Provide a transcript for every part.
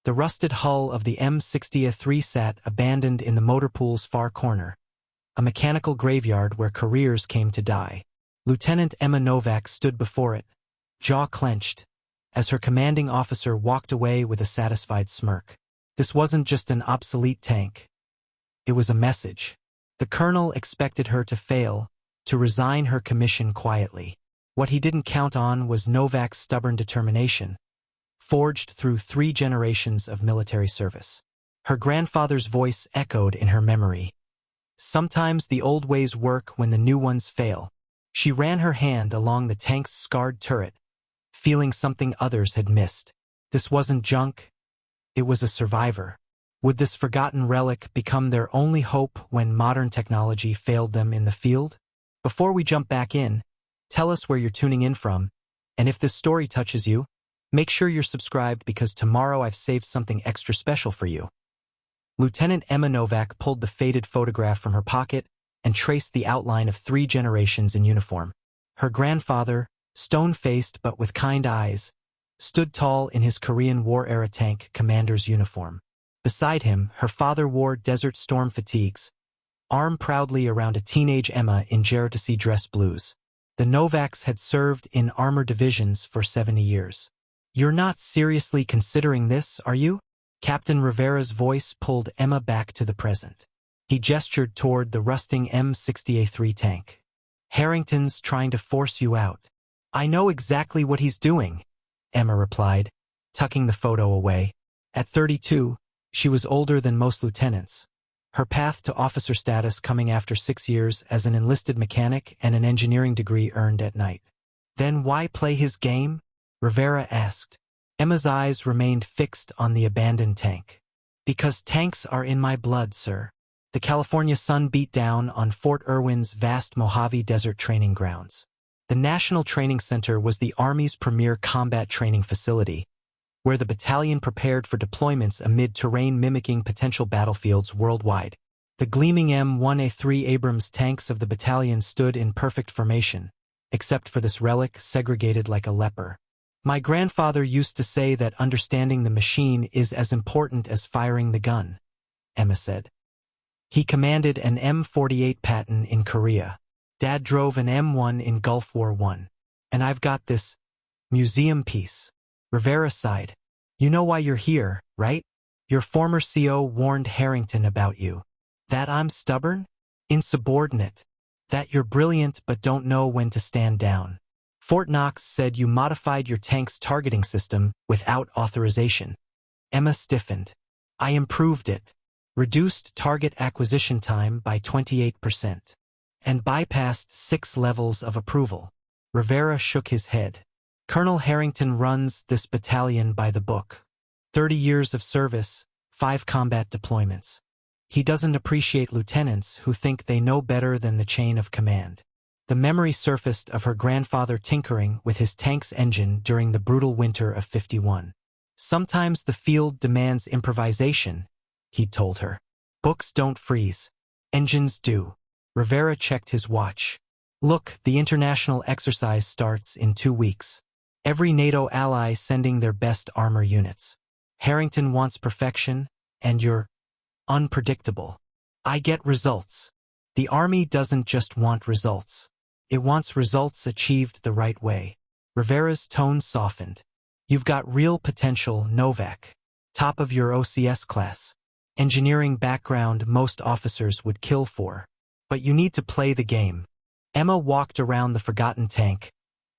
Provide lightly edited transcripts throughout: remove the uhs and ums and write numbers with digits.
The rusted hull of the M63 sat abandoned in the motor pool's far corner, a mechanical graveyard where careers came to die. Lieutenant Emma Novak stood before it, jaw clenched, as her commanding officer walked away with a satisfied smirk. This wasn't just an obsolete tank. It was a message. The colonel expected her to fail, to resign her commission quietly. What he didn't count on was Novak's stubborn determination, forged through 3 generations of military service. Her grandfather's voice echoed in her memory. Sometimes the old ways work when the new ones fail. She ran her hand along the tank's scarred turret, feeling something others had missed. This wasn't junk. It was a survivor. Would this forgotten relic become their only hope when modern technology failed them in the field? Before we jump back in, tell us where you're tuning in from, and if this story touches you, make sure you're subscribed because tomorrow I've saved something extra special for you. Lieutenant Emma Novak pulled the faded photograph from her pocket and traced the outline of 3 generations in uniform. Her grandfather, stone-faced but with kind eyes, stood tall in his Korean War-era tank commander's uniform. Beside him, her father wore Desert Storm fatigues, arm proudly around a teenage Emma in Jersey dress blues. The Novaks had served in armor divisions for 70 years. "You're not seriously considering this, are you?" Captain Rivera's voice pulled Emma back to the present. He gestured toward the rusting M63 tank. "Harrington's trying to force you out." "I know exactly what he's doing," Emma replied, tucking the photo away. At 32, she was older than most lieutenants, her path to officer status coming after 6 years as an enlisted mechanic and an engineering degree earned at night. "Then why play his game?" Rivera asked. Emma's eyes remained fixed on the abandoned tank. "Because tanks are in my blood, sir." The California sun beat down on Fort Irwin's vast Mojave Desert training grounds. The National Training Center was the Army's premier combat training facility, where the battalion prepared for deployments amid terrain mimicking potential battlefields worldwide. The gleaming M1A3 Abrams tanks of the battalion stood in perfect formation, except for this relic segregated like a leper. "My grandfather used to say that understanding the machine is as important as firing the gun," Emma said. "He commanded an M48 Patton in Korea. Dad drove an M1 in Gulf War I. And I've got this museum piece." Rivera sighed. "You know why you're here, right? Your former CO warned Harrington about you. That I'm stubborn? Insubordinate. That you're brilliant but don't know when to stand down. Fort Knox said you modified your tank's targeting system without authorization." Emma stiffened. "I improved it, reduced target acquisition time by 28%, and bypassed 6 levels of approval." Rivera shook his head. "Colonel Harrington runs this battalion by the book. 30 years of service, 5 combat deployments. He doesn't appreciate lieutenants who think they know better than the chain of command." The memory surfaced of her grandfather tinkering with his tank's engine during the brutal winter of 51. "Sometimes the field demands improvisation," he'd told her. "Books don't freeze. Engines do." Rivera checked his watch. "Look, the international exercise starts in 2 weeks. Every NATO ally sending their best armor units. Harrington wants perfection, and you're unpredictable. I get results. The Army doesn't just want results. It wants results achieved the right way." Rivera's tone softened. "You've got real potential, Novak. Top of your OCS class. Engineering background most officers would kill for. But you need to play the game." Emma walked around the forgotten tank,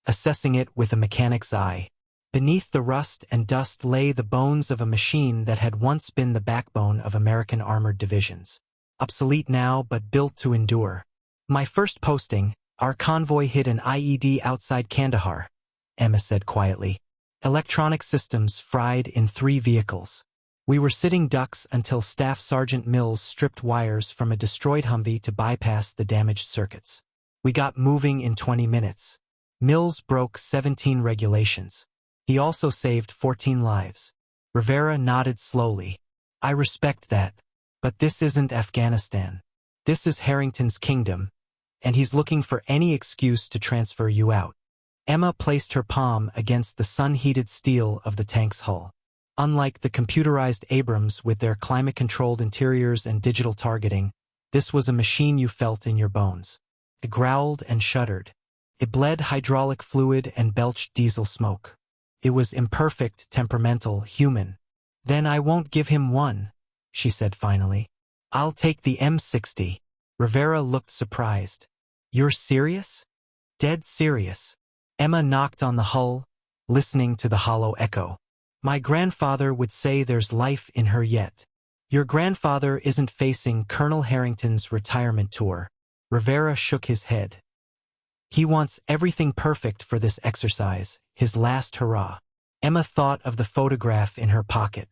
assessing it with a mechanic's eye. Beneath the rust and dust lay the bones of a machine that had once been the backbone of American armored divisions. Obsolete now, but built to endure. "My first posting, our convoy hit an IED outside Kandahar," Emma said quietly. "Electronic systems fried in 3 vehicles. We were sitting ducks until Staff Sergeant Mills stripped wires from a destroyed Humvee to bypass the damaged circuits. We got moving in 20 minutes. Mills broke 17 regulations. He also saved 14 lives." Rivera nodded slowly. "I respect that. But this isn't Afghanistan. This is Harrington's kingdom, and he's looking for any excuse to transfer you out." Emma placed her palm against the sun-heated steel of the tank's hull. Unlike the computerized Abrams with their climate-controlled interiors and digital targeting, this was a machine you felt in your bones. It growled and shuddered. It bled hydraulic fluid and belched diesel smoke. It was imperfect, temperamental, human. "Then I won't give him one," she said finally. "I'll take the M60. Rivera looked surprised. "You're serious?" "Dead serious." Emma knocked on the hull, listening to the hollow echo. "My grandfather would say there's life in her yet." "Your grandfather isn't facing Colonel Harrington's retirement tour." Rivera shook his head. "He wants everything perfect for this exercise, his last hurrah." Emma thought of the photograph in her pocket.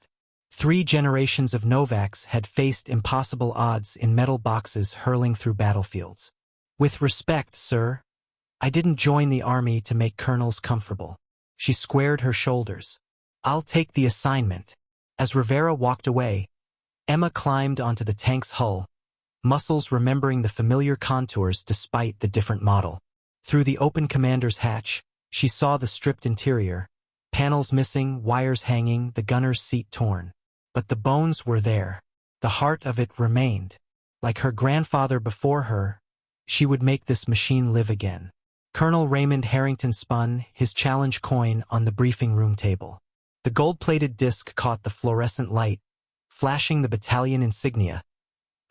3 generations of Novaks had faced impossible odds in metal boxes hurling through battlefields. "With respect, sir, I didn't join the army to make colonels comfortable." She squared her shoulders. "I'll take the assignment." As Rivera walked away, Emma climbed onto the tank's hull, muscles remembering the familiar contours despite the different model. Through the open commander's hatch, she saw the stripped interior, panels missing, wires hanging, the gunner's seat torn. But the bones were there. The heart of it remained. Like her grandfather before her, she would make this machine live again. Colonel Raymond Harrington spun his challenge coin on the briefing room table. The gold-plated disc caught the fluorescent light, flashing the battalion insignia,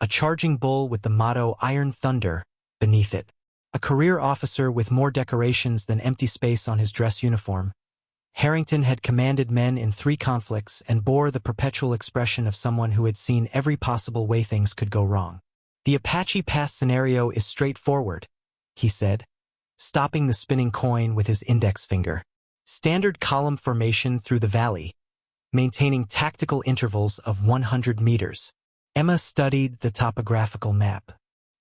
a charging bull with the motto Iron Thunder beneath it. A career officer with more decorations than empty space on his dress uniform, Harrington had commanded men in 3 conflicts and bore the perpetual expression of someone who had seen every possible way things could go wrong. "The Apache Pass scenario is straightforward," he said, stopping the spinning coin with his index finger. "Standard column formation through the valley, maintaining tactical intervals of 100 meters. Emma studied the topographical map.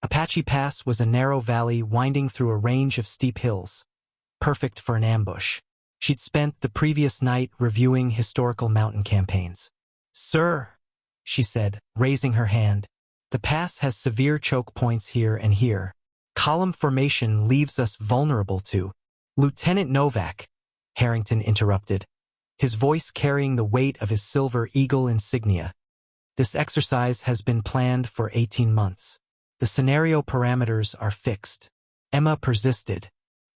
Apache Pass was a narrow valley winding through a range of steep hills, perfect for an ambush. She'd spent the previous night reviewing historical mountain campaigns. "Sir," she said, raising her hand, "the pass has severe choke points here and here. Column formation leaves us vulnerable to—" "Lieutenant Novak," Harrington interrupted, his voice carrying the weight of his silver eagle insignia. "This exercise has been planned for 18 months. The scenario parameters are fixed." Emma persisted.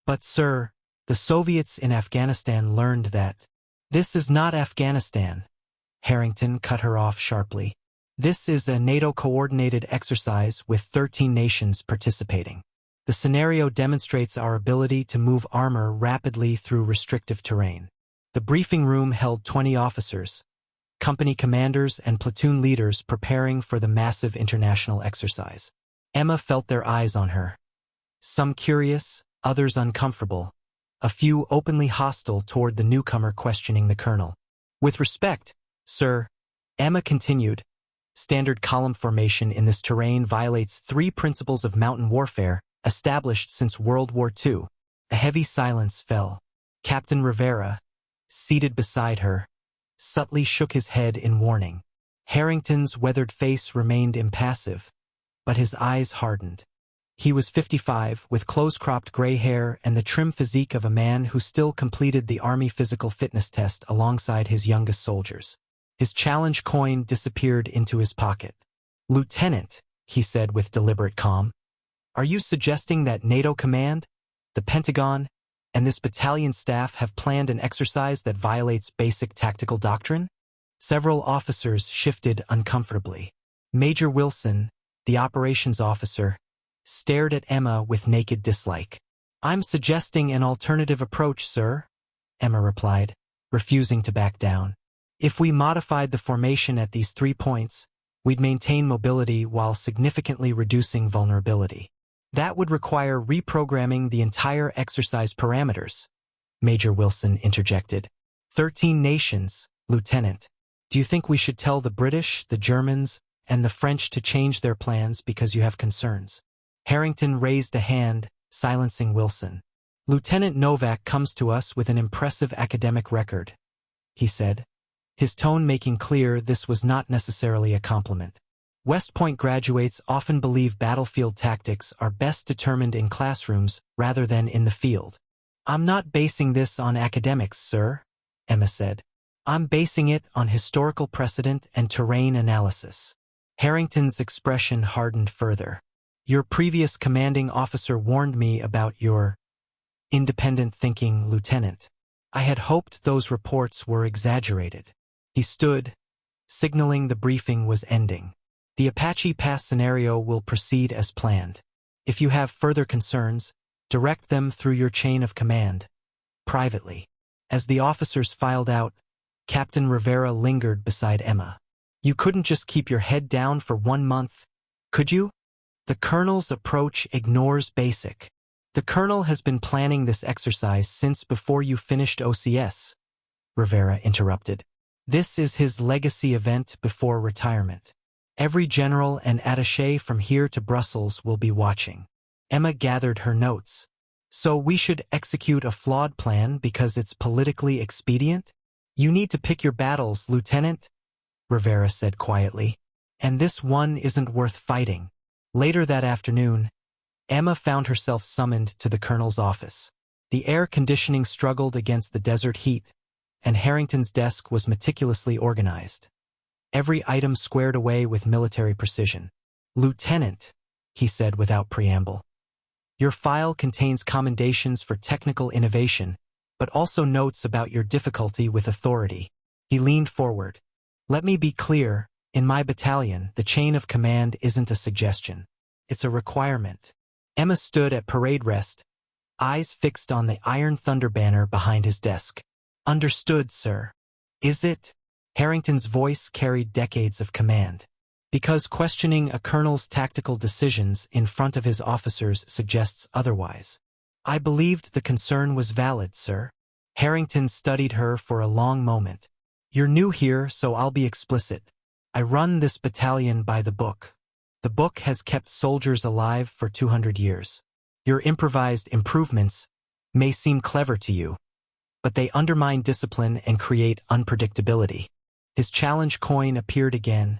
"But sir, the Soviets in Afghanistan learned that—" "This is not Afghanistan," Harrington cut her off sharply. "This is a NATO-coordinated exercise with 13 nations participating. The scenario demonstrates our ability to move armor rapidly through restrictive terrain." The briefing room held 20 officers, company commanders and platoon leaders preparing for the massive international exercise. Emma felt their eyes on her. Some curious, others uncomfortable, a few openly hostile toward the newcomer questioning the colonel. "With respect, sir," Emma continued, "standard column formation in this terrain violates 3 principles of mountain warfare established since World War II. A heavy silence fell. Captain Rivera, seated beside her, subtly shook his head in warning. Harrington's weathered face remained impassive, but his eyes hardened. He was 55, with close-cropped gray hair and the trim physique of a man who still completed the Army physical fitness test alongside his youngest soldiers. His challenge coin disappeared into his pocket. "Lieutenant," he said with deliberate calm, "are you suggesting that NATO Command, the Pentagon, and this battalion staff have planned an exercise that violates basic tactical doctrine?" Several officers shifted uncomfortably. Major Wilson, the operations officer, stared at Emma with naked dislike. "I'm suggesting an alternative approach, sir," Emma replied, refusing to back down. "If we modified the formation at these 3 points, we'd maintain mobility while significantly reducing vulnerability. That would require reprogramming the entire exercise parameters," Major Wilson interjected. 13 nations, Lieutenant. Do you think we should tell the British, the Germans, and the French to change their plans because you have concerns?" Harrington raised a hand, silencing Wilson. "Lieutenant Novak comes to us with an impressive academic record," he said, his tone making clear this was not necessarily a compliment. "West Point graduates often believe battlefield tactics are best determined in classrooms rather than in the field." "I'm not basing this on academics, sir," Emma said. I'm basing it on historical precedent and terrain analysis. Harrington's expression hardened further. Your previous commanding officer warned me about your independent thinking, Lieutenant. I had hoped those reports were exaggerated. He stood, signaling the briefing was ending. The Apache Pass scenario will proceed as planned. If you have further concerns, direct them through your chain of command, privately. As the officers filed out, Captain Rivera lingered beside Emma. You couldn't just keep your head down for 1 month, could you? The Colonel's approach ignores basic. The Colonel has been planning this exercise since before you finished OCS, Rivera interrupted. This is his legacy event before retirement. Every general and attaché from here to Brussels will be watching. Emma gathered her notes. So we should execute a flawed plan because it's politically expedient? You need to pick your battles, Lieutenant, Rivera said quietly. And this one isn't worth fighting. Later that afternoon, Emma found herself summoned to the Colonel's office. The air conditioning struggled against the desert heat, and Harrington's desk was meticulously organized. Every item squared away with military precision. Lieutenant, he said without preamble. Your file contains commendations for technical innovation, but also notes about your difficulty with authority. He leaned forward. Let me be clear, in my battalion, the chain of command isn't a suggestion. It's a requirement. Emma stood at parade rest, eyes fixed on the Iron Thunder banner behind his desk. Understood, sir. Is it? Harrington's voice carried decades of command. Because questioning a colonel's tactical decisions in front of his officers suggests otherwise. I believed the concern was valid, sir. Harrington studied her for a long moment. You're new here, so I'll be explicit. I run this battalion by the book. The book has kept soldiers alive for 200 years. Your improvised improvements may seem clever to you, but they undermine discipline and create unpredictability. His challenge coin appeared again,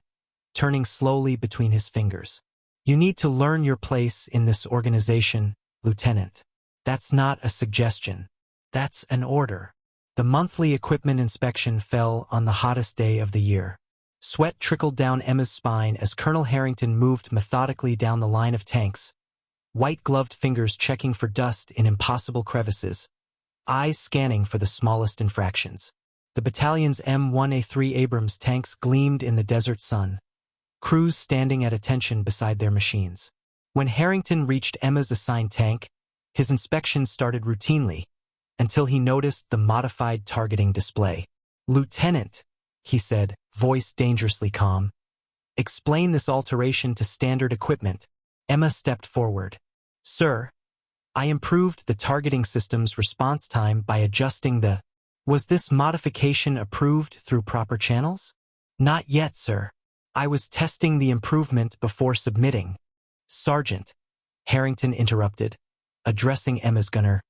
turning slowly between his fingers. You need to learn your place in this organization, Lieutenant. That's not a suggestion. That's an order. The monthly equipment inspection fell on the hottest day of the year. Sweat trickled down Emma's spine as Colonel Harrington moved methodically down the line of tanks, white-gloved fingers checking for dust in impossible crevices, eyes scanning for the smallest infractions. The battalion's M1A3 Abrams tanks gleamed in the desert sun, crews standing at attention beside their machines. When Harrington reached Emma's assigned tank, his inspection started routinely, until he noticed the modified targeting display. Lieutenant, he said, voice dangerously calm. Explain this alteration to standard equipment. Emma stepped forward. Sir, I improved the targeting system's response time by adjusting the... Was this modification approved through proper channels? Not yet, sir. I was testing the improvement before submitting. Sergeant, Harrington interrupted, addressing Emma's gunner.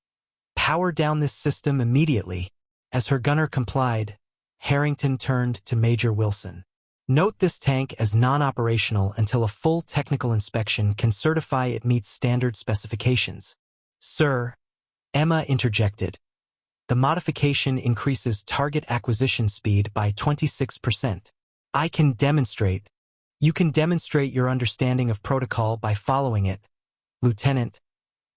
Power down this system immediately. As her gunner complied, Harrington turned to Major Wilson. Note this tank as non-operational until a full technical inspection can certify it meets standard specifications. Sir, Emma interjected. The modification increases target acquisition speed by 26%. I can demonstrate. You can demonstrate your understanding of protocol by following it. Lieutenant,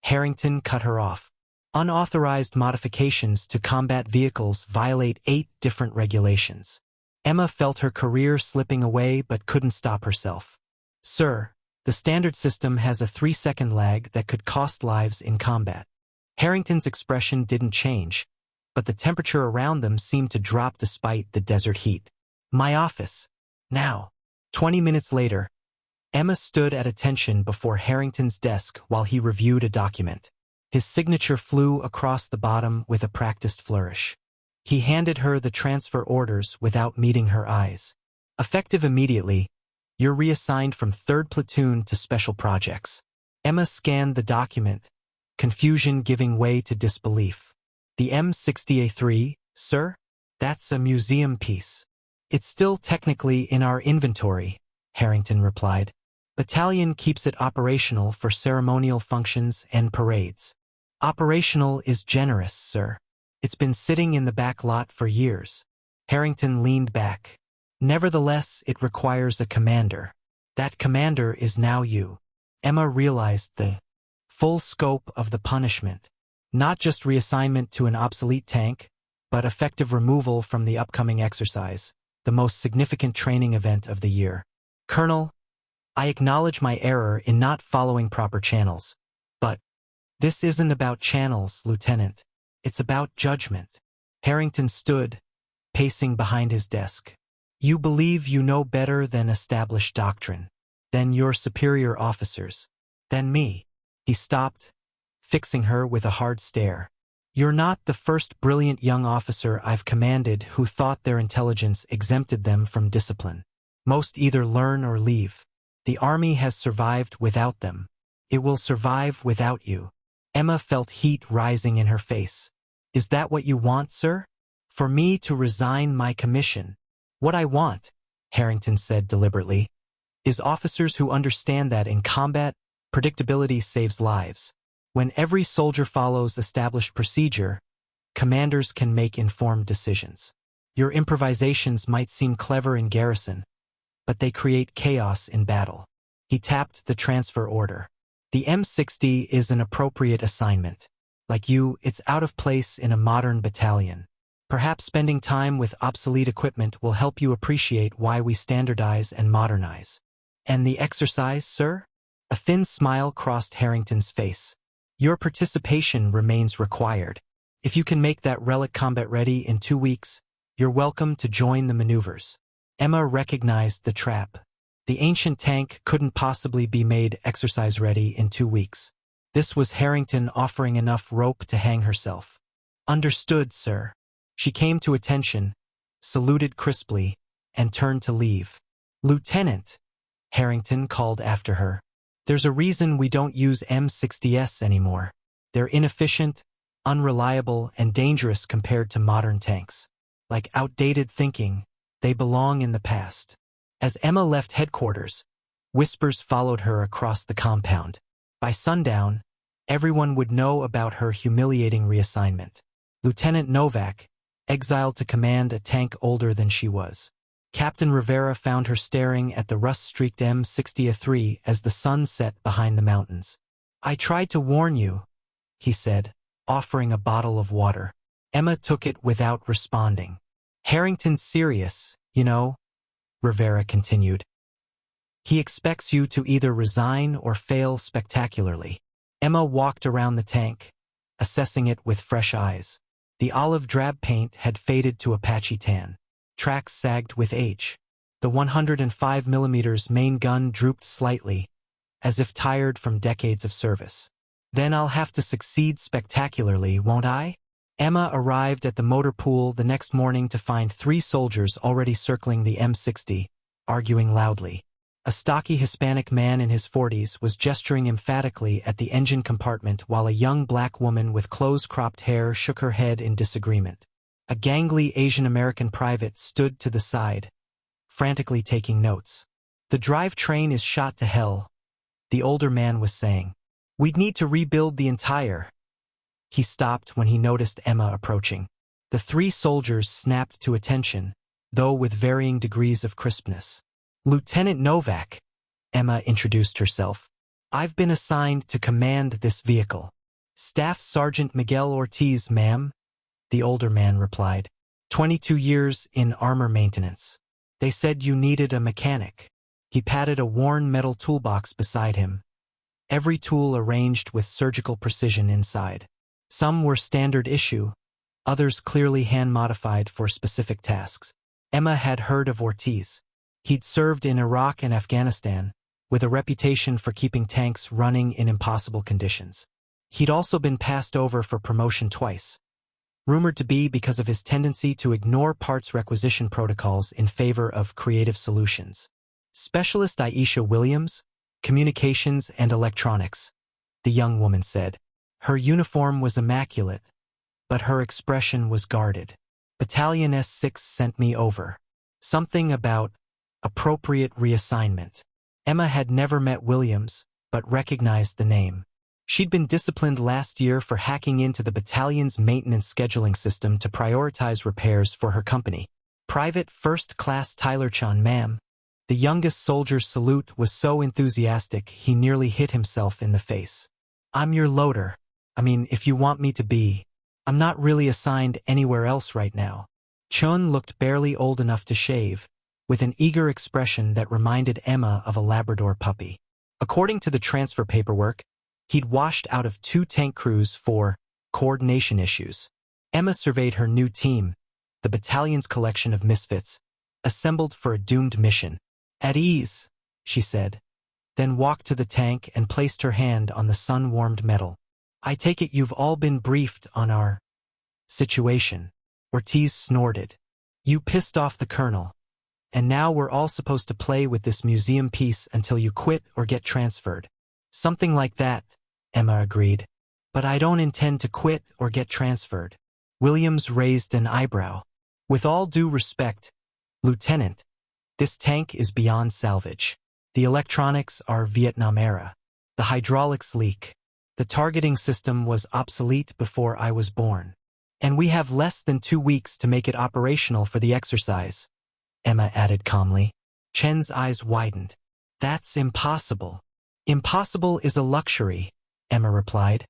Harrington cut her off. Unauthorized modifications to combat vehicles violate 8 different regulations. Emma felt her career slipping away but couldn't stop herself. Sir, the standard system has a 3-second lag that could cost lives in combat. Harrington's expression didn't change, but the temperature around them seemed to drop despite the desert heat. My office. Now. 20 minutes later, Emma stood at attention before Harrington's desk while he reviewed a document. His signature flew across the bottom with a practiced flourish. He handed her the transfer orders without meeting her eyes. Effective immediately, you're reassigned from 3rd Platoon to Special Projects. Emma scanned the document, confusion giving way to disbelief. The M60A3, sir? That's a museum piece. It's still technically in our inventory, Harrington replied. Battalion keeps it operational for ceremonial functions and parades. Operational is generous, sir. It's been sitting in the back lot for years. Harrington leaned back. Nevertheless, it requires a commander. That commander is now you. Emma realized the full scope of the punishment. Not just reassignment to an obsolete tank, but effective removal from the upcoming exercise, the most significant training event of the year. Colonel, I acknowledge my error in not following proper channels. But this isn't about channels, Lieutenant. It's about judgment. Harrington stood, pacing behind his desk. You believe you know better than established doctrine, than your superior officers, than me. He stopped, fixing her with a hard stare. You're not the first brilliant young officer I've commanded who thought their intelligence exempted them from discipline. Most either learn or leave. The army has survived without them. It will survive without you. Emma felt heat rising in her face. Is that what you want, sir? For me to resign my commission? What I want, Harrington said deliberately, is officers who understand that in combat, predictability saves lives. When every soldier follows established procedure, commanders can make informed decisions. Your improvisations might seem clever in garrison, but they create chaos in battle. He tapped the transfer order. The M60 is an appropriate assignment. Like you, it's out of place in a modern battalion. Perhaps spending time with obsolete equipment will help you appreciate why we standardize and modernize. And the exercise, sir? A thin smile crossed Harrington's face. Your participation remains required. If you can make that relic combat ready in 2 weeks, you're welcome to join the maneuvers. Emma recognized the trap. The ancient tank couldn't possibly be made exercise ready in 2 weeks. This was Harrington offering enough rope to hang herself. Understood, sir. She came to attention, saluted crisply, and turned to leave. Lieutenant, Harrington called after her. There's a reason we don't use M60s anymore. They're inefficient, unreliable, and dangerous compared to modern tanks. Like outdated thinking, they belong in the past. As Emma left headquarters, whispers followed her across the compound. By sundown, everyone would know about her humiliating reassignment. Lieutenant Novak, exiled to command a tank older than she was. Captain Rivera found her staring at the rust-streaked M60A3 as the sun set behind the mountains. I tried to warn you, he said, offering a bottle of water. Emma took it without responding. Harrington's serious, you know, Rivera continued. He expects you to either resign or fail spectacularly. Emma walked around the tank, assessing it with fresh eyes. The olive drab paint had faded to a patchy tan. Tracks sagged with age. The 105mm main gun drooped slightly, as if tired from decades of service. Then I'll have to succeed spectacularly, won't I? Emma arrived at the motor pool the next morning to find 3 soldiers already circling the M60, arguing loudly. A stocky Hispanic man in his 40s was gesturing emphatically at the engine compartment while a young black woman with close-cropped hair shook her head in disagreement. A gangly Asian-American private stood to the side, frantically taking notes. The drivetrain is shot to hell, the older man was saying. We'd need to rebuild the entire... He stopped when he noticed Emma approaching. The 3 soldiers snapped to attention, though with varying degrees of crispness. Lieutenant Novak, Emma introduced herself. I've been assigned to command this vehicle. Staff Sergeant Miguel Ortiz, ma'am, the older man replied. 22 years in armor maintenance. They said you needed a mechanic. He patted a worn metal toolbox beside him, every tool arranged with surgical precision inside. Some were standard issue, others clearly hand-modified for specific tasks. Emma had heard of Ortiz. He'd served in Iraq and Afghanistan, with a reputation for keeping tanks running in impossible conditions. He'd also been passed over for promotion twice, rumored to be because of his tendency to ignore parts requisition protocols in favor of creative solutions. Specialist Aisha Williams, Communications and Electronics, the young woman said. Her uniform was immaculate, but her expression was guarded. Battalion S6 sent me over. Something about appropriate reassignment. Emma had never met Williams, but recognized the name. She'd been disciplined last year for hacking into the battalion's maintenance scheduling system to prioritize repairs for her company. Private First Class Tyler Chan, ma'am. The youngest soldier's salute was so enthusiastic he nearly hit himself in the face. I'm your loader. I mean, if you want me to be. I'm not really assigned anywhere else right now. Chun looked barely old enough to shave, with an eager expression that reminded Emma of a Labrador puppy. According to the transfer paperwork, he'd washed out of 2 tank crews for coordination issues. Emma surveyed her new team, the battalion's collection of misfits, assembled for a doomed mission. At ease, she said, then walked to the tank and placed her hand on the sun-warmed metal. I take it you've all been briefed on our situation. Ortiz snorted. You pissed off the colonel. And now we're all supposed to play with this museum piece until you quit or get transferred. Something like that, Emma agreed. But I don't intend to quit or get transferred. Williams raised an eyebrow. With all due respect, Lieutenant, this tank is beyond salvage. The electronics are Vietnam era. The hydraulics leak. The targeting system was obsolete before I was born. And we have less than 2 weeks to make it operational for the exercise, Emma added calmly. Chen's eyes widened. That's impossible. Impossible is a luxury, Emma replied,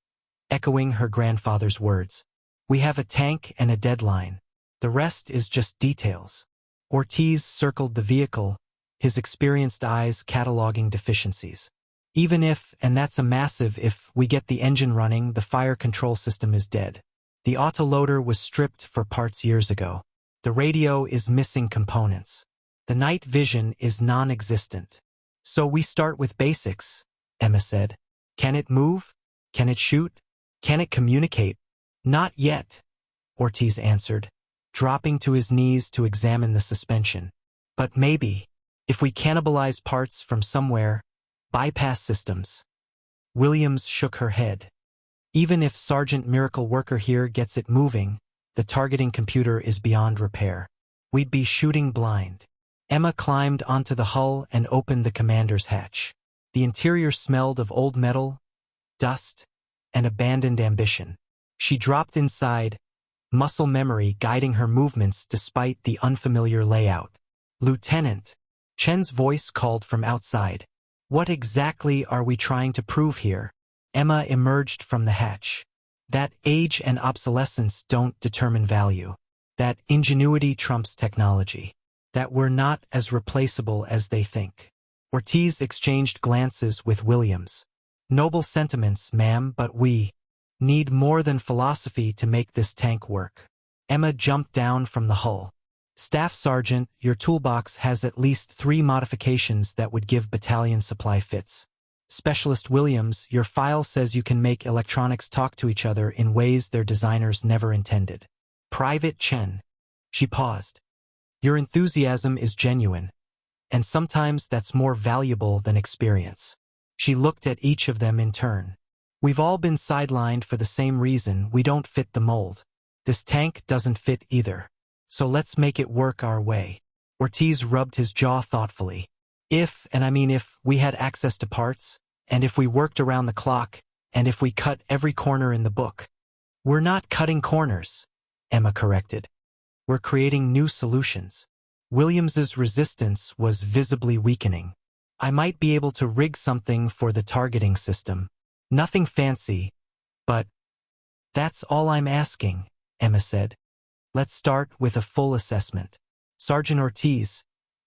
echoing her grandfather's words. We have a tank and a deadline. The rest is just details. Ortiz circled the vehicle, his experienced eyes cataloging deficiencies. Even if, and that's a massive if, we get the engine running, the fire control system is dead. The autoloader was stripped for parts years ago. The radio is missing components. The night vision is non-existent. So we start with basics, Emma said. Can it move? Can it shoot? Can it communicate? Not yet, Ortiz answered, dropping to his knees to examine the suspension. But maybe, if we cannibalize parts from somewhere, bypass systems. Williams shook her head. Even if Sergeant Miracle Worker here gets it moving, the targeting computer is beyond repair. We'd be shooting blind. Emma climbed onto the hull and opened the commander's hatch. The interior smelled of old metal, dust, and abandoned ambition. She dropped inside, muscle memory guiding her movements despite the unfamiliar layout. Lieutenant, Chen's voice called from outside. What exactly are we trying to prove here? Emma emerged from the hatch. That age and obsolescence don't determine value. That ingenuity trumps technology. That we're not as replaceable as they think. Ortiz exchanged glances with Williams. Noble sentiments, ma'am, but we need more than philosophy to make this tank work. Emma jumped down from the hull. Staff Sergeant, your toolbox has at least 3 modifications that would give battalion supply fits. Specialist Williams, your file says you can make electronics talk to each other in ways their designers never intended. Private Chen. She paused. Your enthusiasm is genuine, and sometimes that's more valuable than experience. She looked at each of them in turn. We've all been sidelined for the same reason. We don't fit the mold. This tank doesn't fit either. So let's make it work our way. Ortiz rubbed his jaw thoughtfully. If, and I mean if, we had access to parts, and if we worked around the clock, and if we cut every corner in the book. We're not cutting corners, Emma corrected. We're creating new solutions. Williams's resistance was visibly weakening. I might be able to rig something for the targeting system. Nothing fancy, but that's all I'm asking, Emma said. Let's start with a full assessment. Sergeant Ortiz,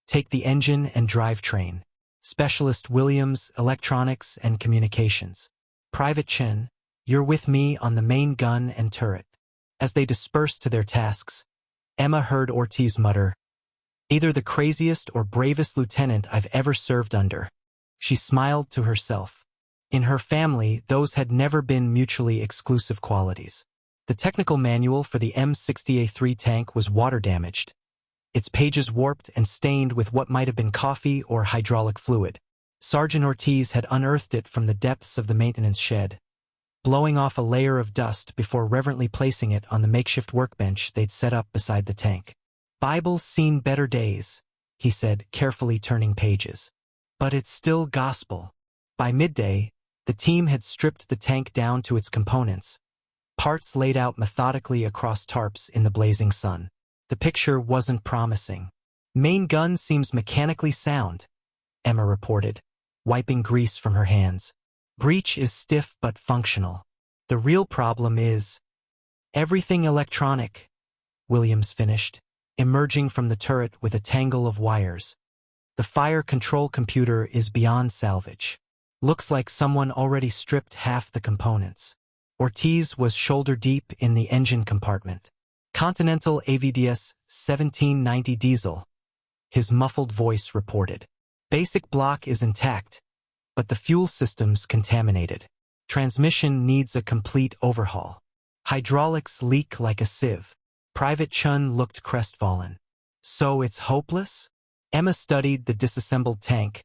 take the engine and drivetrain. Specialist Williams, electronics and communications. Private Chen, you're with me on the main gun and turret. As they dispersed to their tasks, Emma heard Ortiz mutter, either the craziest or bravest lieutenant I've ever served under. She smiled to herself. In her family, those had never been mutually exclusive qualities. The technical manual for the M60A3 tank was water-damaged, its pages warped and stained with what might have been coffee or hydraulic fluid. Sergeant Ortiz had unearthed it from the depths of the maintenance shed, blowing off a layer of dust before reverently placing it on the makeshift workbench they'd set up beside the tank. Bible's seen better days, he said, carefully turning pages. But it's still gospel. By midday, the team had stripped the tank down to its components, parts laid out methodically across tarps in the blazing sun. The picture wasn't promising. Main gun seems mechanically sound, Emma reported, wiping grease from her hands. Breech is stiff but functional. The real problem is everything electronic, Williams finished, emerging from the turret with a tangle of wires. The fire control computer is beyond salvage. Looks like someone already stripped half the components. Ortiz was shoulder-deep in the engine compartment. Continental AVDS 1790 diesel, his muffled voice reported. Basic block is intact, but the fuel system's contaminated. Transmission needs a complete overhaul. Hydraulics leak like a sieve. Private Chun looked crestfallen. So it's hopeless? Emma studied the disassembled tank,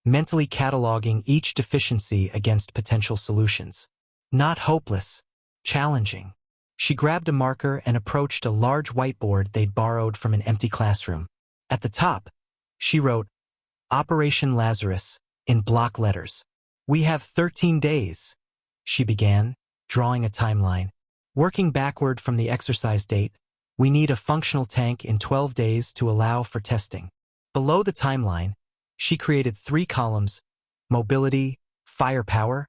mentally cataloging each deficiency against potential solutions. Not hopeless, challenging. She grabbed a marker and approached a large whiteboard they'd borrowed from an empty classroom. At the top, she wrote, Operation Lazarus, in block letters. We have 13 days, she began, drawing a timeline. Working backward from the exercise date, we need a functional tank in 12 days to allow for testing. Below the timeline, she created 3 columns: mobility, firepower,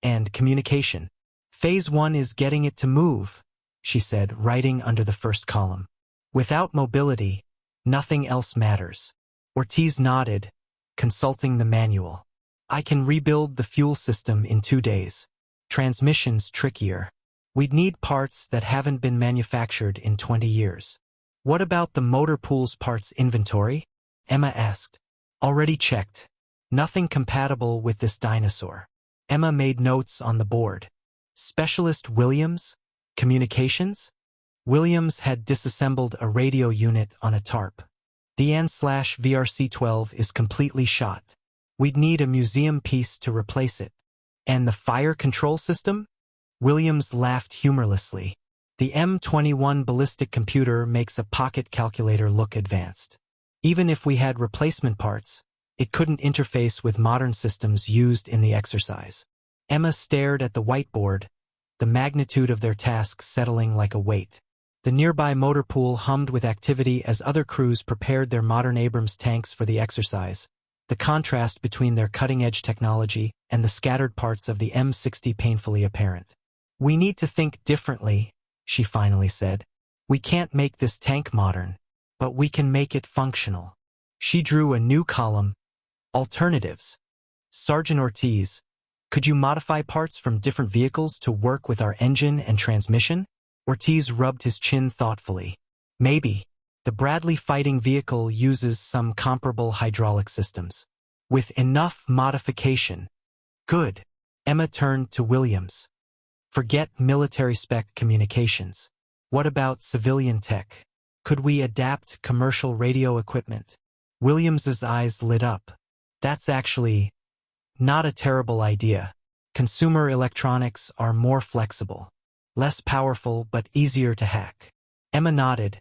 and communication. Phase 1 is getting it to move, she said, writing under the first column. Without mobility, nothing else matters. Ortiz nodded, consulting the manual. I can rebuild the fuel system in 2 days. Transmission's trickier. We'd need parts that haven't been manufactured in 20 years. What about the motor pool's parts inventory? Emma asked. Already checked. Nothing compatible with this dinosaur. Emma made notes on the board. Specialist Williams? Communications? Williams had disassembled a radio unit on a tarp. The N/VRC-12 is completely shot. We'd need a museum piece to replace it. And the fire control system? Williams laughed humorlessly. The M21 ballistic computer makes a pocket calculator look advanced. Even if we had replacement parts, it couldn't interface with modern systems used in the exercise. Emma stared at the whiteboard, the magnitude of their task settling like a weight. The nearby motor pool hummed with activity as other crews prepared their modern Abrams tanks for the exercise, the contrast between their cutting-edge technology and the scattered parts of the M60 painfully apparent. We need to think differently, she finally said. We can't make this tank modern, but we can make it functional. She drew a new column, Alternatives. Sergeant Ortiz, could you modify parts from different vehicles to work with our engine and transmission? Ortiz rubbed his chin thoughtfully. Maybe. The Bradley fighting vehicle uses some comparable hydraulic systems. With enough modification. Good. Emma turned to Williams. Forget military-spec communications. What about civilian tech? Could we adapt commercial radio equipment? Williams's eyes lit up. That's actually not a terrible idea. Consumer electronics are more flexible, less powerful but easier to hack. Emma nodded,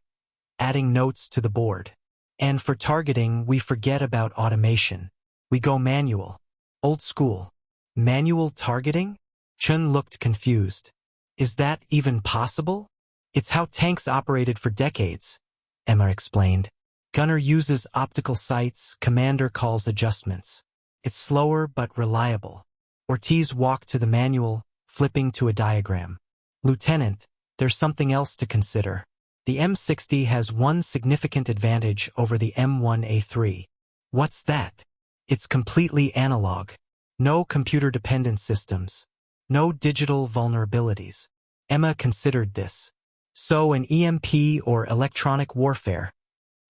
adding notes to the board. And for targeting, we forget about automation. We go manual. Old school. Manual targeting? Chun looked confused. Is that even possible? It's how tanks operated for decades, Emma explained. Gunner uses optical sights, commander calls adjustments. It's slower but reliable. Ortiz walked to the manual, flipping to a diagram. Lieutenant, there's something else to consider. The M60 has one significant advantage over the M1A3. What's that? It's completely analog. No computer-dependent systems. No digital vulnerabilities. Emma considered this. So an EMP or electronic warfare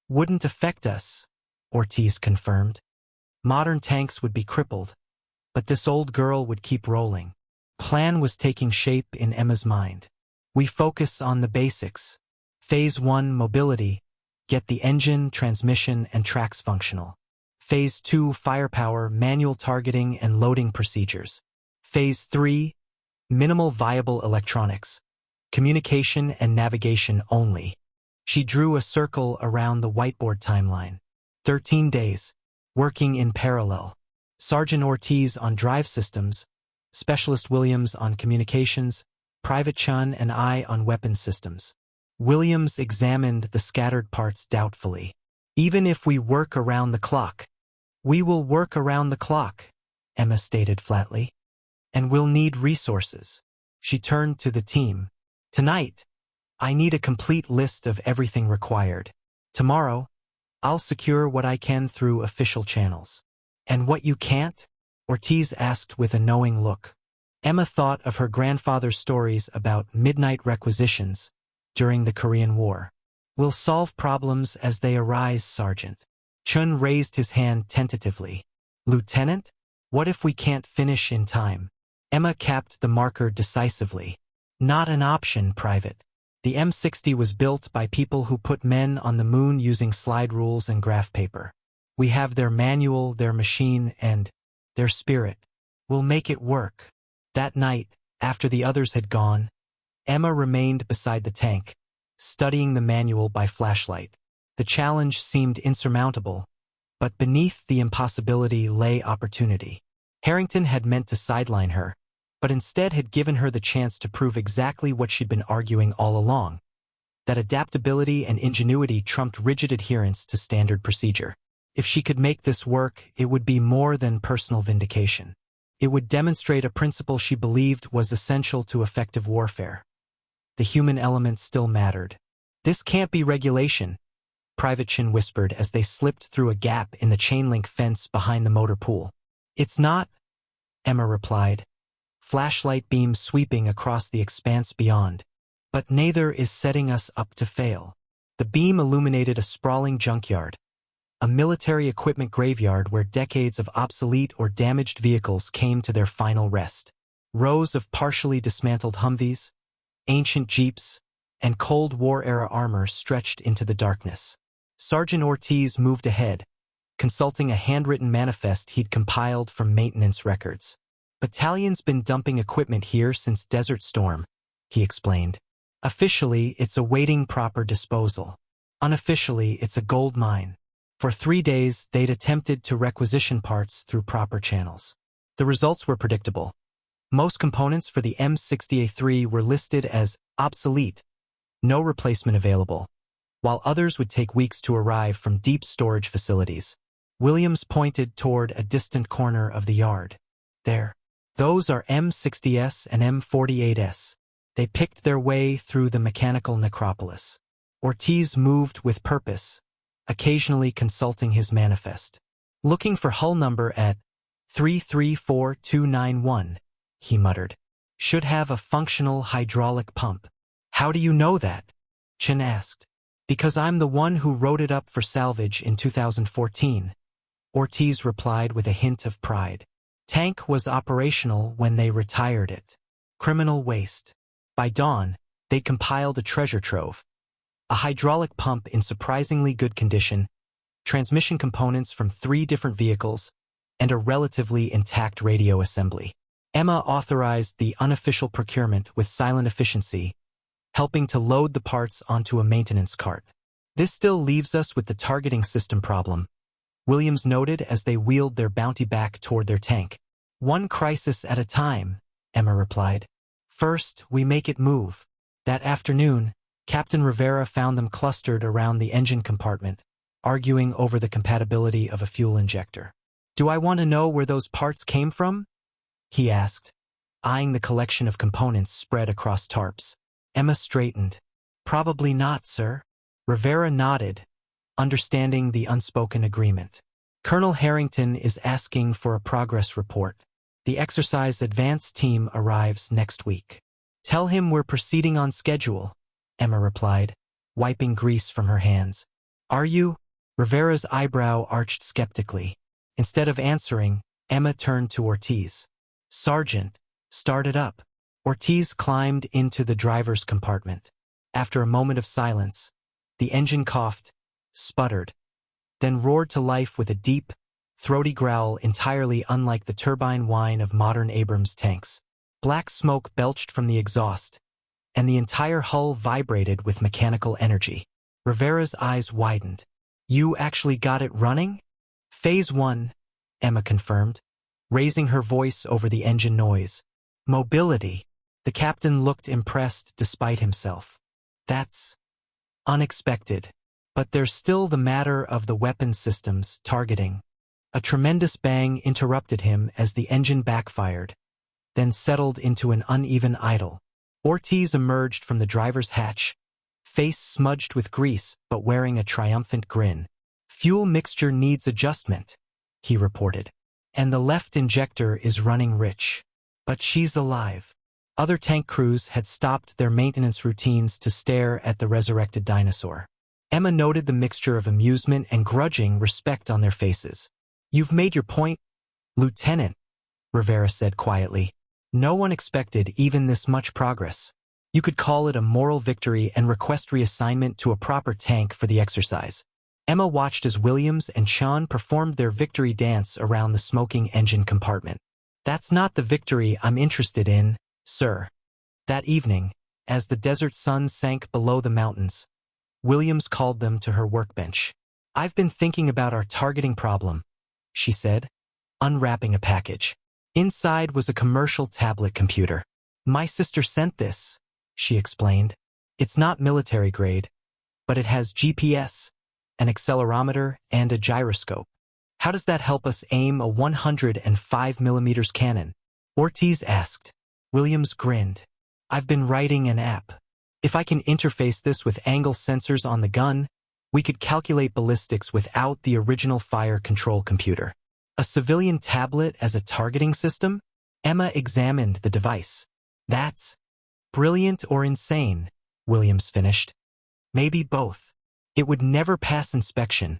wouldn't affect us, Ortiz confirmed. Modern tanks would be crippled, but this old girl would keep rolling. Plan was taking shape in Emma's mind. We focus on the basics. Phase 1, mobility. Get the engine, transmission, and tracks functional. Phase 2, firepower, manual targeting, and loading procedures. Phase 3, minimal viable electronics. Communication and navigation only. She drew a circle around the whiteboard timeline. 13 days. Working in parallel. Sergeant Ortiz on drive systems, Specialist Williams on communications, Private Chun and I on weapons systems. Williams examined the scattered parts doubtfully. Even if we work around the clock. We will work around the clock, Emma stated flatly. And we'll need resources. She turned to the team. Tonight, I need a complete list of everything required. Tomorrow, I'll secure what I can through official channels. And what you can't? Ortiz asked with a knowing look. Emma thought of her grandfather's stories about midnight requisitions during the Korean War. We'll solve problems as they arise, Sergeant. Chun raised his hand tentatively. Lieutenant? What if we can't finish in time? Emma capped the marker decisively. Not an option, Private. The M60 was built by people who put men on the moon using slide rules and graph paper. We have their manual, their machine, and their spirit. We'll make it work. That night, after the others had gone, Emma remained beside the tank, studying the manual by flashlight. The challenge seemed insurmountable, but beneath the impossibility lay opportunity. Harrington had meant to sideline her, but instead had given her the chance to prove exactly what she'd been arguing all along, that adaptability and ingenuity trumped rigid adherence to standard procedure. If she could make this work, it would be more than personal vindication. It would demonstrate a principle she believed was essential to effective warfare. The human element still mattered. This can't be regulation, Private Chin whispered as they slipped through a gap in the chain-link fence behind the motor pool. It's not, Emma replied, flashlight beam sweeping across the expanse beyond. But neither is setting us up to fail. The beam illuminated a sprawling junkyard, a military equipment graveyard where decades of obsolete or damaged vehicles came to their final rest. Rows of partially dismantled Humvees, ancient Jeeps, and Cold War-era armor stretched into the darkness. Sergeant Ortiz moved ahead, consulting a handwritten manifest he'd compiled from maintenance records. Battalion's been dumping equipment here since Desert Storm, he explained. Officially, it's awaiting proper disposal. Unofficially, it's a gold mine. For 3 days, they'd attempted to requisition parts through proper channels. The results were predictable. Most components for the M60A3 were listed as obsolete, no replacement available, while others would take weeks to arrive from deep storage facilities. Williams pointed toward a distant corner of the yard. There. Those are M60S and M48S. They picked their way through the mechanical necropolis. Ortiz moved with purpose, occasionally consulting his manifest. Looking for hull number at 334291, he muttered. Should have a functional hydraulic pump. How do you know that? Chin asked. Because I'm the one who wrote it up for salvage in 2014, Ortiz replied with a hint of pride. Tank was operational when they retired it. Criminal waste. By dawn, they compiled a treasure trove. A hydraulic pump in surprisingly good condition, transmission components from 3 different vehicles, and a relatively intact radio assembly. Emma authorized the unofficial procurement with silent efficiency, helping to load the parts onto a maintenance cart. This still leaves us with the targeting system problem, Williams noted as they wheeled their bounty back toward their tank. One crisis at a time, Emma replied. First, we make it move. That afternoon, Captain Rivera found them clustered around the engine compartment, arguing over the compatibility of a fuel injector. Do I want to know where those parts came from? He asked, eyeing the collection of components spread across tarps. Emma straightened. Probably not, sir. Rivera nodded, understanding the unspoken agreement. Colonel Harrington is asking for a progress report. The exercise advance team arrives next week. Tell him we're proceeding on schedule, Emma replied, wiping grease from her hands. Are you? Rivera's eyebrow arched skeptically. Instead of answering, Emma turned to Ortiz. Sergeant, start it up. Ortiz climbed into the driver's compartment. After a moment of silence, the engine coughed, sputtered, then roared to life with a deep, throaty growl entirely unlike the turbine whine of modern Abrams tanks. Black smoke belched from the exhaust, and the entire hull vibrated with mechanical energy. Rivera's eyes widened. You actually got it running? Phase 1, Emma confirmed, raising her voice over the engine noise. Mobility. The captain looked impressed despite himself. That's Unexpected. But there's still the matter of the weapon systems targeting. A tremendous bang interrupted him as the engine backfired, then settled into an uneven idle. Ortiz emerged from the driver's hatch, face smudged with grease but wearing a triumphant grin. "Fuel mixture needs adjustment," he reported. "And the left injector is running rich. But she's alive." Other tank crews had stopped their maintenance routines to stare at the resurrected dinosaur. Emma noted the mixture of amusement and grudging respect on their faces. "You've made your point, Lieutenant," Rivera said quietly. "No one expected even this much progress. You could call it a moral victory and request reassignment to a proper tank for the exercise." Emma watched as Williams and Sean performed their victory dance around the smoking engine compartment. "That's not the victory I'm interested in, sir." That evening, as the desert sun sank below the mountains, Williams called them to her workbench. "I've been thinking about our targeting problem," she said, unwrapping a package. Inside was a commercial tablet computer. "My sister sent this," she explained. "It's not military grade, but it has GPS, an accelerometer, and a gyroscope. How does that help us aim a 105mm cannon?" Ortiz asked. Williams grinned. "I've been writing an app. If I can interface this with angle sensors on the gun, we could calculate ballistics without the original fire control computer." "A civilian tablet as a targeting system?" Emma examined the device. "That's brilliant or insane," Williams finished. "Maybe both." "It would never pass inspection,"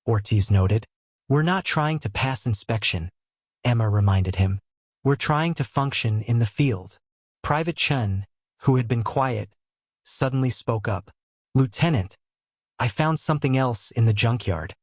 Ortiz noted. "We're not trying to pass inspection," Emma reminded him. "We're trying to function in the field." Private Chen, who had been quiet, suddenly spoke up. "Lieutenant, I found something else in the junkyard."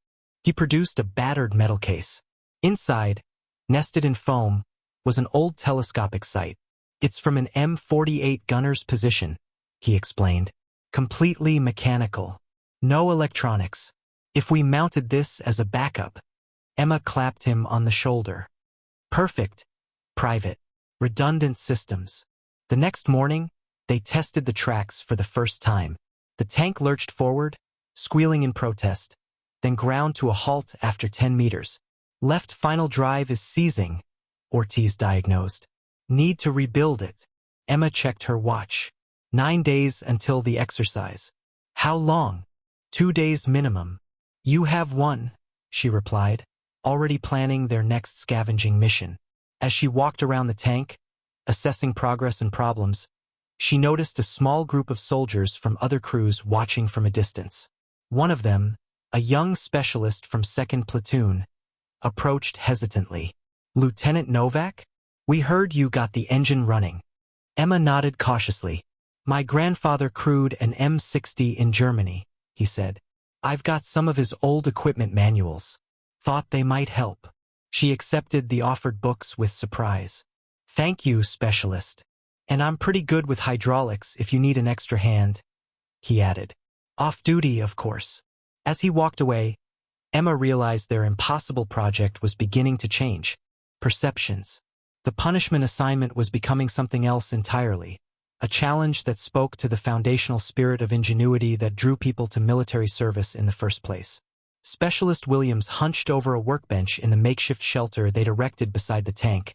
He produced a battered metal case. Inside, nested in foam, was an old telescopic sight. "It's from an M48 gunner's position," he explained. "Completely mechanical. No electronics. If we mounted this as a backup." Emma clapped him on the shoulder. "Perfect. Private. Redundant systems." The next morning, they tested the tracks for the first time. The tank lurched forward, squealing in protest, then ground to a halt after 10 meters. "Left final drive is seizing," Ortiz diagnosed. "Need to rebuild it." Emma checked her watch. 9 days until the exercise. "How long?" 2 days minimum." "You have one," she replied, already planning their next scavenging mission. As she walked around the tank, assessing progress and problems, she noticed a small group of soldiers from other crews watching from a distance. One of them, a young specialist from 2nd Platoon, approached hesitantly. "Lieutenant Novak? We heard you got the engine running." Emma nodded cautiously. "My grandfather crewed an M60 in Germany," he said. "I've got some of his old equipment manuals. Thought they might help." She accepted the offered books with surprise. "Thank you, specialist. And I'm pretty good with hydraulics if you need an extra hand," he added. "Off duty, of course." As he walked away, Emma realized their impossible project was beginning to change. Perceptions. The punishment assignment was becoming something else entirely. A challenge that spoke to the foundational spirit of ingenuity that drew people to military service in the first place. Specialist Williams hunched over a workbench in the makeshift shelter they'd erected beside the tank,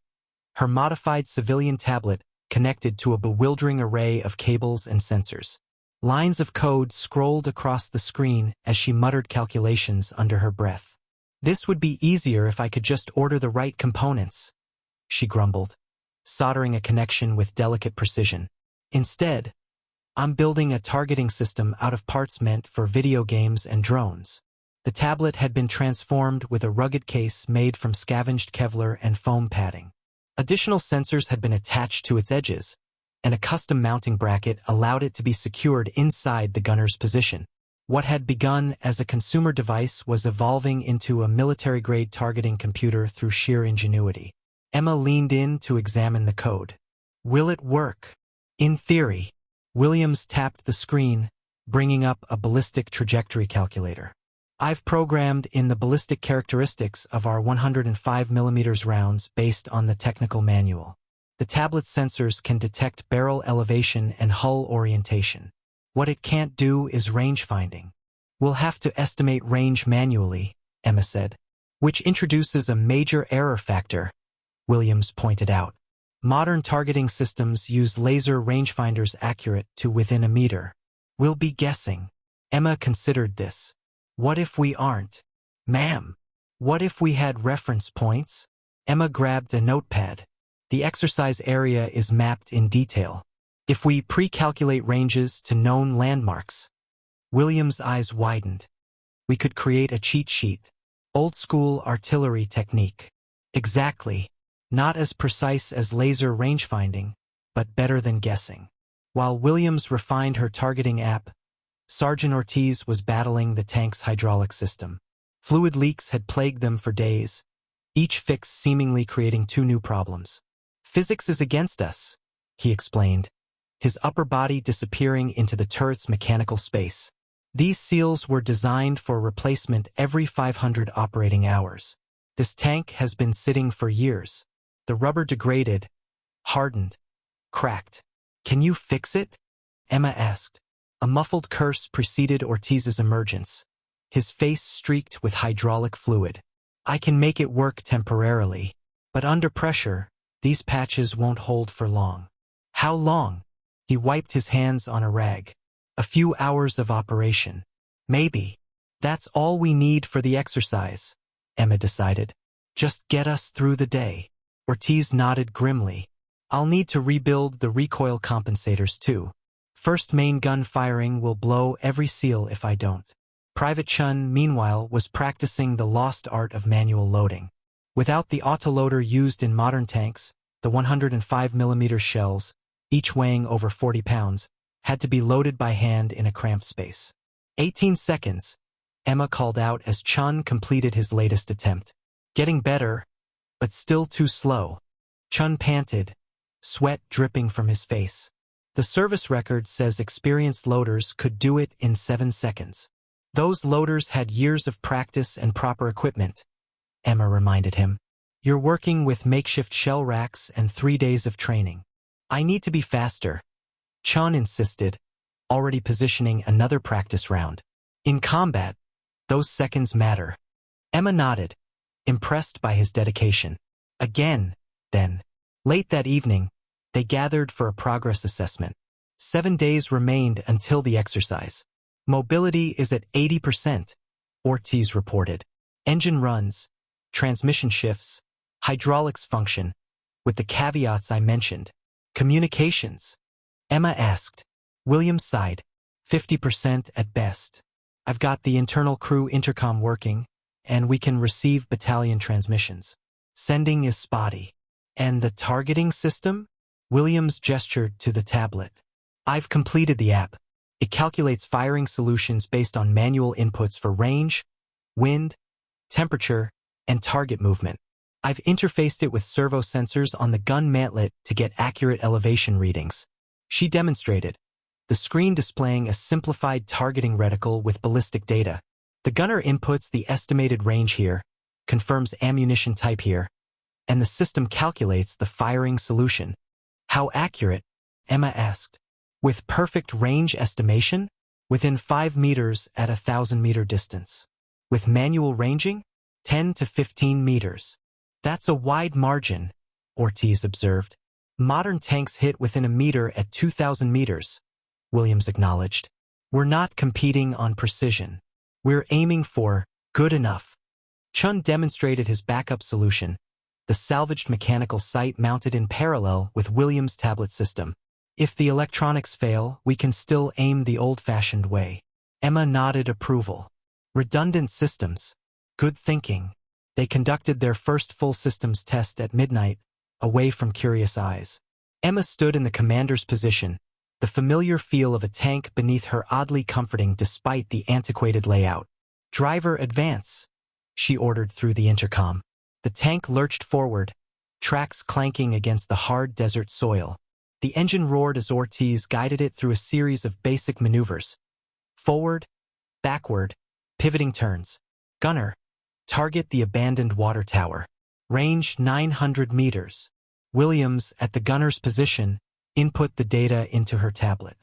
her modified civilian tablet connected to a bewildering array of cables and sensors. Lines of code scrolled across the screen as she muttered calculations under her breath. "This would be easier if I could just order the right components," she grumbled, soldering a connection with delicate precision. "Instead, I'm building a targeting system out of parts meant for video games and drones." The tablet had been transformed with a rugged case made from scavenged Kevlar and foam padding. Additional sensors had been attached to its edges, and a custom mounting bracket allowed it to be secured inside the gunner's position. What had begun as a consumer device was evolving into a military-grade targeting computer through sheer ingenuity. Emma leaned in to examine the code. "Will it work?" "In theory." Williams tapped the screen, bringing up a ballistic trajectory calculator. "I've programmed in the ballistic characteristics of our 105mm rounds based on the technical manual. The tablet sensors can detect barrel elevation and hull orientation. What it can't do is range finding. We'll have to estimate range manually, Emma said. Which introduces a major error factor, Williams pointed out. Modern targeting systems use laser rangefinders accurate to within a meter. We'll be guessing. Emma considered this. What if we aren't? Ma'am, what if we had reference points? Emma grabbed a notepad. The exercise area is mapped in detail. If we pre-calculate ranges to known landmarks. Williams' eyes widened. We could create a cheat sheet. Old-school artillery technique. Exactly. Not as precise as laser rangefinding, but better than guessing. While Williams refined her targeting app, Sergeant Ortiz was battling the tank's hydraulic system. Fluid leaks had plagued them for days, each fix seemingly creating two new problems. Physics is against us, he explained, his upper body disappearing into the turret's mechanical space. These seals were designed for replacement every 500 operating hours. This tank has been sitting for years. The rubber degraded, hardened, cracked. Can you fix it? Emma asked. A muffled curse preceded Ortiz's emergence, his face streaked with hydraulic fluid. I can make it work temporarily, but under pressure, these patches won't hold for long. How long? He wiped his hands on a rag. A few hours of operation. Maybe. That's all we need for the exercise, Emma decided. Just get us through the day. Ortiz nodded grimly. I'll need to rebuild the recoil compensators too. First main gun firing will blow every seal if I don't. Private Chun, meanwhile, was practicing the lost art of manual loading. Without the autoloader used in modern tanks, the 105mm shells, each weighing over 40 pounds, had to be loaded by hand in a cramped space. 18 seconds, Emma called out as Chun completed his latest attempt. Getting better, but still too slow. Chun panted, sweat dripping from his face. The service record says experienced loaders could do it in 7 seconds. Those loaders had years of practice and proper equipment, Emma reminded him. You're working with makeshift shell racks and 3 days of training. I need to be faster, Chun insisted, already positioning another practice round. In combat, those seconds matter. Emma nodded, impressed by his dedication. Again, then. Late that evening, they gathered for a progress assessment. 7 days remained until the exercise. Mobility is at 80%, Ortiz reported. Engine runs, transmission shifts, hydraulics function, with the caveats I mentioned. Communications? Emma asked. Williams sighed. 50% at best. I've got the internal crew intercom working, and we can receive battalion transmissions. Sending is spotty. And the targeting system? Williams gestured to the tablet. I've completed the app. It calculates firing solutions based on manual inputs for range, wind, temperature, and target movement. I've interfaced it with servo sensors on the gun mantlet to get accurate elevation readings. She demonstrated, the screen displaying a simplified targeting reticle with ballistic data. The gunner inputs the estimated range here, confirms ammunition type here, and the system calculates the firing solution. How accurate? Emma asked. With perfect range estimation? Within 5 meters at a 1,000-meter distance. With manual ranging? 10 to 15 meters. That's a wide margin, Ortiz observed. Modern tanks hit within a meter at 2,000 meters, Williams acknowledged. We're not competing on precision. We're aiming for good enough. Chun demonstrated his backup solution, the salvaged mechanical sight mounted in parallel with Williams' tablet system. If the electronics fail, we can still aim the old-fashioned way. Emma nodded approval. Redundant systems. Good thinking. They conducted their first full systems test at midnight, away from curious eyes. Emma stood in the commander's position, the familiar feel of a tank beneath her oddly comforting despite the antiquated layout. Driver, advance, she ordered through the intercom. The tank lurched forward, tracks clanking against the hard desert soil. The engine roared as Ortiz guided it through a series of basic maneuvers. Forward, backward, pivoting turns. Gunner, target the abandoned water tower. Range 900 meters. Williams, at the gunner's position, input the data into her tablet.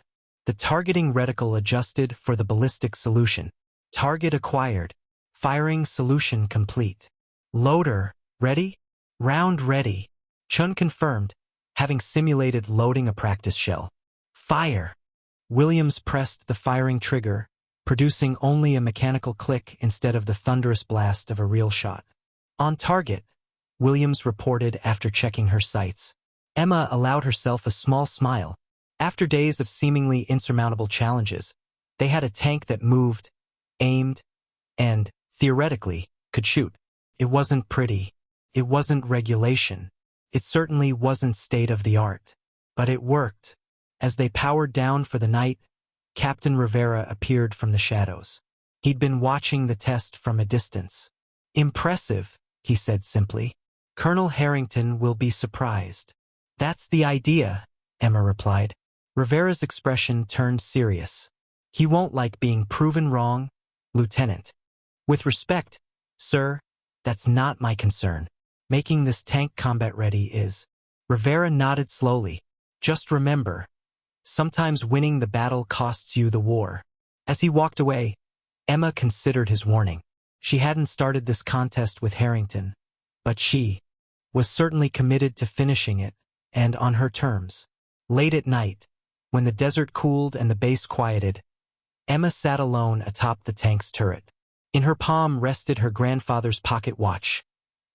The targeting reticle adjusted for the ballistic solution. Target acquired. Firing solution complete. Loader, ready? Round ready. Chun confirmed, having simulated loading a practice shell. Fire. Williams pressed the firing trigger, producing only a mechanical click instead of the thunderous blast of a real shot. On target, Williams reported after checking her sights. Emma allowed herself a small smile. After days of seemingly insurmountable challenges, they had a tank that moved, aimed, and, theoretically, could shoot. It wasn't pretty. It wasn't regulation. It certainly wasn't state-of-the-art. But it worked. As they powered down for the night, Captain Rivera appeared from the shadows. He'd been watching the test from a distance. "Impressive," he said simply. "Colonel Harrington will be surprised." "That's the idea," Emma replied. Rivera's expression turned serious. "He won't like being proven wrong, Lieutenant." "With respect, sir, that's not my concern. Making this tank combat-ready is." Rivera nodded slowly. "Just remember, sometimes winning the battle costs you the war." As he walked away, Emma considered his warning. She hadn't started this contest with Harrington, but she was certainly committed to finishing it, and on her terms. Late at night, when the desert cooled and the base quieted, Emma sat alone atop the tank's turret. In her palm rested her grandfather's pocket watch,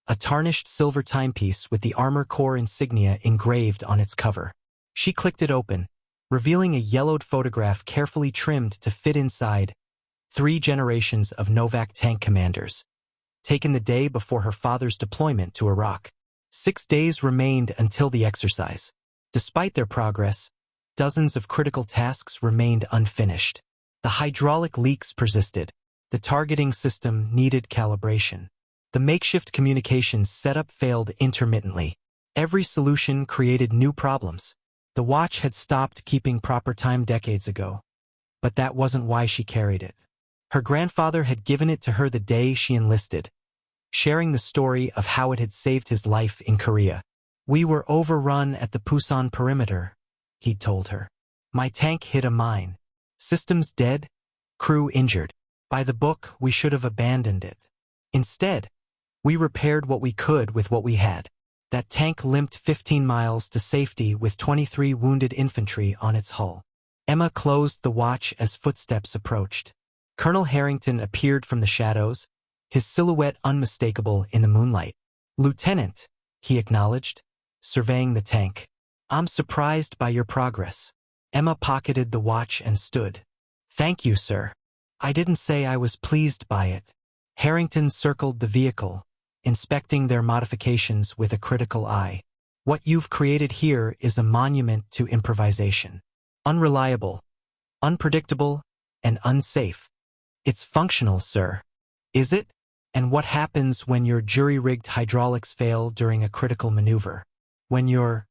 a tarnished silver timepiece with the Armor Corps insignia engraved on its cover. She clicked it open, revealing a yellowed photograph carefully trimmed to fit inside 3 generations of Novak tank commanders, taken the day before her father's deployment to Iraq. 6 days remained until the exercise. Despite their progress, dozens of critical tasks remained unfinished. The hydraulic leaks persisted. The targeting system needed calibration. The makeshift communications setup failed intermittently. Every solution created new problems. The watch had stopped keeping proper time decades ago, but that wasn't why she carried it. Her grandfather had given it to her the day she enlisted, sharing the story of how it had saved his life in Korea. "We were overrun at the Pusan perimeter," he'd told her. "My tank hit a mine. Systems dead, crew injured. By the book, we should have abandoned it. Instead, we repaired what we could with what we had." That tank limped 15 miles to safety with 23 wounded infantry on its hull. Emma closed the watch as footsteps approached. Colonel Harrington appeared from the shadows, his silhouette unmistakable in the moonlight. "Lieutenant," he acknowledged, surveying the tank. "I'm surprised by your progress." Emma pocketed the watch and stood. "Thank you, sir. I didn't say I was pleased by it." Harrington circled the vehicle, inspecting their modifications with a critical eye. "What you've created here is a monument to improvisation. Unreliable, unpredictable, and unsafe. It's functional, sir." "Is it? And what happens when your jury-rigged hydraulics fail during a critical maneuver? When your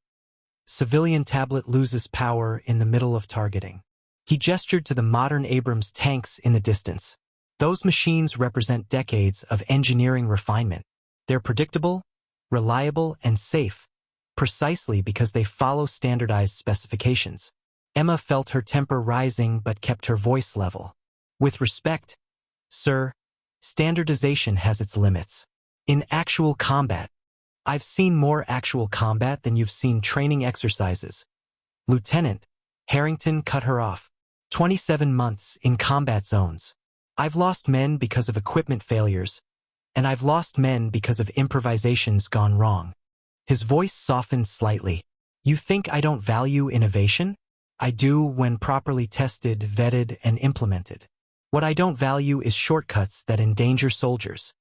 civilian tablet loses power in the middle of targeting?" He gestured to the modern Abrams tanks in the distance. "Those machines represent decades of engineering refinement. They're predictable, reliable, and safe, precisely because they follow standardized specifications." Emma felt her temper rising but kept her voice level. "With respect, sir, standardization has its limits. In actual combat, I've seen more actual combat than you've seen training exercises." "Lieutenant," Harrington cut her off. 27 months in combat zones. I've lost men because of equipment failures, and I've lost men because of improvisations gone wrong." His voice softened slightly. "You think I don't value innovation? I do when properly tested, vetted, and implemented. What I don't value is shortcuts that endanger soldiers."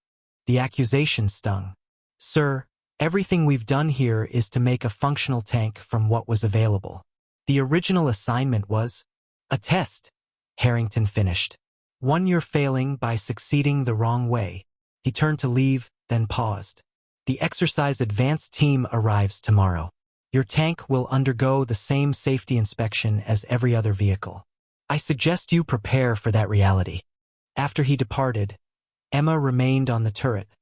The accusation stung. "Sir, everything we've done here is to make a functional tank from what was available. The original assignment was a test," Harrington finished. "One you're failing by succeeding the wrong way." He turned to leave, then paused. "The exercise advance team arrives tomorrow. Your tank will undergo the same safety inspection as every other vehicle. I suggest you prepare for that reality." After he departed, Emma remained on the turret,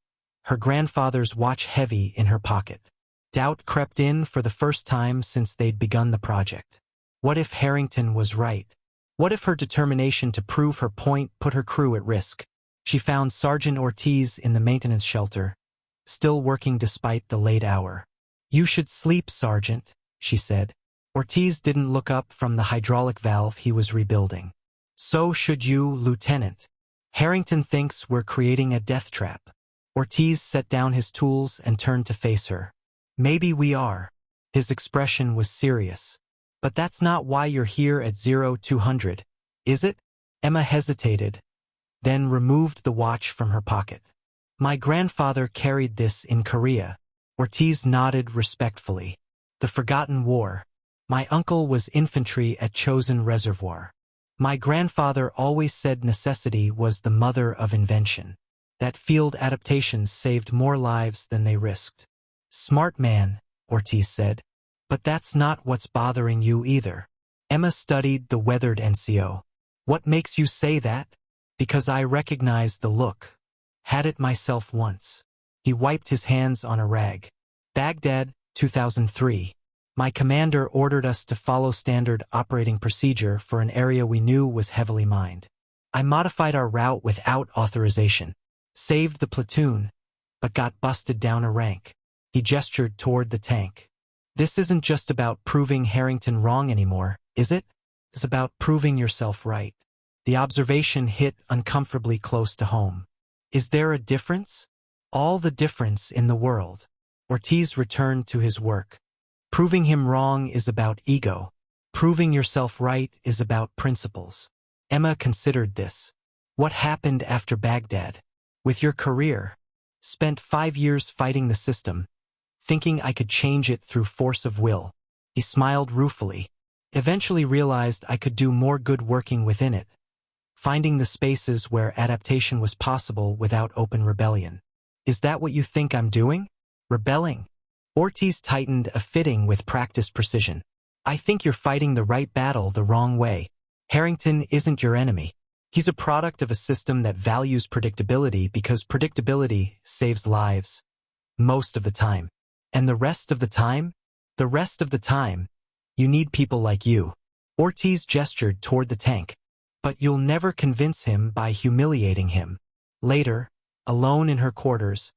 her grandfather's watch heavy in her pocket. Doubt crept in for the first time since they'd begun the project. What if Harrington was right? What if her determination to prove her point put her crew at risk? She found Sergeant Ortiz in the maintenance shelter, still working despite the late hour. "You should sleep, Sergeant," she said. Ortiz didn't look up from the hydraulic valve he was rebuilding. "So should you, Lieutenant. Harrington thinks we're creating a death trap." Ortiz set down his tools and turned to face her. "Maybe we are." His expression was serious. "But that's not why you're here at 0200, is it?" Emma hesitated, then removed the watch from her pocket. "My grandfather carried this in Korea." Ortiz nodded respectfully. "The Forgotten War. My uncle was infantry at Chosin Reservoir. My grandfather always said necessity was the mother of invention. That field adaptations saved more lives than they risked." "Smart man," Ortiz said. "But that's not what's bothering you either." Emma studied the weathered NCO. "What makes you say that?" "Because I recognize the look. Had it myself once." He wiped his hands on a rag. "Baghdad, 2003. My commander ordered us to follow standard operating procedure for an area we knew was heavily mined. I modified our route without authorization. Saved the platoon, but got busted down a rank." He gestured toward the tank. "This isn't just about proving Harrington wrong anymore, is it? It's about proving yourself right." The observation hit uncomfortably close to home. "Is there a difference?" "All the difference in the world." Ortiz returned to his work. "Proving him wrong is about ego. Proving yourself right is about principles." Emma considered this. "What happened after Baghdad? With your career?" "Spent 5 years fighting the system, thinking I could change it through force of will." He smiled ruefully. "Eventually realized I could do more good working within it, finding the spaces where adaptation was possible without open rebellion." "Is that what you think I'm doing? Rebelling?" Ortiz tightened a fitting with practiced precision. "I think you're fighting the right battle the wrong way. Harrington isn't your enemy. He's a product of a system that values predictability because predictability saves lives. Most of the time. And the rest of the time? The rest of the time, you need people like you." Ortiz gestured toward the tank. "But you'll never convince him by humiliating him." Later, alone in her quarters,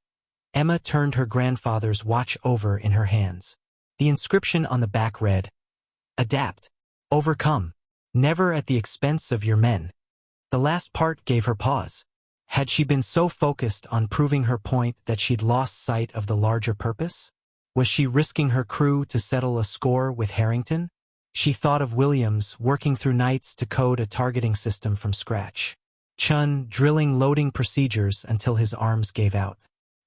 Emma turned her grandfather's watch over in her hands. The inscription on the back read, "Adapt. Overcome. Never at the expense of your men." The last part gave her pause. Had she been so focused on proving her point that she'd lost sight of the larger purpose? Was she risking her crew to settle a score with Harrington? She thought of Williams working through nights to code a targeting system from scratch. Chun drilling loading procedures until his arms gave out.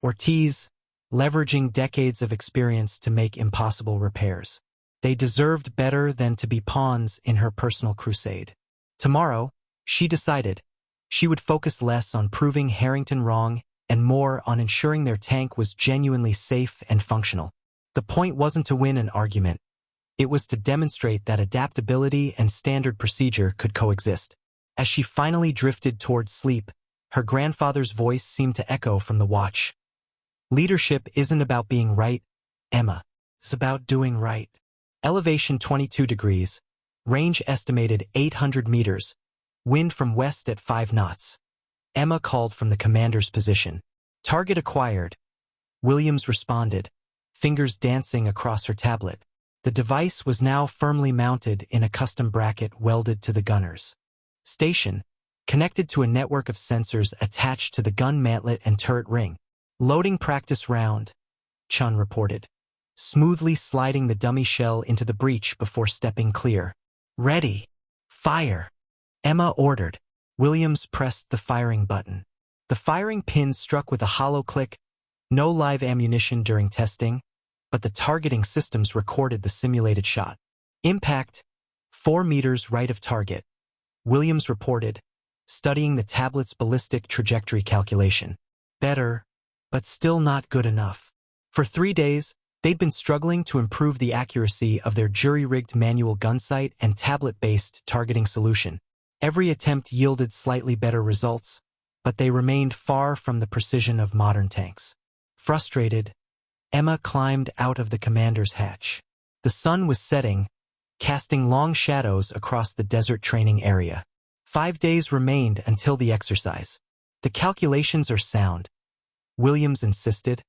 Ortiz leveraging decades of experience to make impossible repairs. They deserved better than to be pawns in her personal crusade. Tomorrow, she decided, she would focus less on proving Harrington wrong and more on ensuring their tank was genuinely safe and functional. The point wasn't to win an argument. It was to demonstrate that adaptability and standard procedure could coexist. As she finally drifted towards sleep, her grandfather's voice seemed to echo from the watch. "Leadership isn't about being right, Emma. It's about doing right." Elevation 22 degrees, range estimated 800 meters, wind from west at 5 knots. Emma called from the commander's position. "Target acquired." Williams responded, fingers dancing across her tablet. The device was now firmly mounted in a custom bracket welded to the gunner's station, connected to a network of sensors attached to the gun mantlet and turret ring. "Loading practice round," Chun reported, smoothly sliding the dummy shell into the breech before stepping clear. "Ready. Fire," Emma ordered. Williams pressed the firing button. The firing pin struck with a hollow click. No live ammunition during testing, but the targeting systems recorded the simulated shot. "Impact, 4 meters right of target," Williams reported, studying the tablet's ballistic trajectory calculation. "Better, but still not good enough." For 3 days, they'd been struggling to improve the accuracy of their jury-rigged manual gunsight and tablet-based targeting solution. Every attempt yielded slightly better results, but they remained far from the precision of modern tanks. Frustrated, Emma climbed out of the commander's hatch. The sun was setting, casting long shadows across the desert training area. 5 days remained until the exercise. The calculations are sound, Williams insisted,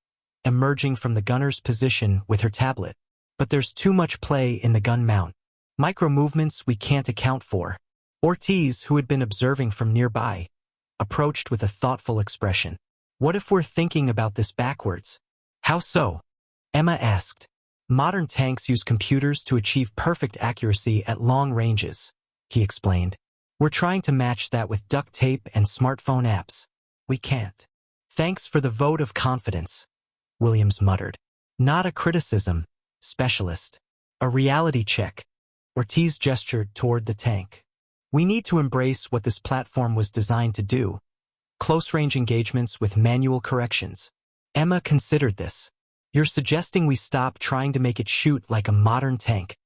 emerging from the gunner's position with her tablet. But there's too much play in the gun mount. Micro-movements we can't account for. Ortiz, who had been observing from nearby, approached with a thoughtful expression. What if we're thinking about this backwards? How so? Emma asked. Modern tanks use computers to achieve perfect accuracy at long ranges, he explained. We're trying to match that with duct tape and smartphone apps. We can't. Thanks for the vote of confidence, Williams muttered. Not a criticism, specialist. A reality check. Ortiz gestured toward the tank. We need to embrace what this platform was designed to do. Close-range engagements with manual corrections. Emma considered this. You're suggesting we stop trying to make it shoot like a modern tank.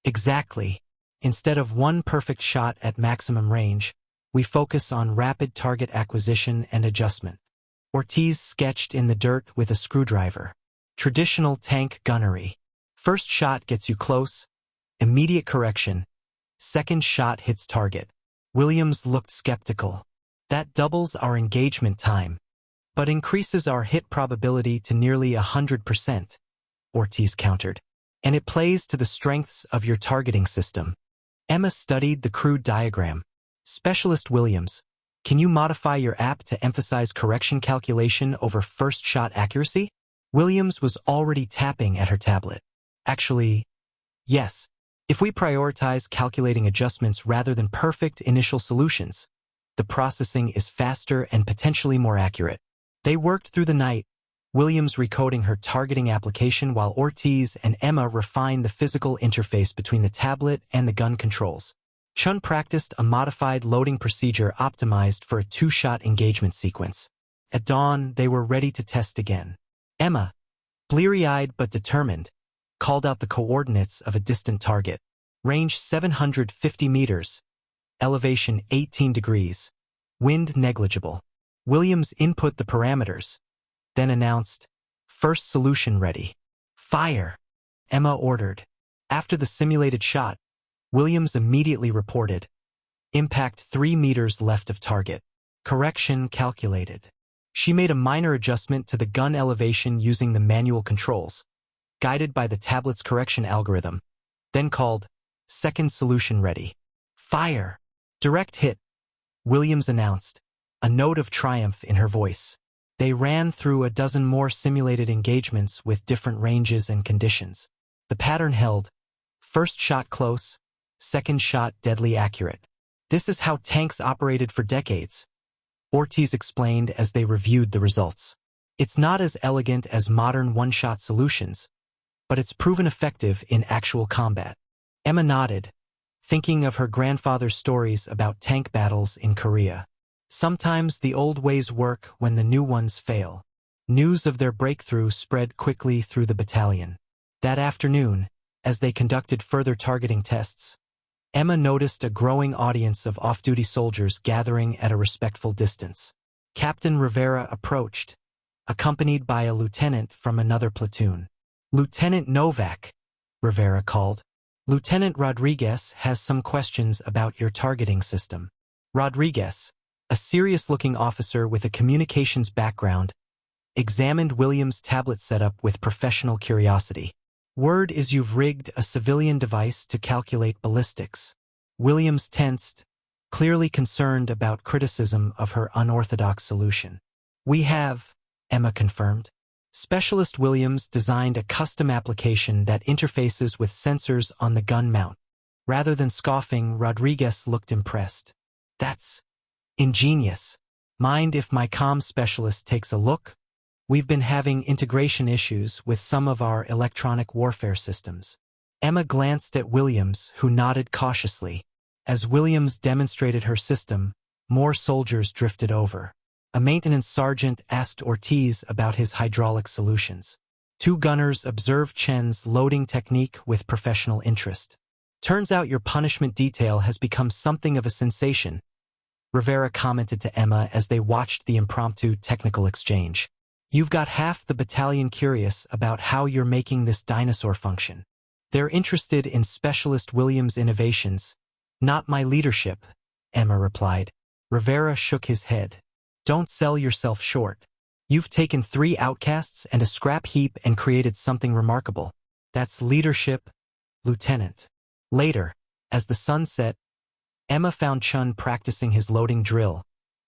Exactly. Instead of one perfect shot at maximum range, we focus on rapid target acquisition and adjustment. Ortiz sketched in the dirt with a screwdriver. Traditional tank gunnery. First shot gets you close, immediate correction. Second shot hits target. Williams looked skeptical. That doubles our engagement time, but increases our hit probability to nearly 100%, Ortiz countered. And it plays to the strengths of your targeting system. Emma studied the crude diagram. Specialist Williams, can you modify your app to emphasize correction calculation over first shot accuracy? Williams was already tapping at her tablet. Actually, yes. If we prioritize calculating adjustments rather than perfect initial solutions, the processing is faster and potentially more accurate. They worked through the night, Williams recoding her targeting application while Ortiz and Emma refined the physical interface between the tablet and the gun controls. Chun practiced a modified loading procedure optimized for a 2-shot engagement sequence. At dawn, they were ready to test again. Emma, bleary-eyed but determined, called out the coordinates of a distant target. Range 750 meters. Elevation 18 degrees. Wind negligible. Williams input the parameters, then announced, "First solution ready." "Fire," Emma ordered. After the simulated shot, Williams immediately reported, "Impact 3 meters left of target. Correction calculated." She made a minor adjustment to the gun elevation using the manual controls, guided by the tablet's correction algorithm, then called, "Second solution ready." "Fire." "Direct hit," Williams announced, a note of triumph in her voice. They ran through a dozen more simulated engagements with different ranges and conditions. The pattern held. First shot close, second shot deadly accurate. This is how tanks operated for decades, Ortiz explained as they reviewed the results. It's not as elegant as modern one-shot solutions, but it's proven effective in actual combat. Emma nodded, thinking of her grandfather's stories about tank battles in Korea. Sometimes the old ways work when the new ones fail. News of their breakthrough spread quickly through the battalion. That afternoon, as they conducted further targeting tests, Emma noticed a growing audience of off-duty soldiers gathering at a respectful distance. Captain Rivera approached, accompanied by a lieutenant from another platoon. "Lieutenant Novak," Rivera called. "Lieutenant Rodriguez has some questions about your targeting system." Rodriguez, a serious-looking officer with a communications background, examined Williams' tablet setup with professional curiosity. "Word is you've rigged a civilian device to calculate ballistics." Williams tensed, clearly concerned about criticism of her unorthodox solution. "We have," Emma confirmed. Specialist Williams designed a custom application that interfaces with sensors on the gun mount. Rather than scoffing, Rodriguez looked impressed. "That's ingenious. Mind if my comm specialist takes a look? We've been having integration issues with some of our electronic warfare systems." Emma glanced at Williams, who nodded cautiously. As Williams demonstrated her system, more soldiers drifted over. A maintenance sergeant asked Ortiz about his hydraulic solutions. 2 gunners observed Chen's loading technique with professional interest. "Turns out your punishment detail has become something of a sensation," Rivera commented to Emma as they watched the impromptu technical exchange. "You've got half the battalion curious about how you're making this dinosaur function." They're interested in Specialist Williams' innovations, not my leadership, Emma replied. Rivera shook his head. Don't sell yourself short. You've taken 3 outcasts and a scrap heap and created something remarkable. That's leadership, Lieutenant. Later, as the sun set, Emma found Chun practicing his loading drill,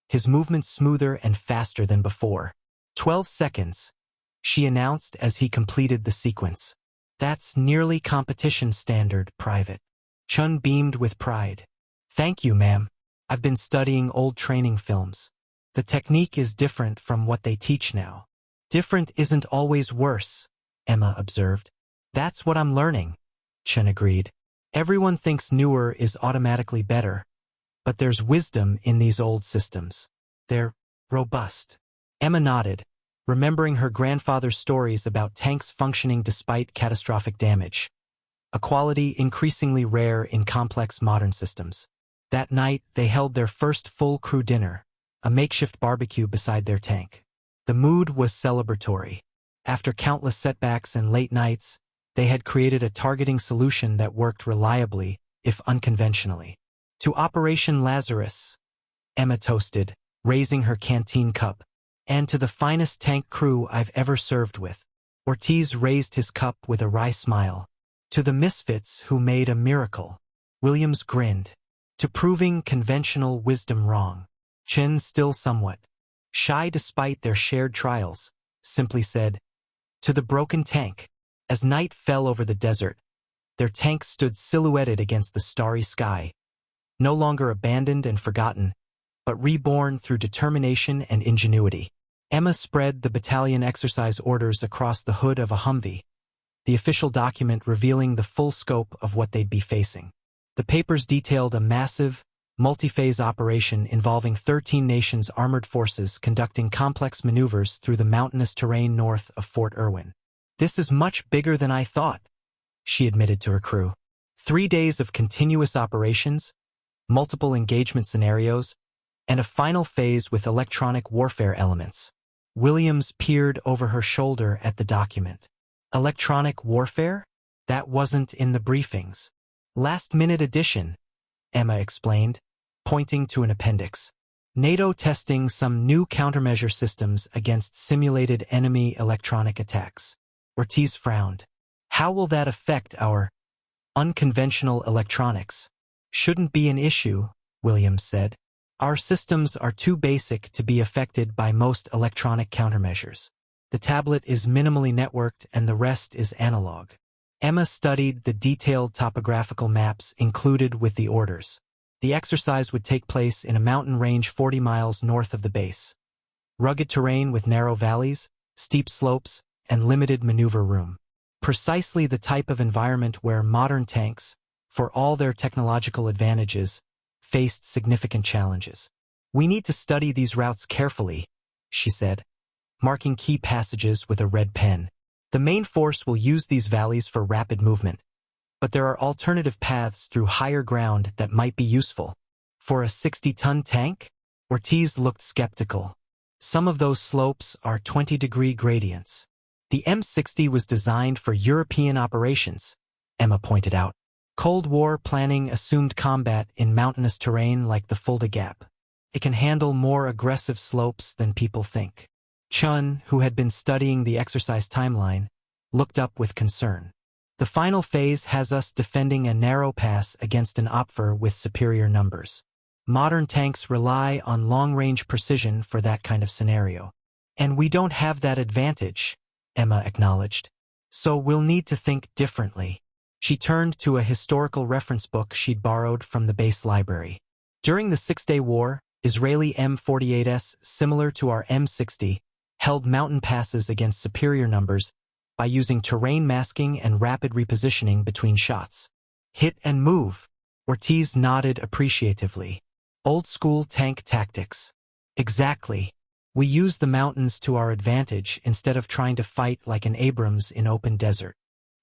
his movements smoother and faster than before. 12 seconds, she announced as he completed the sequence. That's nearly competition standard, Private. Chun beamed with pride. Thank you, ma'am. I've been studying old training films. The technique is different from what they teach now. Different isn't always worse, Emma observed. That's what I'm learning, Chun agreed. Everyone thinks newer is automatically better, but there's wisdom in these old systems. They're robust. Emma nodded, remembering her grandfather's stories about tanks functioning despite catastrophic damage, a quality increasingly rare in complex modern systems. That night, they held their first full crew dinner, a makeshift barbecue beside their tank. The mood was celebratory. After countless setbacks and late nights, they had created a targeting solution that worked reliably, if unconventionally. To Operation Lazarus, Emma toasted, raising her canteen cup. And to the finest tank crew I've ever served with. Ortiz raised his cup with a wry smile. To the misfits who made a miracle. Williams grinned. To proving conventional wisdom wrong. Chin, still somewhat shy despite their shared trials, simply said, to the broken tank. As night fell over the desert, their tank stood silhouetted against the starry sky, no longer abandoned and forgotten, but reborn through determination and ingenuity. Emma spread the battalion exercise orders across the hood of a Humvee, the official document revealing the full scope of what they'd be facing. The papers detailed a massive, multi-phase operation involving 13 nations' armored forces conducting complex maneuvers through the mountainous terrain north of Fort Irwin. This is much bigger than I thought, she admitted to her crew. 3 days of continuous operations, multiple engagement scenarios, and a final phase with electronic warfare elements. Williams peered over her shoulder at the document. Electronic warfare? That wasn't in the briefings. Last-minute addition, Emma explained, pointing to an appendix. NATO testing some new countermeasure systems against simulated enemy electronic attacks. Ortiz frowned. How will that affect our unconventional electronics? Shouldn't be an issue, Williams said. Our systems are too basic to be affected by most electronic countermeasures. The tablet is minimally networked and the rest is analog. Emma studied the detailed topographical maps included with the orders. The exercise would take place in a mountain range 40 miles north of the base. Rugged terrain with narrow valleys, steep slopes, and limited maneuver room. Precisely the type of environment where modern tanks, for all their technological advantages, faced significant challenges. We need to study these routes carefully, she said, marking key passages with a red pen. The main force will use these valleys for rapid movement, but there are alternative paths through higher ground that might be useful. For a 60-ton tank? Ortiz looked skeptical. Some of those slopes are 20-degree gradients. The M60 was designed for European operations, Emma pointed out. Cold War planning assumed combat in mountainous terrain like the Fulda Gap. It can handle more aggressive slopes than people think. Chun, who had been studying the exercise timeline, looked up with concern. The final phase has us defending a narrow pass against an Opfer with superior numbers. Modern tanks rely on long-range precision for that kind of scenario. And we don't have that advantage, Emma acknowledged. So we'll need to think differently. She turned to a historical reference book she'd borrowed from the base library. During the Six-Day War, Israeli M48s, similar to our M60, held mountain passes against superior numbers by using terrain masking and rapid repositioning between shots. Hit and move. Ortiz nodded appreciatively. Old-school tank tactics. Exactly. We use the mountains to our advantage instead of trying to fight like an Abrams in open desert.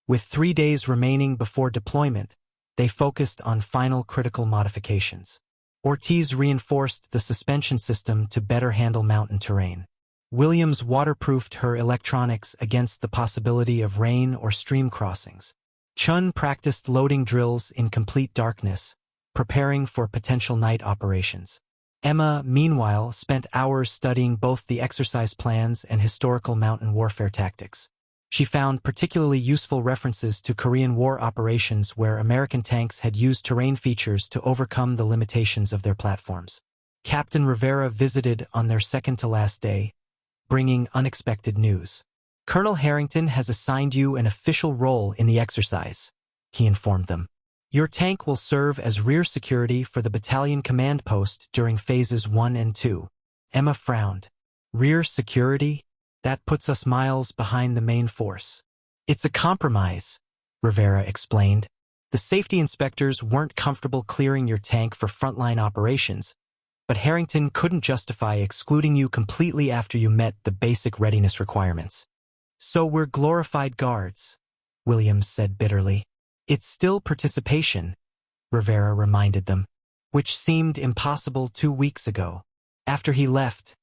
With 3 days remaining before deployment, they focused on final critical modifications. Ortiz reinforced the suspension system to better handle mountain terrain. Williams waterproofed her electronics against the possibility of rain or stream crossings. Chun practiced loading drills in complete darkness, preparing for potential night operations. Emma, meanwhile, spent hours studying both the exercise plans and historical mountain warfare tactics. She found particularly useful references to Korean War operations where American tanks had used terrain features to overcome the limitations of their platforms. Captain Rivera visited on their second-to-last day, bringing unexpected news. "Colonel Harrington has assigned you an official role in the exercise," he informed them. "Your tank will serve as rear security for the battalion command post during phases 1 and 2. Emma frowned. "Rear security? That puts us miles behind the main force." "It's a compromise," Rivera explained. "The safety inspectors weren't comfortable clearing your tank for frontline operations, but Harrington couldn't justify excluding you completely after you met the basic readiness requirements. So we're glorified guards," Williams said bitterly. "It's still participation," Rivera reminded them, which seemed impossible 2 weeks ago. After he left,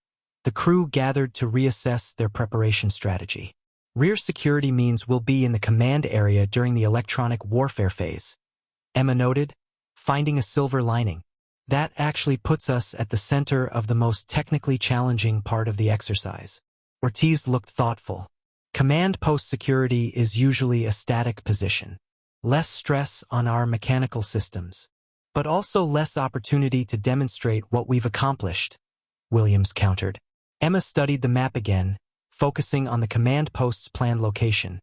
the crew gathered to reassess their preparation strategy. "Rear security means we'll be in the command area during the electronic warfare phase," Emma noted, finding a silver lining. "That actually puts us at the center of the most technically challenging part of the exercise." Ortiz looked thoughtful. "Command post security is usually a static position. Less stress on our mechanical systems, but also less opportunity to demonstrate what we've accomplished," Williams countered. Emma studied the map again, focusing on the command post's planned location.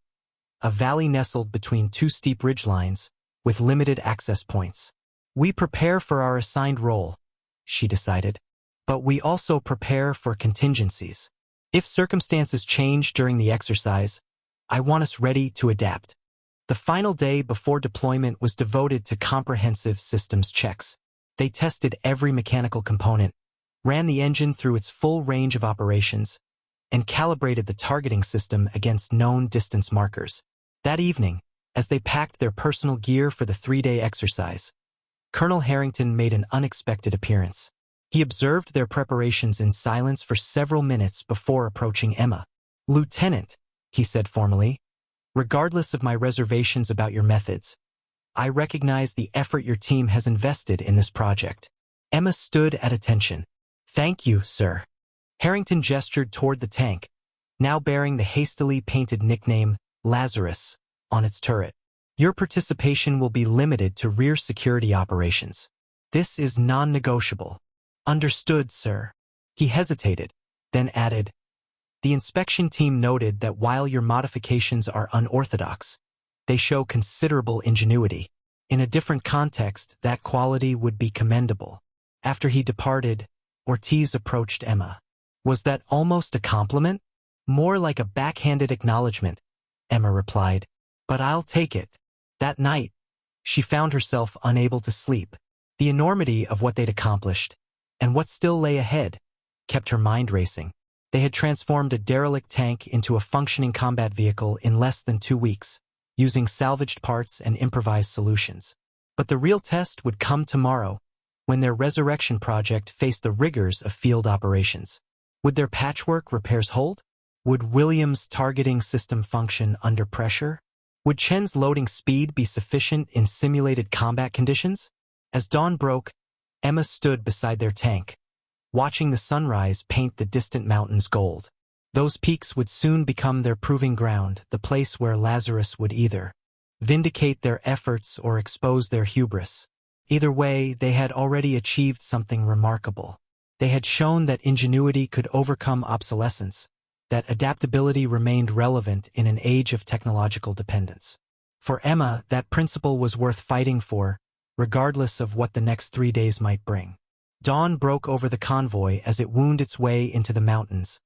A valley nestled between 2 steep ridgelines, with limited access points. "We prepare for our assigned role," she decided, "but we also prepare for contingencies. If circumstances change during the exercise, I want us ready to adapt." The final day before deployment was devoted to comprehensive systems checks. They tested every mechanical component, ran the engine through its full range of operations, and calibrated the targeting system against known distance markers. That evening, as they packed their personal gear for the 3-day exercise, Colonel Harrington made an unexpected appearance. He observed their preparations in silence for several minutes before approaching Emma. "Lieutenant," he said formally, "regardless of my reservations about your methods, I recognize the effort your team has invested in this project." Emma stood at attention. "Thank you, sir." Harrington gestured toward the tank, now bearing the hastily painted nickname Lazarus on its turret. "Your participation will be limited to rear security operations. This is non-negotiable." "Understood, sir." He hesitated, then added, "The inspection team noted that while your modifications are unorthodox, they show considerable ingenuity. In a different context, that quality would be commendable." After he departed, Ortiz approached Emma. "Was that almost a compliment?" "More like a backhanded acknowledgement," Emma replied, "but I'll take it." That night, she found herself unable to sleep. The enormity of what they'd accomplished, and what still lay ahead, kept her mind racing. They had transformed a derelict tank into a functioning combat vehicle in less than 2 weeks, using salvaged parts and improvised solutions. But the real test would come tomorrow, when their resurrection project faced the rigors of field operations. Would their patchwork repairs hold? Would Williams' targeting system function under pressure? Would Chen's loading speed be sufficient in simulated combat conditions? As dawn broke, Emma stood beside their tank, watching the sunrise paint the distant mountains gold. Those peaks would soon become their proving ground, the place where Lazarus would either vindicate their efforts or expose their hubris. Either way, they had already achieved something remarkable. They had shown that ingenuity could overcome obsolescence, that adaptability remained relevant in an age of technological dependence. For Emma, that principle was worth fighting for, regardless of what the next 3 days might bring. Dawn broke over the convoy as it wound its way into the mountains,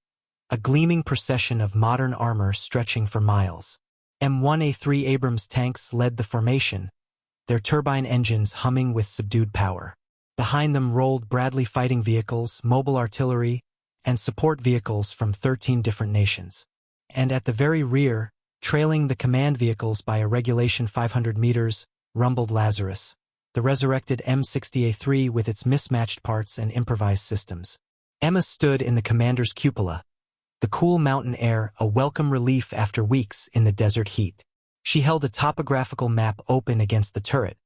a gleaming procession of modern armor stretching for miles. M1A3 Abrams tanks led the formation, their turbine engines humming with subdued power. Behind them rolled Bradley fighting vehicles, mobile artillery, and support vehicles from 13 different nations. And at the very rear, trailing the command vehicles by a regulation 500 meters, rumbled Lazarus, the resurrected M60A3 with its mismatched parts and improvised systems. Emma stood in the commander's cupola, the cool mountain air a welcome relief after weeks in the desert heat. She held a topographical map open against the turret,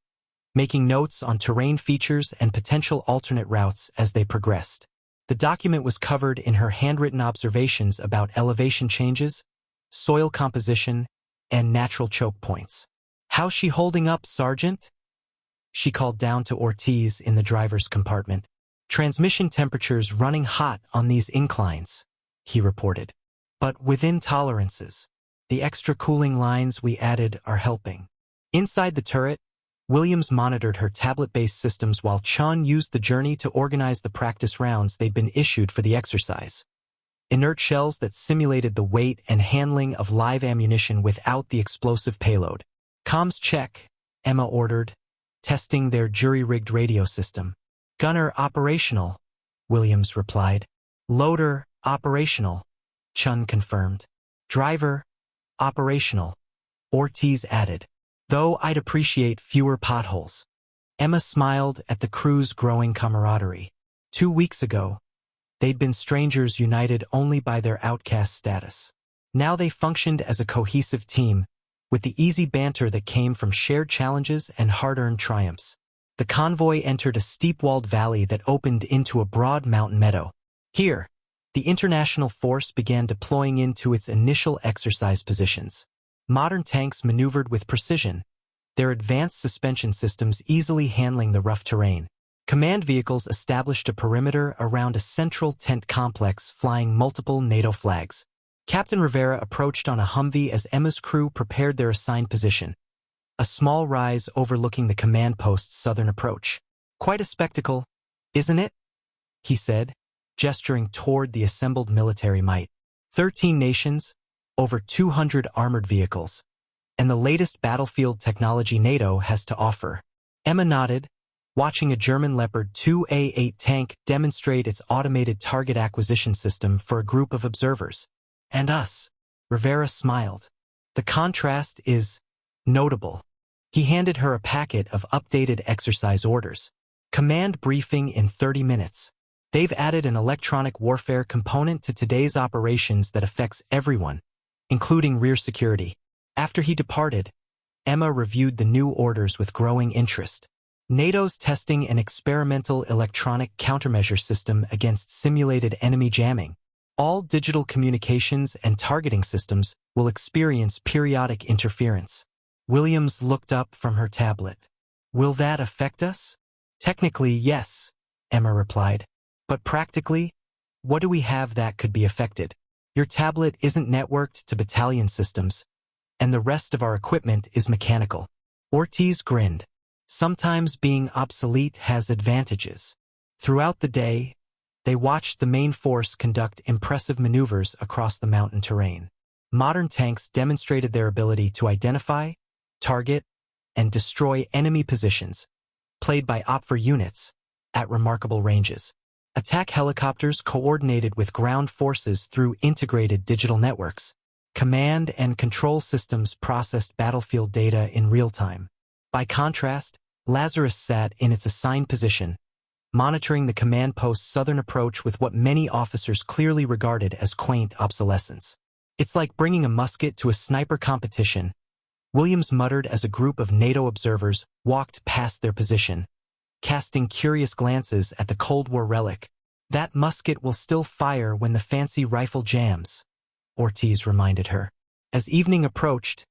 making notes on terrain features and potential alternate routes as they progressed. The document was covered in her handwritten observations about elevation changes, soil composition, and natural choke points. "How's she holding up, Sergeant?" she called down to Ortiz in the driver's compartment. "Transmission temperatures running hot on these inclines," he reported. "But within tolerances. The extra cooling lines we added are helping." Inside the turret, Williams monitored her tablet-based systems while Chun used the journey to organize the practice rounds they'd been issued for the exercise. Inert shells that simulated the weight and handling of live ammunition without the explosive payload. "Comms check," Emma ordered, testing their jury-rigged radio system. "Gunner operational," Williams replied. "Loader operational," Chun confirmed. "Driver operational," Ortiz added. "Though I'd appreciate fewer potholes." Emma smiled at the crew's growing camaraderie. 2 weeks ago, they'd been strangers united only by their outcast status. Now they functioned as a cohesive team, with the easy banter that came from shared challenges and hard-earned triumphs. The convoy entered a steep-walled valley that opened into a broad mountain meadow. Here, the international force began deploying into its initial exercise positions. Modern tanks maneuvered with precision, their advanced suspension systems easily handling the rough terrain. Command vehicles established a perimeter around a central tent complex flying multiple NATO flags. Captain Rivera approached on a Humvee as Emma's crew prepared their assigned position, a small rise overlooking the command post's southern approach. "Quite a spectacle, isn't it?" he said, gesturing toward the assembled military might. 13 nations, over 200 armored vehicles, and the latest battlefield technology NATO has to offer. Emma nodded, watching a German Leopard 2A8 tank demonstrate its automated target acquisition system for a group of observers. "And us," Rivera smiled. "The contrast is notable." He handed her a packet of updated exercise orders. "Command briefing in 30 minutes. They've added an electronic warfare component to today's operations that affects everyone, including rear security." After he departed, Emma reviewed the new orders with growing interest. NATO's testing an experimental electronic countermeasure system against simulated enemy jamming. All digital communications and targeting systems will experience periodic interference. Williams looked up from her tablet. "Will that affect us?" "Technically, yes," Emma replied. "But practically, what do we have that could be affected? Your tablet isn't networked to Battalion systems, and the rest of our equipment is mechanical." Ortiz grinned. Sometimes being obsolete has advantages. Throughout the day, they watched the main force conduct impressive maneuvers across the mountain terrain. Modern tanks demonstrated their ability to identify, target, and destroy enemy positions, played by OPFOR units, at remarkable ranges. Attack helicopters coordinated with ground forces through integrated digital networks. Command and control systems processed battlefield data in real time. By contrast, Lazarus sat in its assigned position, monitoring the command post's southern approach with what many officers clearly regarded as quaint obsolescence. "It's like bringing a musket to a sniper competition," Williams muttered as a group of NATO observers walked past their position, casting curious glances at the Cold War relic. "That musket will still fire when the fancy rifle jams," Ortiz reminded her. As evening approached,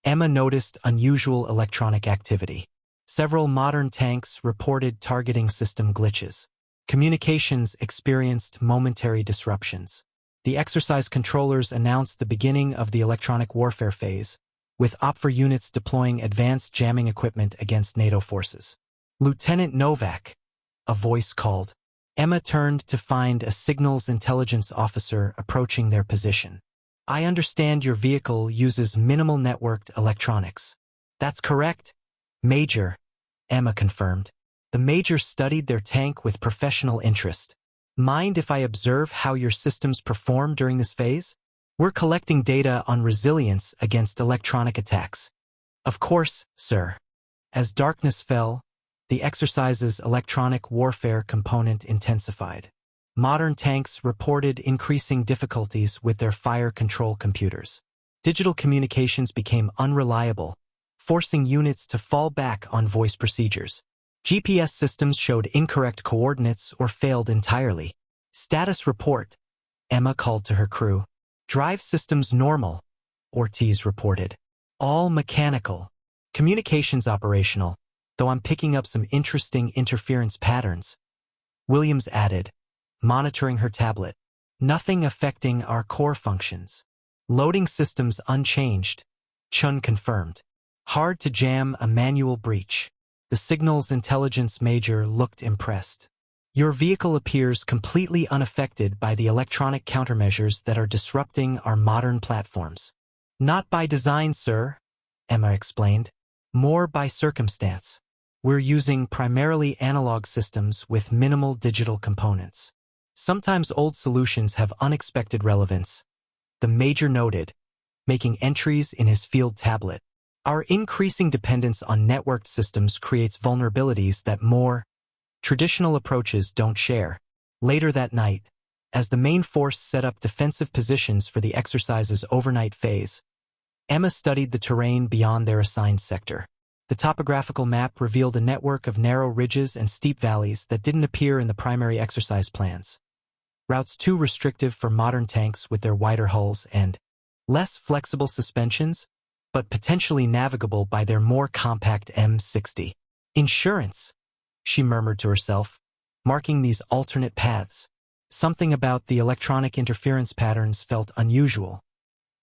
Emma noticed unusual electronic activity. Several modern tanks reported targeting system glitches. Communications experienced momentary disruptions. The exercise controllers announced the beginning of the electronic warfare phase, with OPFOR units deploying advanced jamming equipment against NATO forces. "Lieutenant Novak," a voice called. Emma turned to find a signals intelligence officer approaching their position. "I understand your vehicle uses minimal networked electronics." "That's correct, Major," Emma confirmed. The Major studied their tank with professional interest. "Mind if I observe how your systems perform during this phase? We're collecting data on resilience against electronic attacks." "Of course, sir." As darkness fell, the exercise's electronic warfare component intensified. Modern tanks reported increasing difficulties with their fire control computers. Digital communications became unreliable, forcing units to fall back on voice procedures. GPS systems showed incorrect coordinates or failed entirely. Status report. Emma called to her crew. Drive systems normal, Ortiz reported. All mechanical. Communications operational, though I'm picking up some interesting interference patterns. Williams added, monitoring her tablet. Nothing affecting our core functions. Loading systems unchanged, Chun confirmed. Hard to jam a manual breach. The signal's intelligence major looked impressed. Your vehicle appears completely unaffected by the electronic countermeasures that are disrupting our modern platforms. Not by design, sir, Emma explained. More by circumstance. We're using primarily analog systems with minimal digital components. Sometimes old solutions have unexpected relevance, the major noted, making entries in his field tablet. Our increasing dependence on networked systems creates vulnerabilities that more traditional approaches don't share. Later that night, as the main force set up defensive positions for the exercise's overnight phase, Emma studied the terrain beyond their assigned sector. The topographical map revealed a network of narrow ridges and steep valleys that didn't appear in the primary exercise plans. Routes too restrictive for modern tanks with their wider hulls and less flexible suspensions, but potentially navigable by their more compact M60. Insurance, she murmured to herself, marking these alternate paths. Something about the electronic interference patterns felt unusual,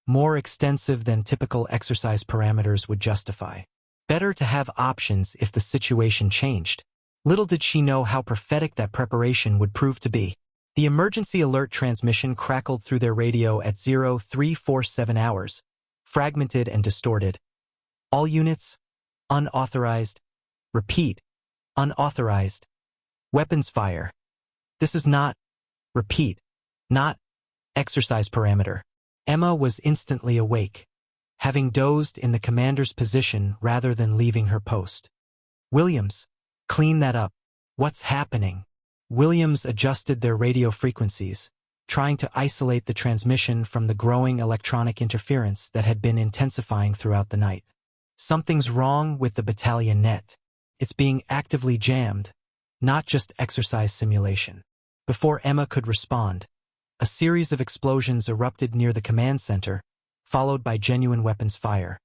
more extensive than typical exercise parameters would justify. Better to have options if the situation changed. Little did she know how prophetic that preparation would prove to be. The emergency alert transmission crackled through their radio at 0347 hours, fragmented and distorted. All units, unauthorized. Repeat, unauthorized. Weapons fire. This is not, repeat, not, exercise parameter. Emma was instantly awake, having dozed in the commander's position rather than leaving her post. Williams, clean that up. What's happening? Williams adjusted their radio frequencies, trying to isolate the transmission from the growing electronic interference that had been intensifying throughout the night. Something's wrong with the battalion net. It's being actively jammed, not just exercise simulation. Before Emma could respond, a series of explosions erupted near the command center, followed by genuine weapons fire.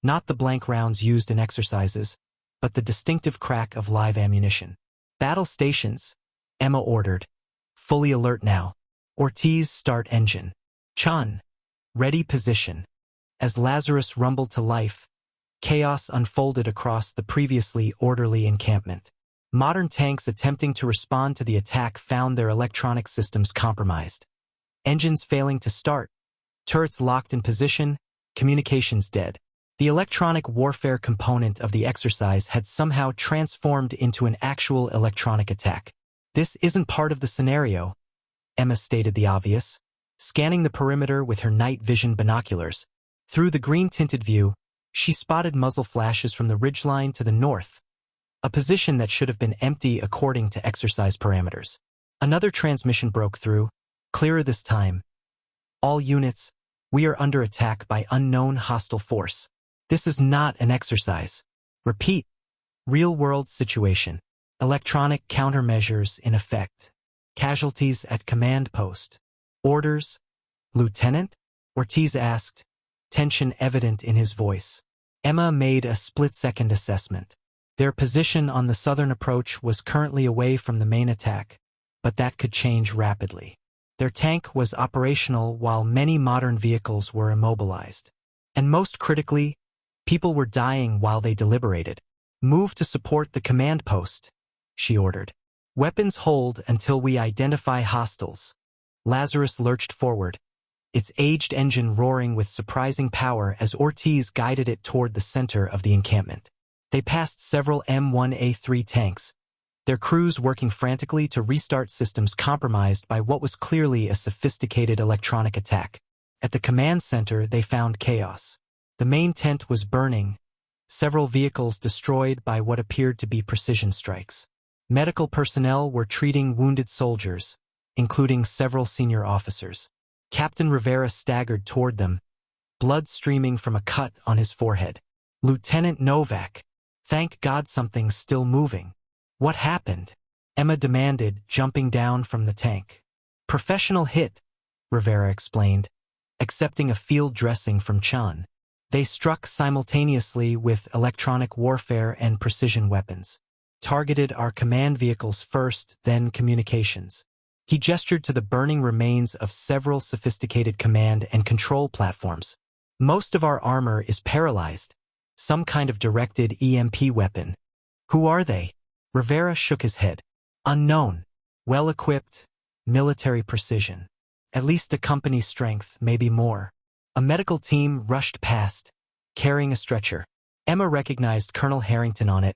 Not the blank rounds used in exercises, but the distinctive crack of live ammunition. Battle stations, Emma ordered. Fully alert now. Ortiz, start engine. Chun, ready position. As Lazarus rumbled to life, chaos unfolded across the previously orderly encampment. Modern tanks attempting to respond to the attack found their electronic systems compromised. Engines failing to start, turrets locked in position, communications dead. The electronic warfare component of the exercise had somehow transformed into an actual electronic attack. This isn't part of the scenario, Emma stated the obvious, scanning the perimeter with her night vision binoculars. Through the green-tinted view, she spotted muzzle flashes from the ridgeline to the north, a position that should have been empty according to exercise parameters. Another transmission broke through, clearer this time. All units, we are under attack by unknown hostile force. This is not an exercise. Repeat. Real-world situation. Electronic countermeasures in effect. Casualties at command post. Orders? Lieutenant? Ortiz asked, tension evident in his voice. Emma made a split-second assessment. Their position on the southern approach was currently away from the main attack, but that could change rapidly. Their tank was operational while many modern vehicles were immobilized. And most critically, people were dying while they deliberated. Move to support the command post, she ordered. Weapons hold until we identify hostiles. Lazarus lurched forward, its aged engine roaring with surprising power as Ortiz guided it toward the center of the encampment. They passed several M1A3 tanks, their crews working frantically to restart systems compromised by what was clearly a sophisticated electronic attack. At the command center, they found chaos. The main tent was burning, several vehicles destroyed by what appeared to be precision strikes. Medical personnel were treating wounded soldiers, including several senior officers. Captain Rivera staggered toward them, blood streaming from a cut on his forehead. "Lieutenant Novak, thank God something's still moving. What happened?" Emma demanded, jumping down from the tank. "Professional hit," Rivera explained, accepting a field dressing from Chun. They struck simultaneously with electronic warfare and precision weapons. Targeted our command vehicles first, then communications. He gestured to the burning remains of several sophisticated command and control platforms. "Most of our armor is paralyzed. Some kind of directed EMP weapon." "Who are they?" Rivera shook his head. "Unknown. Well-equipped. Military precision. At least a company's strength, maybe more." A medical team rushed past, carrying a stretcher. Emma recognized Colonel Harrington on it,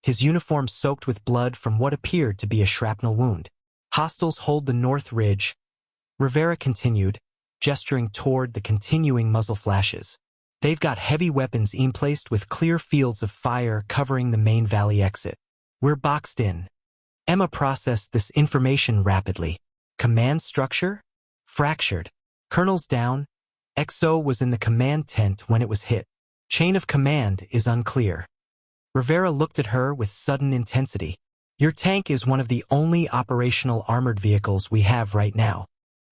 his uniform soaked with blood from what appeared to be a shrapnel wound. "Hostiles hold the North Ridge," Rivera continued, gesturing toward the continuing muzzle flashes. "They've got heavy weapons emplaced with clear fields of fire covering the main valley exit. We're boxed in." Emma processed this information rapidly. Command structure? Fractured. Colonels down. XO was in the command tent when it was hit. Chain of command is unclear. Rivera looked at her with sudden intensity. "Your tank is one of the only operational armored vehicles we have right now."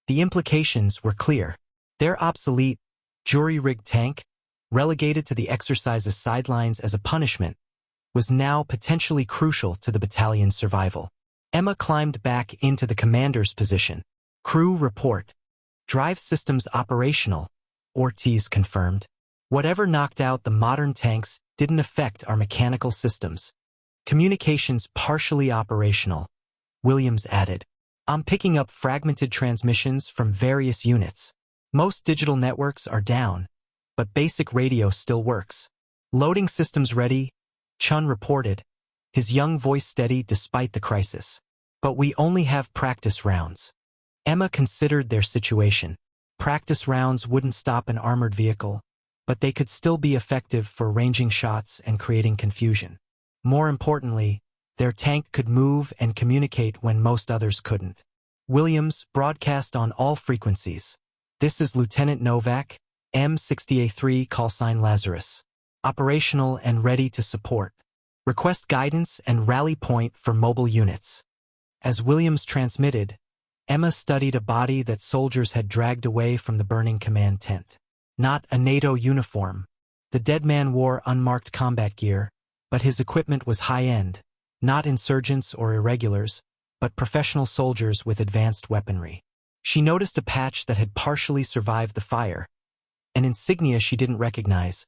The implications were clear. Their obsolete, jury-rigged tank, relegated to the exercise's sidelines as a punishment, was now potentially crucial to the battalion's survival. Emma climbed back into the commander's position. "Crew report. Drive systems operational," Ortiz confirmed. "Whatever knocked out the modern tanks didn't affect our mechanical systems. Communications partially operational," Williams added. "I'm picking up fragmented transmissions from various units. Most digital networks are down, but basic radio still works." "Loading systems ready," Chun reported, his young voice steady despite the crisis. "But we only have practice rounds." Emma considered their situation. Practice rounds wouldn't stop an armored vehicle, but they could still be effective for ranging shots and creating confusion. More importantly, their tank could move and communicate when most others couldn't. Williams broadcast on all frequencies. "This is Lieutenant Novak, M60A3 callsign Lazarus. Operational and ready to support. Request guidance and rally point for mobile units." As Williams transmitted, Emma studied a body that soldiers had dragged away from the burning command tent. Not a NATO uniform. The dead man wore unmarked combat gear, but his equipment was high-end, not insurgents or irregulars, but professional soldiers with advanced weaponry. She noticed a patch that had partially survived the fire, an insignia she didn't recognize,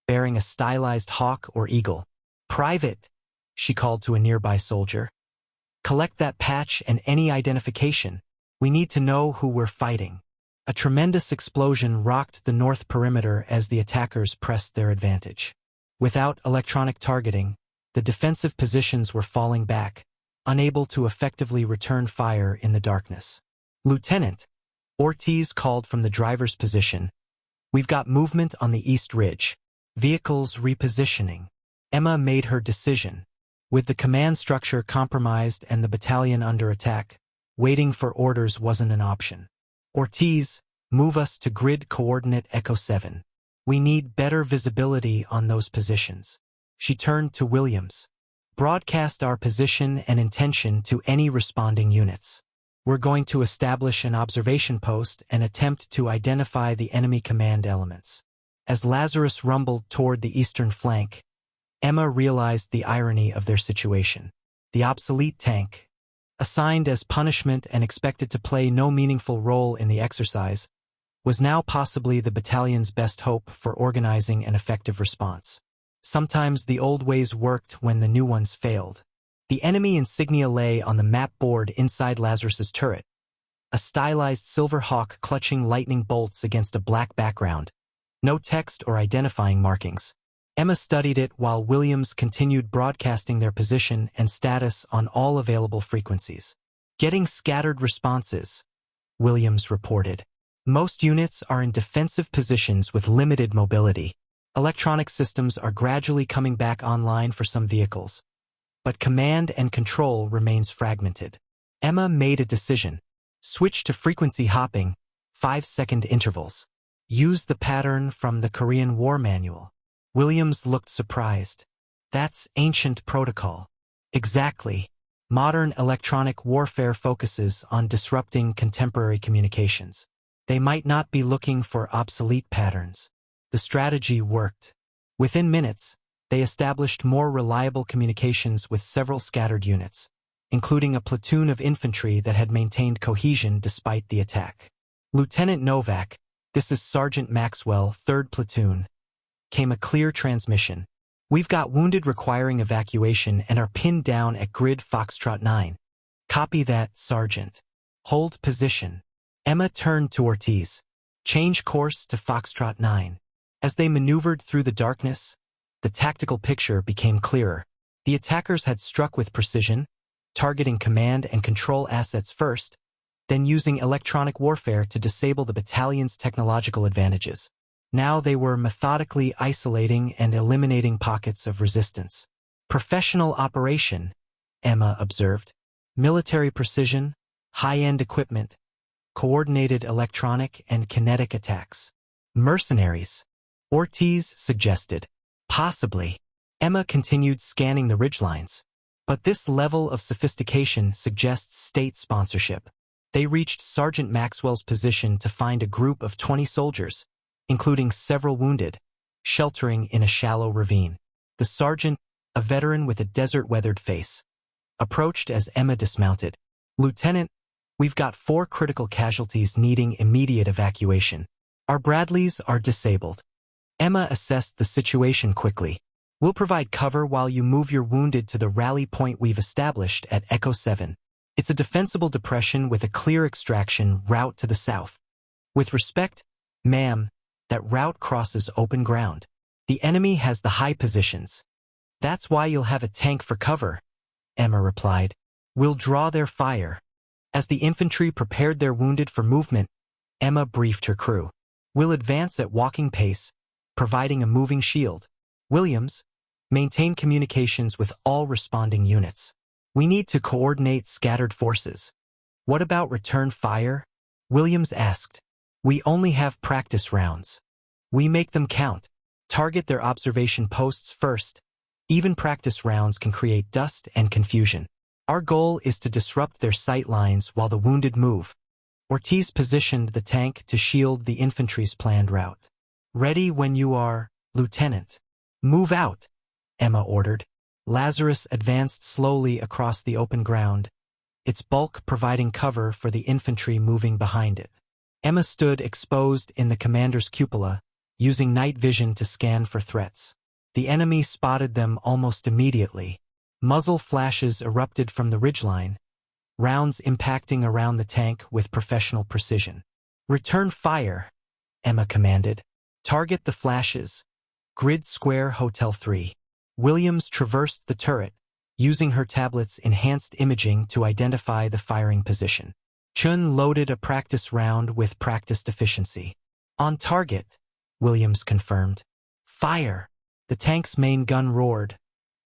bearing a stylized hawk or eagle. "Private," she called to a nearby soldier. "Collect that patch and any identification. We need to know who we're fighting." A tremendous explosion rocked the north perimeter as the attackers pressed their advantage. Without electronic targeting, the defensive positions were falling back, unable to effectively return fire in the darkness. "Lieutenant," Ortiz called from the driver's position, "we've got movement on the East Ridge. Vehicles repositioning." Emma made her decision. With the command structure compromised and the battalion under attack, waiting for orders wasn't an option. "Ortiz, move us to grid coordinate Echo 7. We need better visibility on those positions." She turned to Williams. "Broadcast our position and intention to any responding units. We're going to establish an observation post and attempt to identify the enemy command elements." As Lazarus rumbled toward the eastern flank, Emma realized the irony of their situation. The obsolete tank, assigned as punishment and expected to play no meaningful role in the exercise, was now possibly the battalion's best hope for organizing an effective response. Sometimes the old ways worked when the new ones failed. The enemy insignia lay on the map board inside Lazarus's turret, a stylized silver hawk clutching lightning bolts against a black background. No text or identifying markings. Emma studied it while Williams continued broadcasting their position and status on all available frequencies. "Getting scattered responses," Williams reported. "Most units are in defensive positions with limited mobility. Electronic systems are gradually coming back online for some vehicles, but command and control remains fragmented." Emma made a decision. "Switch to frequency hopping, 5-second intervals." Use the pattern from the Korean War Manual. Williams looked surprised. That's ancient protocol. Exactly. Modern electronic warfare focuses on disrupting contemporary communications. They might not be looking for obsolete patterns. The strategy worked. Within minutes, they established more reliable communications with several scattered units, including a platoon of infantry that had maintained cohesion despite the attack. Lieutenant Novak, this is Sergeant Maxwell, 3rd Platoon, came a clear transmission. We've got wounded requiring evacuation and are pinned down at grid Foxtrot 9. Copy that, Sergeant. Hold position. Emma turned to Ortiz. Change course to Foxtrot 9. As they maneuvered through the darkness, the tactical picture became clearer. The attackers had struck with precision, targeting command and control assets first, then using electronic warfare to disable the battalion's technological advantages. Now they were methodically isolating and eliminating pockets of resistance. Professional operation, Emma observed. Military precision, high-end equipment, coordinated electronic and kinetic attacks. Mercenaries, Ortiz suggested. Possibly. Emma continued scanning the ridgelines. But this level of sophistication suggests state sponsorship. They reached Sergeant Maxwell's position to find a group of 20 soldiers, including several wounded, sheltering in a shallow ravine. The sergeant, a veteran with a desert-weathered face, approached as Emma dismounted. Lieutenant, we've got 4 critical casualties needing immediate evacuation. Our Bradleys are disabled. Emma assessed the situation quickly. We'll provide cover while you move your wounded to the rally point we've established at Echo 7. It's a defensible depression with a clear extraction route to the south. With respect, ma'am, that route crosses open ground. The enemy has the high positions. That's why you'll have a tank for cover, Emma replied. We'll draw their fire. As the infantry prepared their wounded for movement, Emma briefed her crew. We'll advance at walking pace, providing a moving shield. Williams, maintain communications with all responding units. We need to coordinate scattered forces. What about return fire? Williams asked. We only have practice rounds. We make them count. Target their observation posts first. Even practice rounds can create dust and confusion. Our goal is to disrupt their sight lines while the wounded move. Ortiz positioned the tank to shield the infantry's planned route. Ready when you are, Lieutenant. Move out, Emma ordered. Lazarus advanced slowly across the open ground, its bulk providing cover for the infantry moving behind it. Emma stood exposed in the commander's cupola, using night vision to scan for threats. The enemy spotted them almost immediately. Muzzle flashes erupted from the ridgeline, rounds impacting around the tank with professional precision. Return fire, Emma commanded. Target the flashes. Grid Square Hotel 3. Williams traversed the turret, using her tablet's enhanced imaging to identify the firing position. Chun loaded a practice round with practiced efficiency. On target, Williams confirmed. Fire! The tank's main gun roared,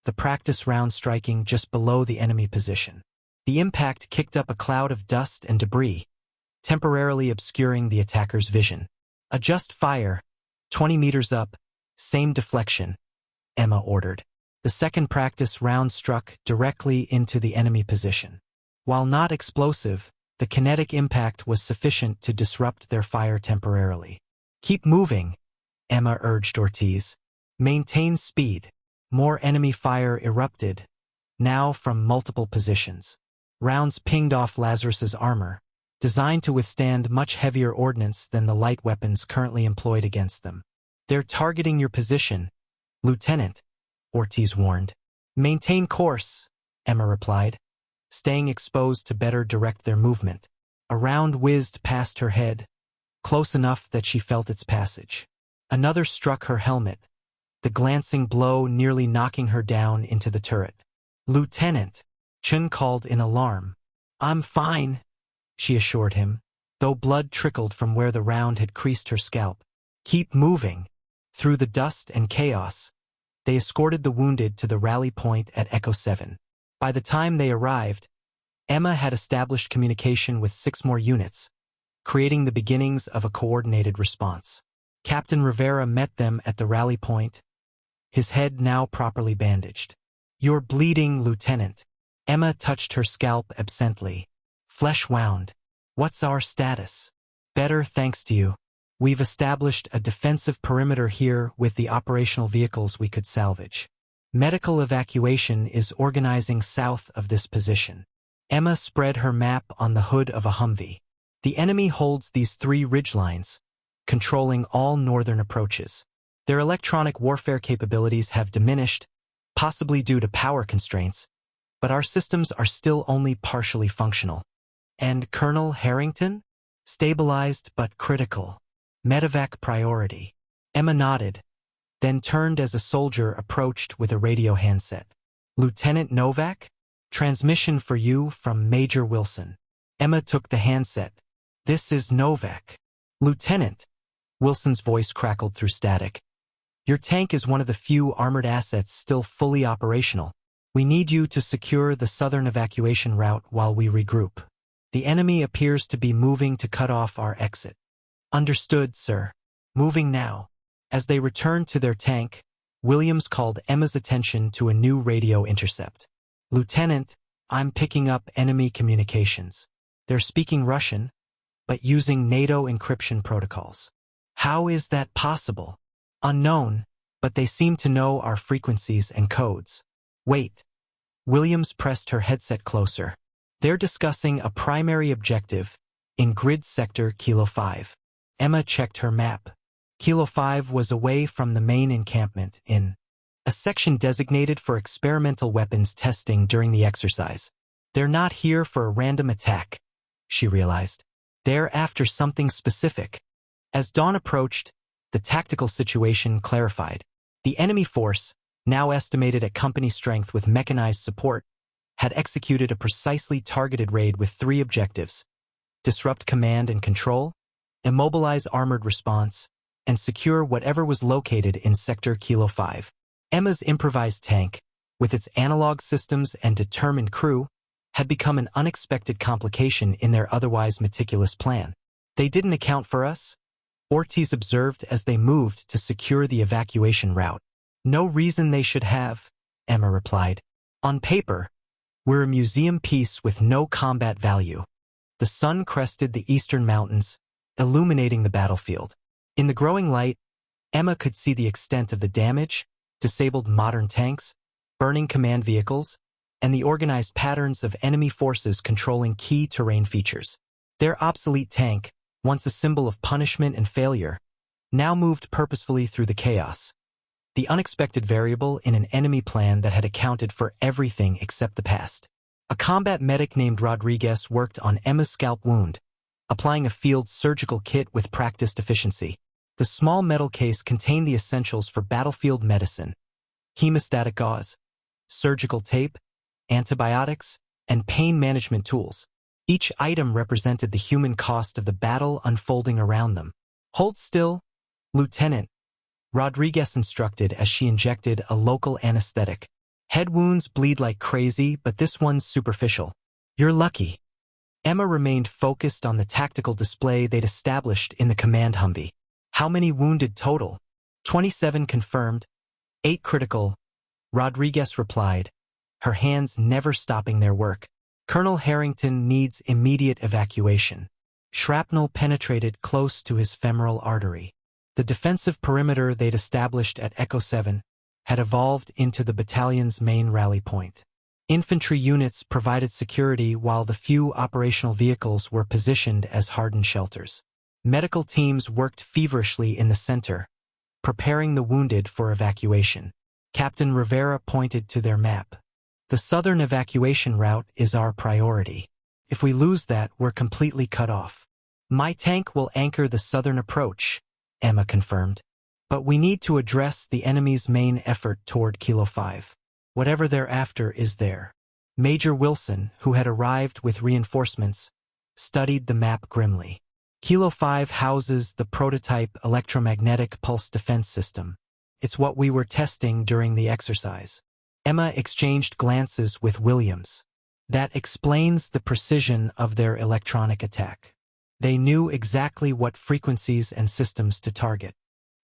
the practice round striking just below the enemy position. The impact kicked up a cloud of dust and debris, temporarily obscuring the attacker's vision. Adjust fire, 20 meters up, same deflection, Emma ordered. The second practice round struck directly into the enemy position. While not explosive, the kinetic impact was sufficient to disrupt their fire temporarily. Keep moving, Emma urged Ortiz. Maintain speed. More enemy fire erupted, now from multiple positions. Rounds pinged off Lazarus's armor, designed to withstand much heavier ordnance than the light weapons currently employed against them. They're targeting your position, Lieutenant, Ortiz warned. Maintain course, Emma replied, staying exposed to better direct their movement. A round whizzed past her head, close enough that she felt its passage. Another struck her helmet, the glancing blow nearly knocking her down into the turret. Lieutenant, Chun called in alarm. I'm fine, she assured him, though blood trickled from where the round had creased her scalp. Keep moving. Through the dust and chaos, they escorted the wounded to the rally point at Echo 7. By the time they arrived, Emma had established communication with 6 more units, creating the beginnings of a coordinated response. Captain Rivera met them at the rally point, his head now properly bandaged. "You're bleeding, Lieutenant." Emma touched her scalp absently. Flesh wound. "What's our status?" "Better, thanks to you. We've established a defensive perimeter here with the operational vehicles we could salvage. Medical evacuation is organizing south of this position." Emma spread her map on the hood of a Humvee. "The enemy holds these 3 ridgelines, controlling all northern approaches. Their electronic warfare capabilities have diminished, possibly due to power constraints, but our systems are still only partially functional." "And Colonel Harrington?" "Stabilized but critical. Medevac priority." Emma nodded, then turned as a soldier approached with a radio handset. "Lieutenant Novak? Transmission for you from Major Wilson." Emma took the handset. "This is Novak." "Lieutenant," Wilson's voice crackled through static. "Your tank is one of the few armored assets still fully operational. We need you to secure the southern evacuation route while we regroup. The enemy appears to be moving to cut off our exit." "Understood, sir. Moving now." As they returned to their tank, Williams called Emma's attention to a new radio intercept. "Lieutenant, I'm picking up enemy communications. They're speaking Russian, but using NATO encryption protocols." "How is that possible?" "Unknown, but they seem to know our frequencies and codes." "Wait." Williams pressed her headset closer. "They're discussing a primary objective in grid sector Kilo 5. Emma checked her map. Kilo 5 was away from the main encampment in a section designated for experimental weapons testing during the exercise. "They're not here for a random attack," she realized. "They're after something specific." As dawn approached, the tactical situation clarified. The enemy force, now estimated at company strength with mechanized support, had executed a precisely targeted raid with 3 objectives: disrupt command and control, immobilize armored response, and secure whatever was located in Sector Kilo 5. Emma's improvised tank, with its analog systems and determined crew, had become an unexpected complication in their otherwise meticulous plan. "They didn't account for us," Ortiz observed as they moved to secure the evacuation route. "No reason they should have," Emma replied. "On paper, we're a museum piece with no combat value." The sun crested the eastern mountains, illuminating the battlefield. In the growing light, Emma could see the extent of the damage, disabled modern tanks, burning command vehicles, and the organized patterns of enemy forces controlling key terrain features. Their obsolete tank, once a symbol of punishment and failure, now moved purposefully through the chaos, the unexpected variable in an enemy plan that had accounted for everything except the past. A combat medic named Rodriguez worked on Emma's scalp wound, applying a field surgical kit with practiced efficiency. The small metal case contained the essentials for battlefield medicine: hemostatic gauze, surgical tape, antibiotics, and pain management tools. Each item represented the human cost of the battle unfolding around them. "Hold still, Lieutenant," Rodriguez instructed as she injected a local anesthetic. "Head wounds bleed like crazy, but this one's superficial. You're lucky." Emma remained focused on the tactical display they'd established in the command Humvee. "How many wounded total?" 27 confirmed, 8 critical," Rodriguez replied, her hands never stopping their work. "Colonel Harrington needs immediate evacuation. Shrapnel penetrated close to his femoral artery." The defensive perimeter they'd established at Echo 7 had evolved into the battalion's main rally point. Infantry units provided security while the few operational vehicles were positioned as hardened shelters. Medical teams worked feverishly in the center, preparing the wounded for evacuation. Captain Rivera pointed to their map. "The southern evacuation route is our priority. If we lose that, we're completely cut off." "My tank will anchor the southern approach," Emma confirmed. "But we need to address the enemy's main effort toward Kilo 5. Whatever they're after is there." Major Wilson, who had arrived with reinforcements, studied the map grimly. "Kilo 5 houses the prototype electromagnetic pulse defense system. It's what we were testing during the exercise." Emma exchanged glances with Williams. "That explains the precision of their electronic attack. They knew exactly what frequencies and systems to target."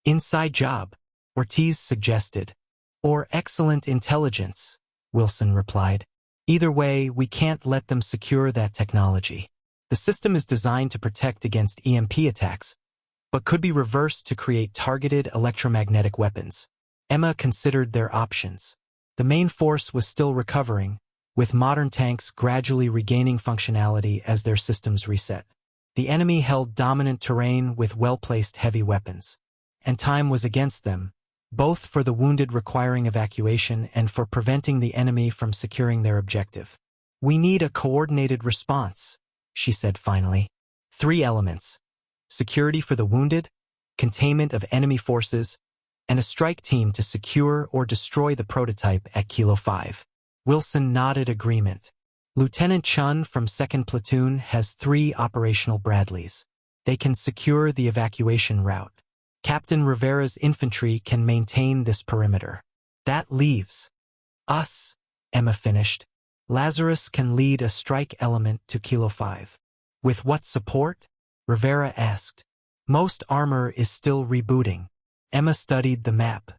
Inside job, Ortiz suggested. Or excellent intelligence, Wilson replied. Either way, we can't let them secure that technology. The system is designed to protect against EMP attacks, but could be reversed to create targeted electromagnetic weapons. Emma considered their options. The main force was still recovering, with modern tanks gradually regaining functionality as their systems reset. The enemy held dominant terrain with well-placed heavy weapons. And time was against them, both for the wounded requiring evacuation and for preventing the enemy from securing their objective. We need a coordinated response, she said finally. 3 elements: security for the wounded, containment of enemy forces, and a strike team to secure or destroy the prototype at Kilo 5. Wilson nodded agreement. Lieutenant Chun from 2nd Platoon has 3 operational Bradleys. They can secure the evacuation route. Captain Rivera's infantry can maintain this perimeter. That leaves us, Emma finished. Lazarus can lead a strike element to Kilo 5. With what support? Rivera asked. Most armor is still rebooting. Emma studied the map.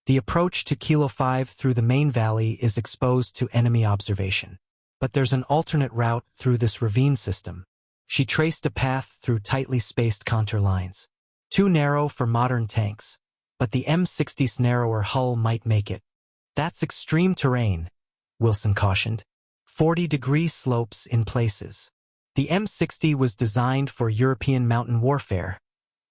The approach to Kilo 5 through the main valley is exposed to enemy observation. But there's an alternate route through this ravine system. She traced a path through tightly spaced contour lines. Too narrow for modern tanks, but the M60's narrower hull might make it. That's extreme terrain, Wilson cautioned. 40-degree slopes in places. The M60 was designed for European mountain warfare,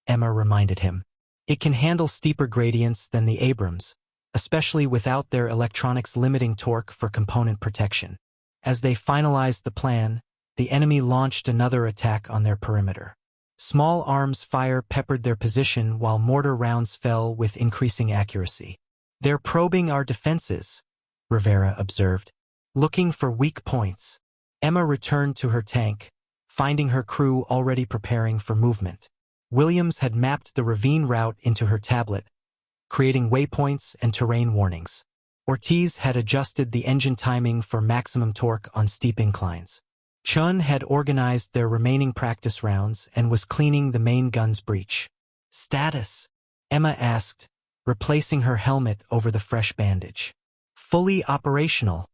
Emma reminded him. It can handle steeper gradients than the Abrams, especially without their electronics limiting torque for component protection. As they finalized the plan, the enemy launched another attack on their perimeter. Small arms fire peppered their position while mortar rounds fell with increasing accuracy. They're probing our defenses, Rivera observed, looking for weak points. Emma returned to her tank, finding her crew already preparing for movement. Williams had mapped the ravine route into her tablet, creating waypoints and terrain warnings. Ortiz had adjusted the engine timing for maximum torque on steep inclines. Chun had organized their remaining practice rounds and was cleaning the main gun's breech. Status? Emma asked, replacing her helmet over the fresh bandage. Fully operational,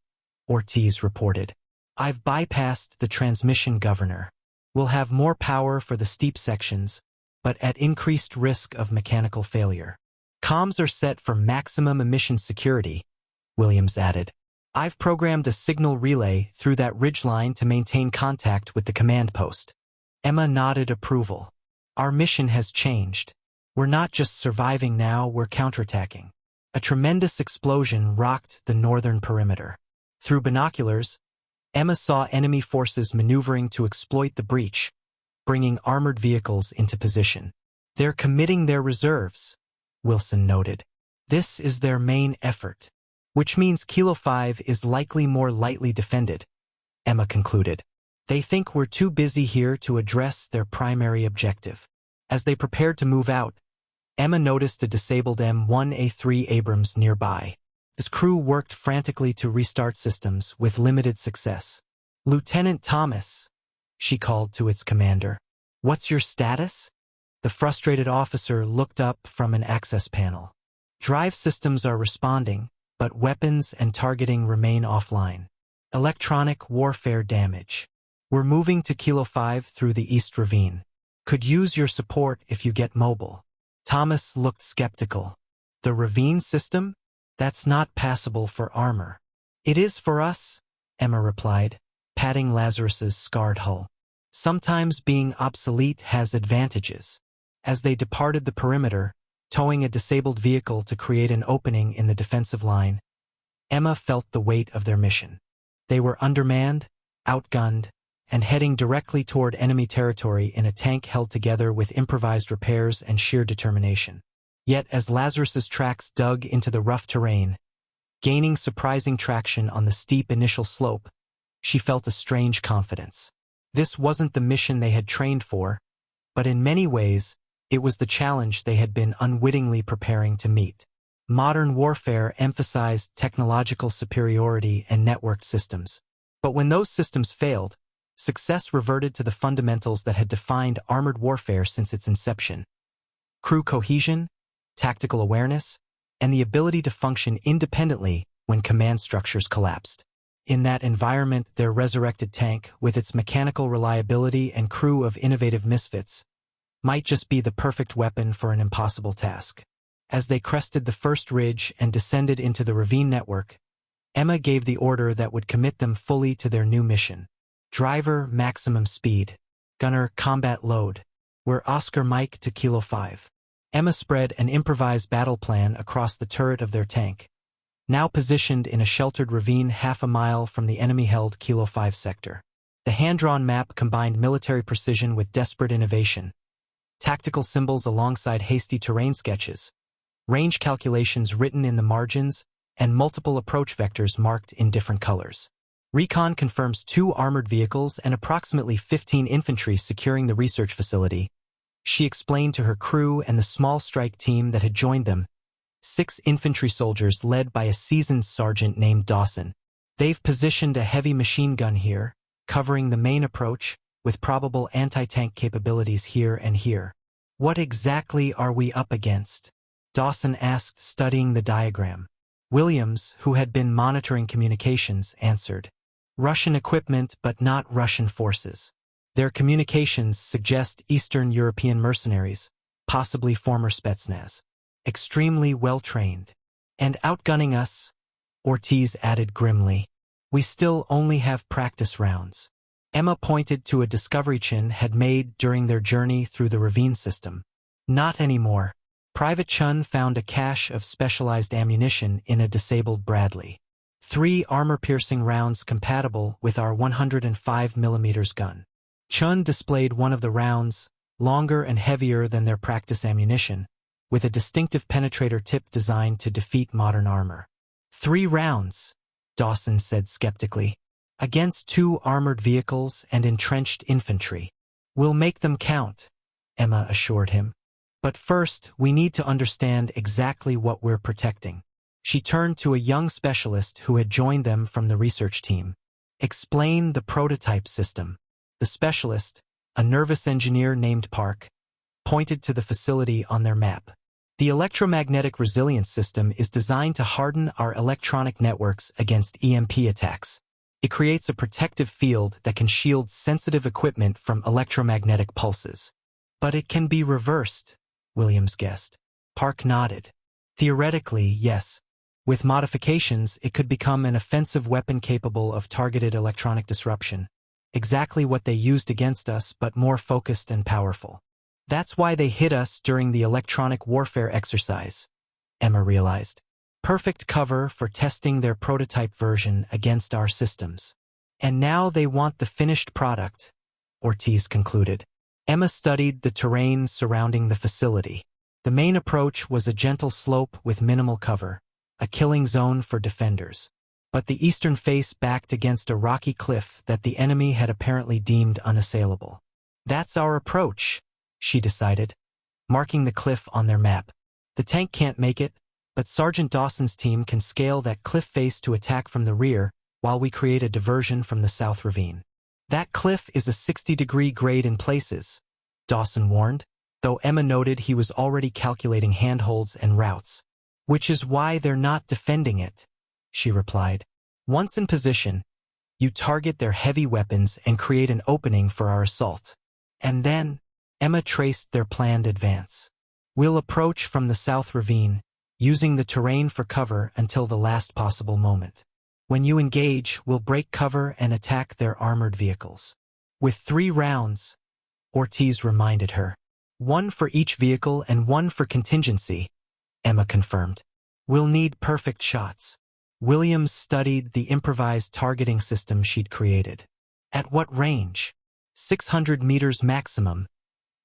Ortiz reported. I've bypassed the transmission governor. We'll have more power for the steep sections, but at increased risk of mechanical failure. Comms are set for maximum emission security, Williams added. I've programmed a signal relay through that ridgeline to maintain contact with the command post. Emma nodded approval. Our mission has changed. We're not just surviving now, we're counterattacking. A tremendous explosion rocked the northern perimeter. Through binoculars, Emma saw enemy forces maneuvering to exploit the breach, bringing armored vehicles into position. They're committing their reserves, Wilson noted. This is their main effort. Which means Kilo 5 is likely more lightly defended, Emma concluded. They think we're too busy here to address their primary objective. As they prepared to move out, Emma noticed a disabled M1A3 Abrams nearby. His crew worked frantically to restart systems with limited success. Lieutenant Thomas, she called to its commander. What's your status? The frustrated officer looked up from an access panel. Drive systems are responding, but weapons and targeting remain offline. Electronic warfare damage. We're moving to Kilo 5 through the East Ravine. Could use your support if you get mobile. Thomas looked skeptical. The ravine system? That's not passable for armor. It is for us, Emma replied, patting Lazarus's scarred hull. Sometimes being obsolete has advantages. As they departed the perimeter, towing a disabled vehicle to create an opening in the defensive line, Emma felt the weight of their mission. They were undermanned, outgunned, and heading directly toward enemy territory in a tank held together with improvised repairs and sheer determination. Yet as Lazarus's tracks dug into the rough terrain, gaining surprising traction on the steep initial slope, she felt a strange confidence. This wasn't the mission they had trained for, but in many ways, it was the challenge they had been unwittingly preparing to meet. Modern warfare emphasized technological superiority and networked systems. But when those systems failed, success reverted to the fundamentals that had defined armored warfare since its inception. Crew cohesion, tactical awareness, and the ability to function independently when command structures collapsed. In that environment, their resurrected tank, with its mechanical reliability and crew of innovative misfits, might just be the perfect weapon for an impossible task. As they crested the first ridge and descended into the ravine network, Emma gave the order that would commit them fully to their new mission. Driver, maximum speed. Gunner, combat load. We're Oscar Mike to Kilo 5. Emma spread an improvised battle plan across the turret of their tank, now positioned in a sheltered ravine half a mile from the enemy-held Kilo 5 sector. The hand-drawn map combined military precision with desperate innovation. Tactical symbols alongside hasty terrain sketches, range calculations written in the margins, and multiple approach vectors marked in different colors. Recon confirms 2 armored vehicles and approximately 15 infantry securing the research facility. She explained to her crew and the small strike team that had joined them, 6 infantry soldiers led by a seasoned sergeant named Dawson. They've positioned a heavy machine gun here, covering the main approach, with probable anti-tank capabilities here and here. What exactly are we up against? Dawson asked, studying the diagram. Williams, who had been monitoring communications, answered. Russian equipment, but not Russian forces. Their communications suggest Eastern European mercenaries, possibly former Spetsnaz. Extremely well-trained. And outgunning us, Ortiz added grimly. We still only have practice rounds. Emma pointed to a discovery Chin had made during their journey through the ravine system. Not anymore. Private Chun found a cache of specialized ammunition in a disabled Bradley. 3 armor-piercing rounds compatible with our 105mm gun. Chun displayed one of the rounds, longer and heavier than their practice ammunition, with a distinctive penetrator tip designed to defeat modern armor. 3 rounds, Dawson said skeptically. Against 2 armored vehicles and entrenched infantry. We'll make them count, Emma assured him. But first, we need to understand exactly what we're protecting. She turned to a young specialist who had joined them from the research team. Explain the prototype system. The specialist, a nervous engineer named Park, pointed to the facility on their map. The electromagnetic resilience system is designed to harden our electronic networks against EMP attacks. It creates a protective field that can shield sensitive equipment from electromagnetic pulses. But it can be reversed, Williams guessed. Park nodded. Theoretically, yes. With modifications, it could become an offensive weapon capable of targeted electronic disruption. Exactly what they used against us, but more focused and powerful. That's why they hit us during the electronic warfare exercise, Emma realized. Perfect cover for testing their prototype version against our systems. And now they want the finished product, Ortiz concluded. Emma studied the terrain surrounding the facility. The main approach was a gentle slope with minimal cover, a killing zone for defenders. But the eastern face backed against a rocky cliff that the enemy had apparently deemed unassailable. That's our approach, she decided, marking the cliff on their map. The tank can't make it, but Sergeant Dawson's team can scale that cliff face to attack from the rear while we create a diversion from the south ravine. That cliff is a 60-degree grade in places, Dawson warned, though Emma noted he was already calculating handholds and routes. Which is why they're not defending it, she replied. Once in position, you target their heavy weapons and create an opening for our assault. And then, Emma traced their planned advance. We'll approach from the south ravine, using the terrain for cover until the last possible moment. When you engage, we'll break cover and attack their armored vehicles. With 3 rounds, Ortiz reminded her. 1 for each vehicle and 1 for contingency, Emma confirmed. We'll need perfect shots. Williams studied the improvised targeting system she'd created. At what range? 600 meters maximum,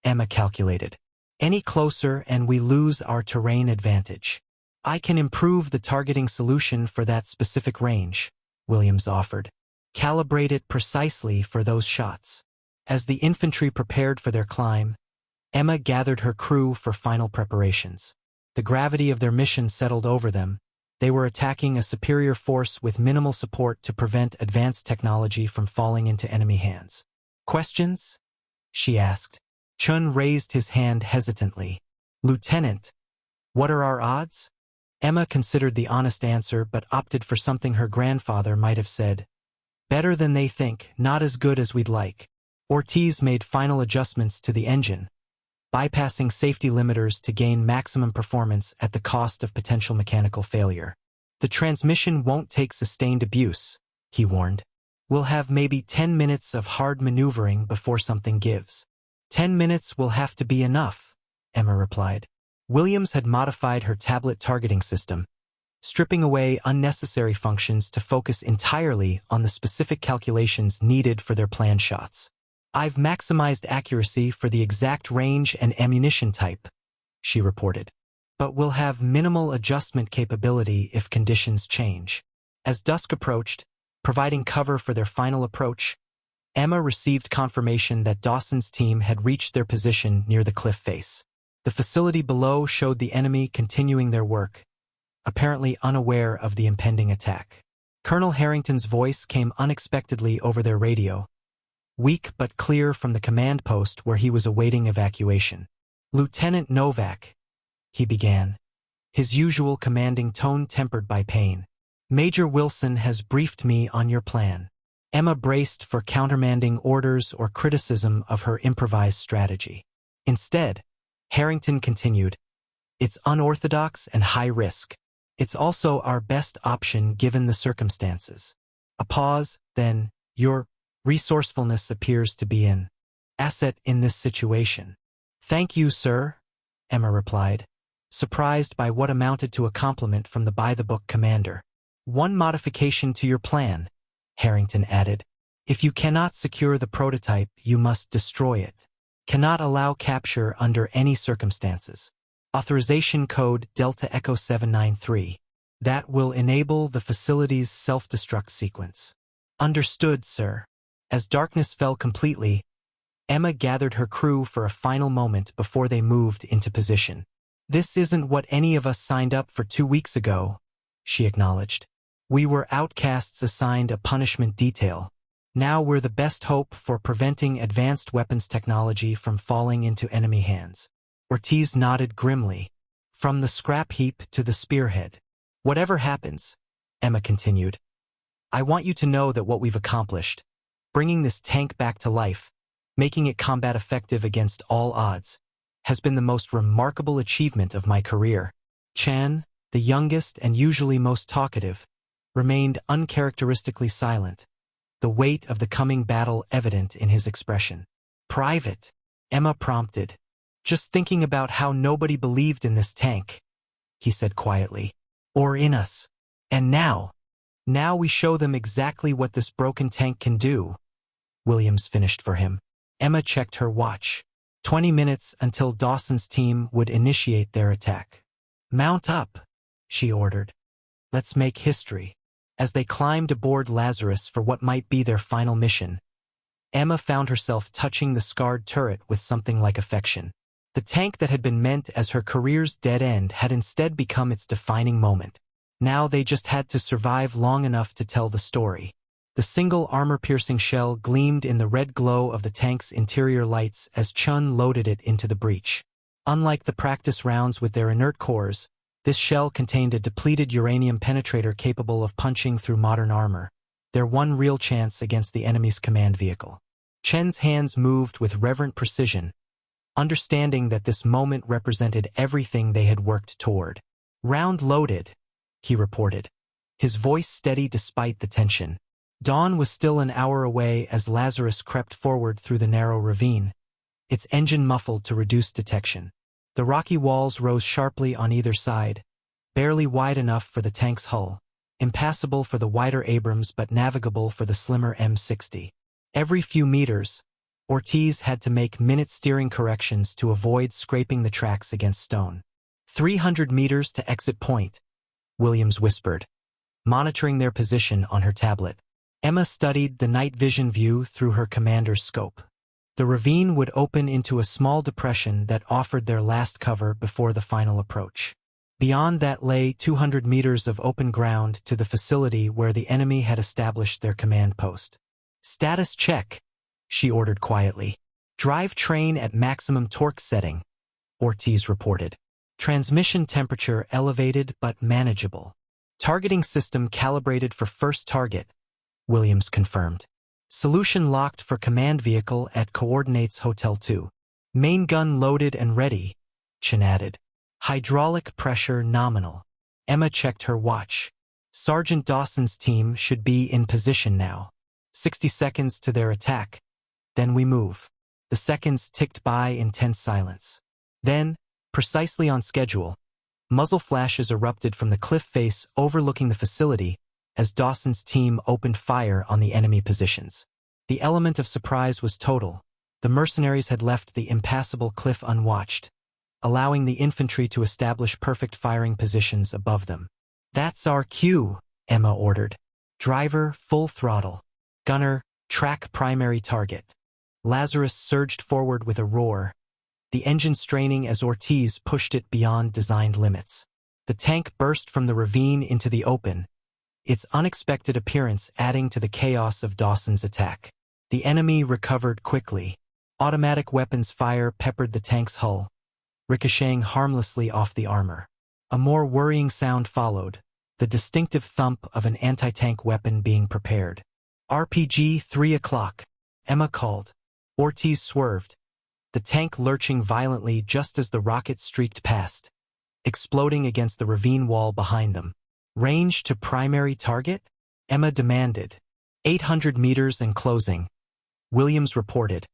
Emma calculated. Any closer and we lose our terrain advantage. I can improve the targeting solution for that specific range, Williams offered. Calibrate it precisely for those shots. As the infantry prepared for their climb, Emma gathered her crew for final preparations. The gravity of their mission settled over them. They were attacking a superior force with minimal support to prevent advanced technology from falling into enemy hands. Questions? She asked. Chun raised his hand hesitantly. Lieutenant, What are our odds? Emma considered the honest answer but opted for something her grandfather might have said. Better than they think, not as good as we'd like. Ortiz made final adjustments to the engine, bypassing safety limiters to gain maximum performance at the cost of potential mechanical failure. The transmission won't take sustained abuse, he warned. We'll have maybe 10 minutes of hard maneuvering before something gives. 10 minutes will have to be enough, Emma replied. Williams had modified her tablet targeting system, stripping away unnecessary functions to focus entirely on the specific calculations needed for their planned shots. I've maximized accuracy for the exact range and ammunition type, she reported. But we'll have minimal adjustment capability if conditions change. As dusk approached, providing cover for their final approach, Emma received confirmation that Dawson's team had reached their position near the cliff face. The facility below showed the enemy continuing their work, apparently unaware of the impending attack. Colonel Harrington's voice came unexpectedly over their radio, weak but clear from the command post where he was awaiting evacuation. Lieutenant Novak, he began, his usual commanding tone tempered by pain. Major Wilson has briefed me on your plan. Emma braced for countermanding orders or criticism of her improvised strategy. Instead, Harrington continued, it's unorthodox and high risk. It's also our best option given the circumstances. A pause, then, your resourcefulness appears to be an asset in this situation. Thank you, sir, Emma replied, surprised by what amounted to a compliment from the by-the-book commander. One modification to your plan, Harrington added. If you cannot secure the prototype, you must destroy it. Cannot allow capture under any circumstances. Authorization code Delta Echo 793. That will enable the facility's self-destruct sequence. Understood, sir. As darkness fell completely, Emma gathered her crew for a final moment before they moved into position. This isn't what any of us signed up for 2 weeks ago, she acknowledged. We were outcasts assigned a punishment detail. Now we're the best hope for preventing advanced weapons technology from falling into enemy hands. Ortiz nodded grimly. From the scrap heap to the spearhead. Whatever happens, Emma continued, I want you to know that what we've accomplished, bringing this tank back to life, making it combat effective against all odds, has been the most remarkable achievement of my career. Chan, the youngest and usually most talkative, remained uncharacteristically silent, the weight of the coming battle evident in his expression. Private, Emma prompted. Just thinking about how nobody believed in this tank, he said quietly. Or in us. And now we show them exactly what this broken tank can do, Williams finished for him. Emma checked her watch. 20 minutes until Dawson's team would initiate their attack. Mount up, she ordered. Let's make history. As they climbed aboard Lazarus for what might be their final mission, Emma found herself touching the scarred turret with something like affection. The tank that had been meant as her career's dead end had instead become its defining moment. Now they just had to survive long enough to tell the story. The single armor-piercing shell gleamed in the red glow of the tank's interior lights as Chun loaded it into the breech. Unlike the practice rounds with their inert cores, this shell contained a depleted uranium penetrator capable of punching through modern armor, their one real chance against the enemy's command vehicle. Chen's hands moved with reverent precision, understanding that this moment represented everything they had worked toward. Round loaded, he reported, his voice steady despite the tension. Dawn was still an hour away as Lazarus crept forward through the narrow ravine, its engine muffled to reduce detection. The rocky walls rose sharply on either side, barely wide enough for the tank's hull, impassable for the wider Abrams but navigable for the slimmer M60. Every few meters, Ortiz had to make minute steering corrections to avoid scraping the tracks against stone. 300 meters to exit point, Williams whispered, monitoring their position on her tablet. Emma studied the night vision view through her commander's scope. The ravine would open into a small depression that offered their last cover before the final approach. Beyond that lay 200 meters of open ground to the facility where the enemy had established their command post. Status check, she ordered quietly. Drive train at maximum torque setting, Ortiz reported. Transmission temperature elevated but manageable. Targeting system calibrated for first target, Williams confirmed. Solution locked for command vehicle at coordinates Hotel 2. Main gun loaded and ready, Chen added. Hydraulic pressure nominal. Emma checked her watch. Sergeant Dawson's team should be in position now. 60 seconds to their attack. Then we move. The seconds ticked by in tense silence. Then, precisely on schedule, muzzle flashes erupted from the cliff face overlooking the facility as Dawson's team opened fire on the enemy positions. The element of surprise was total. The mercenaries had left the impassable cliff unwatched, allowing the infantry to establish perfect firing positions above them. "That's our cue," Emma ordered. "Driver, full throttle. Gunner, track primary target." Lazarus surged forward with a roar, the engine straining as Ortiz pushed it beyond designed limits. The tank burst from the ravine into the open, its unexpected appearance adding to the chaos of Dawson's attack. The enemy recovered quickly. Automatic weapons fire peppered the tank's hull, ricocheting harmlessly off the armor. A more worrying sound followed, the distinctive thump of an anti-tank weapon being prepared. "RPG 3 o'clock," Emma called. Ortiz swerved, the tank lurching violently just as the rocket streaked past, exploding against the ravine wall behind them. "Range to primary target?" Emma demanded. 800 meters and closing, Williams reported,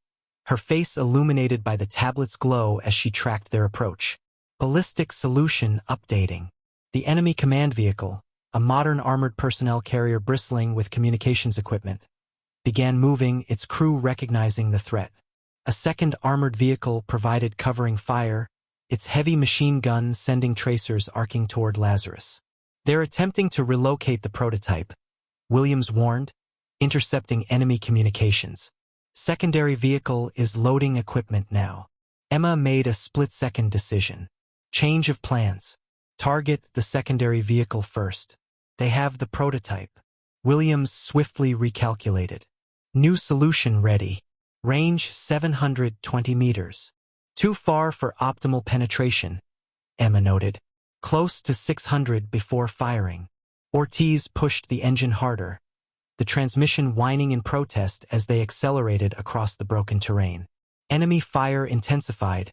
her face illuminated by the tablet's glow as she tracked their approach. Ballistic solution updating. The enemy command vehicle, a modern armored personnel carrier bristling with communications equipment, began moving, its crew recognizing the threat. A second armored vehicle provided covering fire, its heavy machine gun sending tracers arcing toward Lazarus. "They're attempting to relocate the prototype," Williams warned, intercepting enemy communications. "Secondary vehicle is loading equipment now." Emma made a split-second decision. Change of plans. Target the secondary vehicle first. They have the prototype. Williams swiftly recalculated. New solution ready. Range 720 meters. Too far for optimal penetration, Emma noted. Close to 600 before firing. Ortiz pushed the engine harder, the transmission whining in protest as they accelerated across the broken terrain. Enemy fire intensified,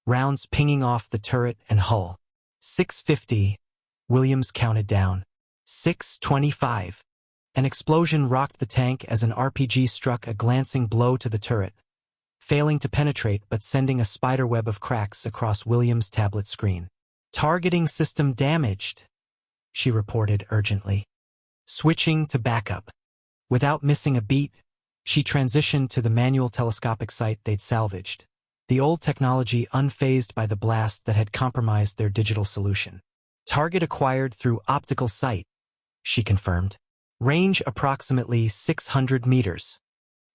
rounds pinging off the turret and hull. 650, Williams counted down. 625. An explosion rocked the tank as an RPG struck a glancing blow to the turret, failing to penetrate but sending a spiderweb of cracks across Williams' tablet screen. "Targeting system damaged," she reported urgently. Switching to backup. Without missing a beat, she transitioned to the manual telescopic sight they'd salvaged, the old technology unfazed by the blast that had compromised their digital solution. "Target acquired through optical sight," she confirmed. "Range approximately 600 meters.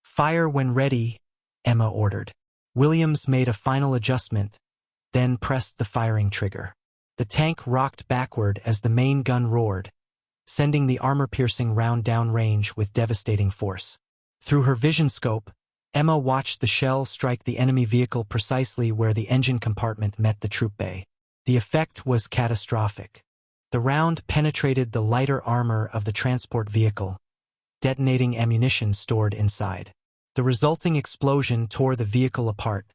Fire when ready," Emma ordered. Williams made a final adjustment, then pressed the firing trigger. The tank rocked backward as the main gun roared, sending the armor-piercing round downrange with devastating force. Through her vision scope, Emma watched the shell strike the enemy vehicle precisely where the engine compartment met the troop bay. The effect was catastrophic. The round penetrated the lighter armor of the transport vehicle, detonating ammunition stored inside. The resulting explosion tore the vehicle apart,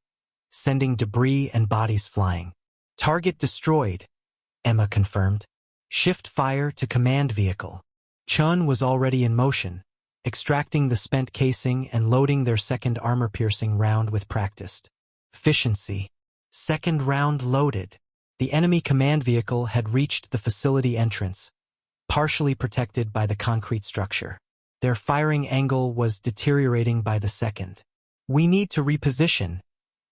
sending debris and bodies flying. "Target destroyed," Emma confirmed. "Shift fire to command vehicle." Chun was already in motion, extracting the spent casing and loading their second armor-piercing round with practiced efficiency. Second round loaded. The enemy command vehicle had reached the facility entrance, partially protected by the concrete structure. Their firing angle was deteriorating by the second. "We need to reposition,"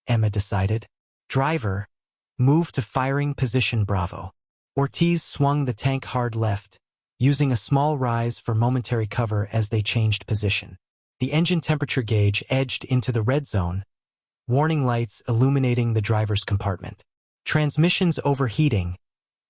Emma decided. "Driver, move to firing position Bravo." Ortiz swung the tank hard left, using a small rise for momentary cover as they changed position. The engine temperature gauge edged into the red zone, warning lights illuminating the driver's compartment. "Transmission's overheating,"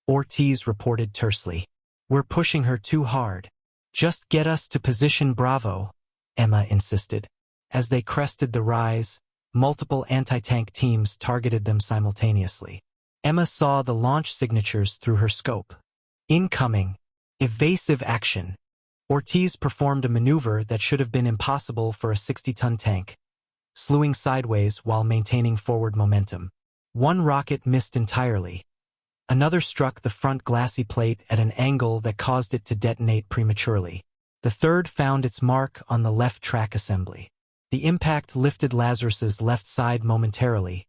Ortiz reported tersely. "We're pushing her too hard." "Just get us to position Bravo," Emma insisted. As they crested the rise, multiple anti-tank teams targeted them simultaneously. Emma saw the launch signatures through her scope. Incoming. Evasive action. Ortiz performed a maneuver that should have been impossible for a 60-ton tank, slewing sideways while maintaining forward momentum. One rocket missed entirely. Another struck the front glassy plate at an angle that caused it to detonate prematurely. The third found its mark on the left track assembly. The impact lifted Lazarus's left side momentarily,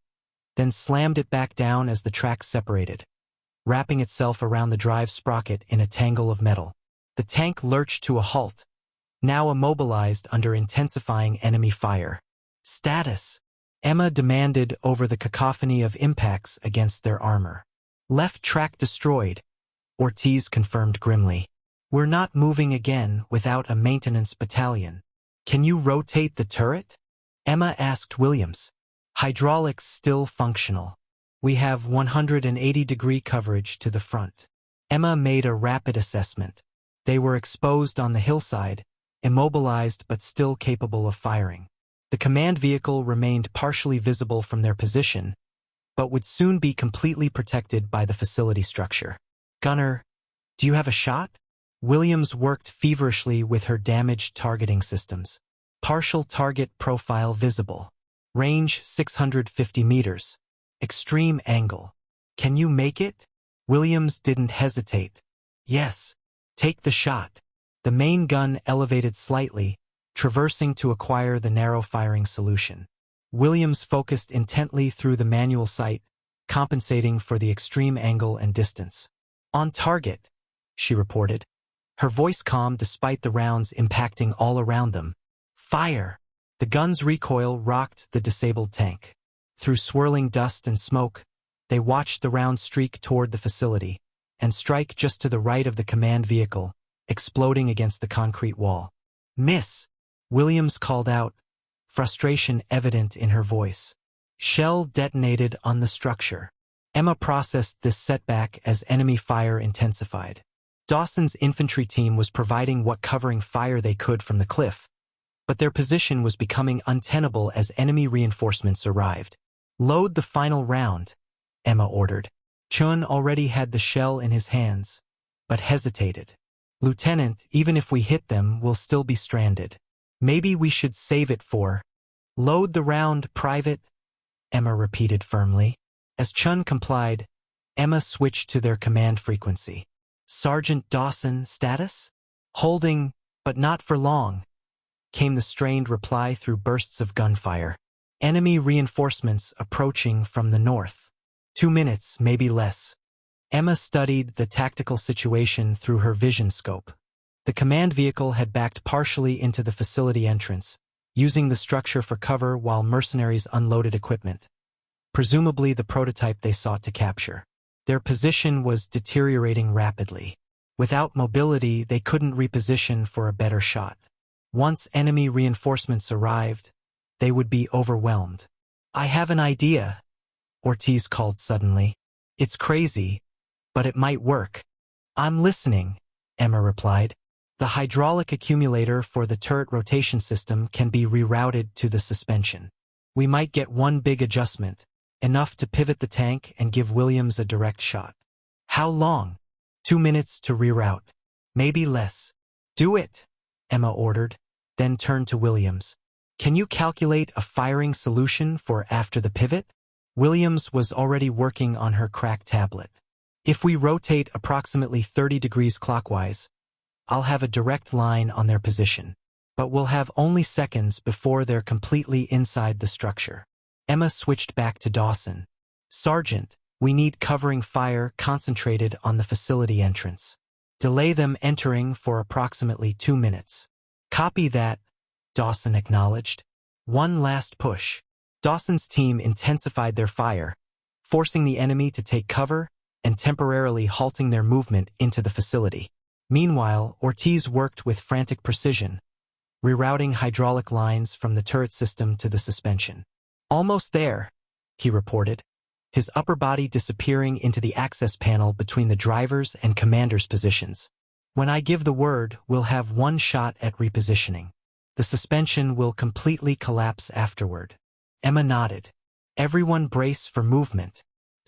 then slammed it back down as the tracks separated, wrapping itself around the drive sprocket in a tangle of metal. The tank lurched to a halt, now immobilized under intensifying enemy fire. Status, Emma demanded over the cacophony of impacts against their armor. Left track destroyed, Ortiz confirmed grimly. We're not moving again without a maintenance battalion. Can you rotate the turret? Emma asked Williams. Hydraulics still functional. We have 180-degree coverage to the front. Emma made a rapid assessment. They were exposed on the hillside, immobilized but still capable of firing. The command vehicle remained partially visible from their position, but would soon be completely protected by the facility structure. Gunner, do you have a shot? Williams worked feverishly with her damaged targeting systems. Partial target profile visible. Range 650 meters. Extreme angle. Can you make it? Williams didn't hesitate. Yes. Take the shot. The main gun elevated slightly, traversing to acquire the narrow firing solution. Williams focused intently through the manual sight, compensating for the extreme angle and distance. On target, she reported. Her voice calm despite the rounds impacting all around them. Fire! The gun's recoil rocked the disabled tank. Through swirling dust and smoke, they watched the round streak toward the facility and strike just to the right of the command vehicle, exploding against the concrete wall. Miss! Williams called out, frustration evident in her voice. Shell detonated on the structure. Emma processed this setback as enemy fire intensified. Dawson's infantry team was providing what covering fire they could from the cliff, but their position was becoming untenable as enemy reinforcements arrived. Load the final round, Emma ordered. Chun already had the shell in his hands, but hesitated. Lieutenant, even if we hit them, we'll still be stranded. Maybe we should save it for... Load the round, Private, Emma repeated firmly. As Chun complied, Emma switched to their command frequency. Sergeant Dawson, status? Holding, but not for long, came the strained reply through bursts of gunfire. Enemy reinforcements approaching from the north. 2 minutes, maybe less. Emma studied the tactical situation through her vision scope. The command vehicle had backed partially into the facility entrance, using the structure for cover while mercenaries unloaded equipment, presumably the prototype they sought to capture. Their position was deteriorating rapidly. Without mobility, they couldn't reposition for a better shot. Once enemy reinforcements arrived, they would be overwhelmed. I have an idea, Ortiz called suddenly. It's crazy, but it might work. I'm listening, Emma replied. The hydraulic accumulator for the turret rotation system can be rerouted to the suspension. We might get one big adjustment, enough to pivot the tank and give Williams a direct shot. How long? 2 minutes to reroute. Maybe less. Do it, Emma ordered, then turned to Williams. Can you calculate a firing solution for after the pivot? Williams was already working on her crack tablet. If we rotate approximately 30 degrees clockwise, I'll have a direct line on their position, but we'll have only seconds before they're completely inside the structure. Emma switched back to Dawson. Sergeant, we need covering fire concentrated on the facility entrance. Delay them entering for approximately 2 minutes. Copy that, Dawson acknowledged. One last push. Dawson's team intensified their fire, forcing the enemy to take cover and temporarily halting their movement into the facility. Meanwhile, Ortiz worked with frantic precision, rerouting hydraulic lines from the turret system to the suspension. Almost there, he reported, his upper body disappearing into the access panel between the driver's and commander's positions. When I give the word, we'll have one shot at repositioning. The suspension will completely collapse afterward. Emma nodded. Everyone brace for movement.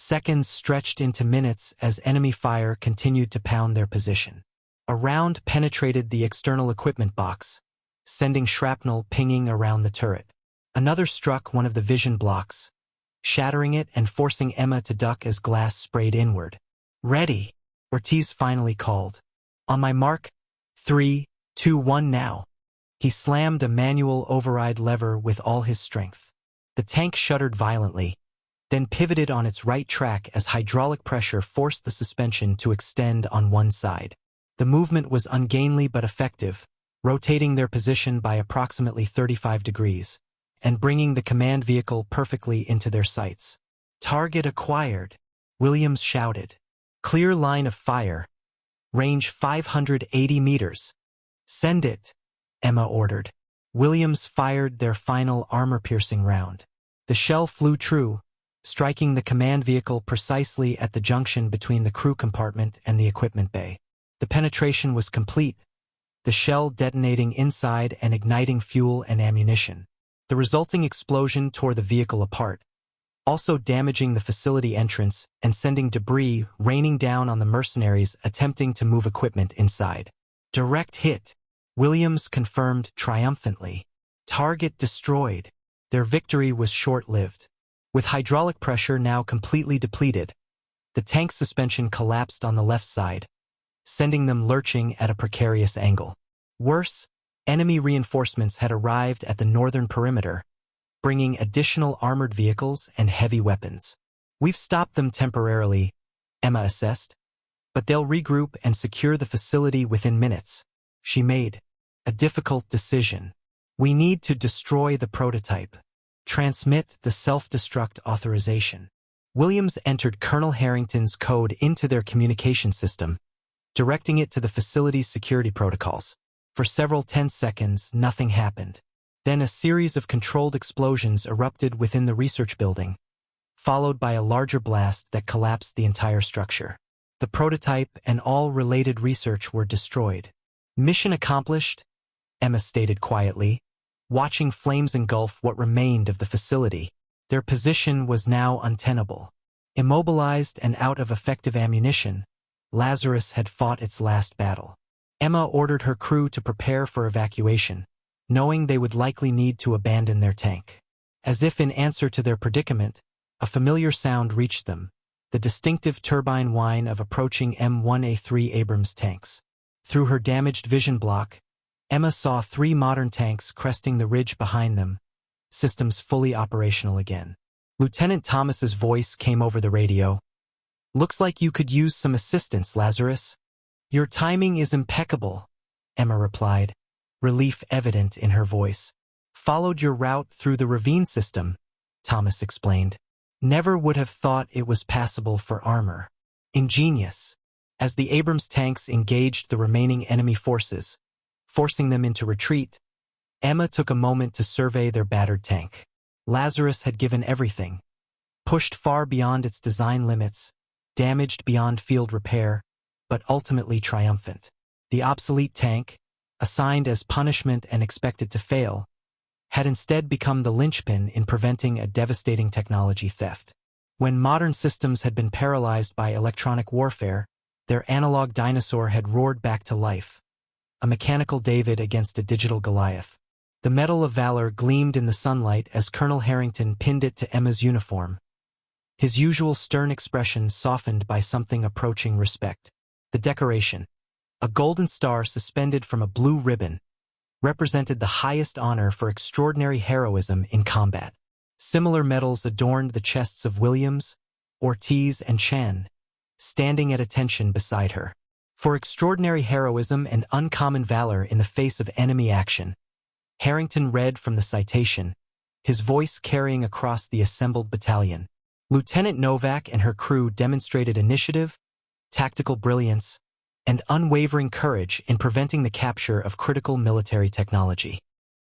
Seconds stretched into minutes as enemy fire continued to pound their position. A round penetrated the external equipment box, sending shrapnel pinging around the turret. Another struck one of the vision blocks, shattering it and forcing Emma to duck as glass sprayed inward. "Ready," Ortiz finally called. "On my mark, 3, 2, 1 now." He slammed a manual override lever with all his strength. The tank shuddered violently, then pivoted on its right track as hydraulic pressure forced the suspension to extend on one side. The movement was ungainly but effective, rotating their position by approximately 35 degrees, and bringing the command vehicle perfectly into their sights. "Target acquired," Williams shouted. "Clear line of fire. Range 580 meters. Send it," Emma ordered. Williams fired their final armor-piercing round. The shell flew true, striking the command vehicle precisely at the junction between the crew compartment and the equipment bay. The penetration was complete, the shell detonating inside and igniting fuel and ammunition. The resulting explosion tore the vehicle apart, also damaging the facility entrance and sending debris raining down on the mercenaries attempting to move equipment inside. "Direct hit," Williams confirmed triumphantly. "Target destroyed." Their victory was short-lived. With hydraulic pressure now completely depleted, the tank suspension collapsed on the left side, sending them lurching at a precarious angle. Worse, enemy reinforcements had arrived at the northern perimeter, bringing additional armored vehicles and heavy weapons. "We've stopped them temporarily," Emma assessed, "but they'll regroup and secure the facility within minutes." She made a difficult decision. "We need to destroy the prototype. Transmit the self-destruct authorization." Williams entered Colonel Harrington's code into their communication system, directing it to the facility's security protocols. For several tense seconds, nothing happened. Then a series of controlled explosions erupted within the research building, followed by a larger blast that collapsed the entire structure. The prototype and all related research were destroyed. "Mission accomplished," Emma stated quietly, watching flames engulf what remained of the facility. Their position was now untenable. Immobilized and out of effective ammunition, Lazarus had fought its last battle. Emma ordered her crew to prepare for evacuation, knowing they would likely need to abandon their tank. As if in answer to their predicament, a familiar sound reached them, the distinctive turbine whine of approaching M1A3 Abrams tanks. Through her damaged vision block, Emma saw 3 modern tanks cresting the ridge behind them, systems fully operational again. Lieutenant Thomas's voice came over the radio. "Looks like you could use some assistance, Lazarus." "Your timing is impeccable," Emma replied, relief evident in her voice. "Followed your route through the ravine system," Thomas explained. "Never would have thought it was passable for armor." "Ingenious." As the Abrams tanks engaged the remaining enemy forces, forcing them into retreat, Emma took a moment to survey their battered tank. Lazarus had given everything, pushed far beyond its design limits, damaged beyond field repair, but ultimately triumphant. The obsolete tank, assigned as punishment and expected to fail, had instead become the linchpin in preventing a devastating technology theft. When modern systems had been paralyzed by electronic warfare, their analog dinosaur had roared back to life, a mechanical David against a digital Goliath. The Medal of Valor gleamed in the sunlight as Colonel Harrington pinned it to Emma's uniform, his usual stern expression softened by something approaching respect. The decoration, a golden star suspended from a blue ribbon, represented the highest honor for extraordinary heroism in combat. Similar medals adorned the chests of Williams, Ortiz, and Chen, standing at attention beside her. For extraordinary heroism and uncommon valor in the face of enemy action, Harrington read from the citation, his voice carrying across the assembled battalion. Lieutenant Novak and her crew demonstrated initiative, tactical brilliance, and unwavering courage in preventing the capture of critical military technology.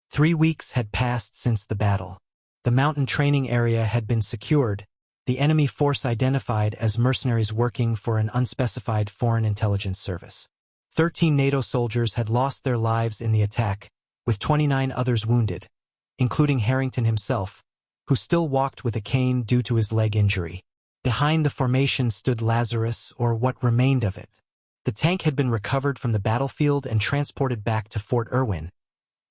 3 weeks had passed since the battle. The mountain training area had been secured, the enemy force identified as mercenaries working for an unspecified foreign intelligence service. 13 NATO soldiers had lost their lives in the attack, with 29 others wounded, including Harrington himself, who still walked with a cane due to his leg injury. Behind the formation stood Lazarus, or what remained of it. The tank had been recovered from the battlefield and transported back to Fort Irwin,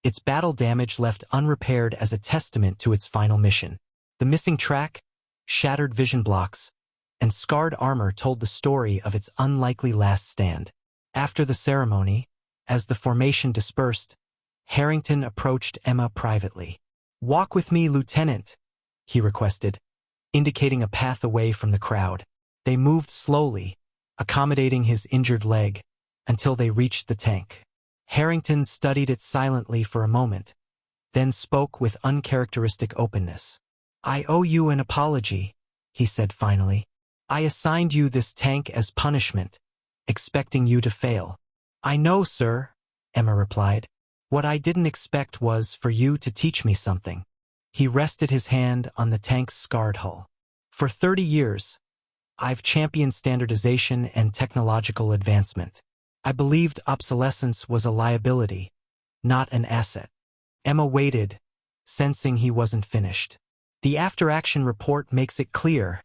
its battle damage left unrepaired as a testament to its final mission. The missing track, shattered vision blocks, and scarred armor told the story of its unlikely last stand. After the ceremony, as the formation dispersed, Harrington approached Emma privately. "Walk with me, Lieutenant," he requested, indicating a path away from the crowd. They moved slowly, accommodating his injured leg, until they reached the tank. Harrington studied it silently for a moment, then spoke with uncharacteristic openness. "I owe you an apology," he said finally. "I assigned you this tank as punishment, expecting you to fail." "I know, sir," Emma replied. "What I didn't expect was for you to teach me something." He rested his hand on the tank's scarred hull. "For 30 years, I've championed standardization and technological advancement. I believed obsolescence was a liability, not an asset." Emma waited, sensing he wasn't finished. "The after-action report makes it clear,"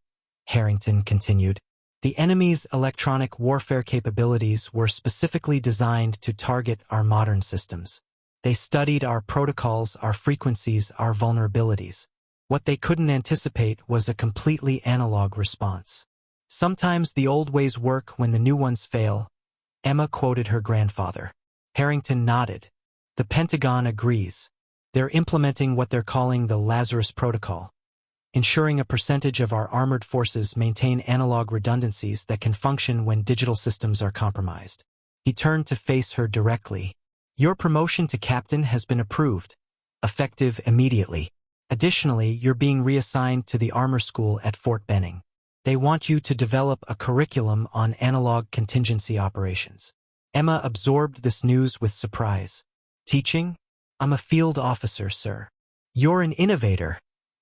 Harrington continued. "The enemy's electronic warfare capabilities were specifically designed to target our modern systems. They studied our protocols, our frequencies, our vulnerabilities. What they couldn't anticipate was a completely analog response. Sometimes the old ways work when the new ones fail." Emma quoted her grandfather. Harrington nodded. "The Pentagon agrees. They're implementing what they're calling the Lazarus Protocol, ensuring a percentage of our armored forces maintain analog redundancies that can function when digital systems are compromised." He turned to face her directly. "Your promotion to captain has been approved, effective immediately. Additionally, you're being reassigned to the armor school at Fort Benning. They want you to develop a curriculum on analog contingency operations." Emma absorbed this news with surprise. "Teaching? I'm a field officer, sir." "You're an innovator,"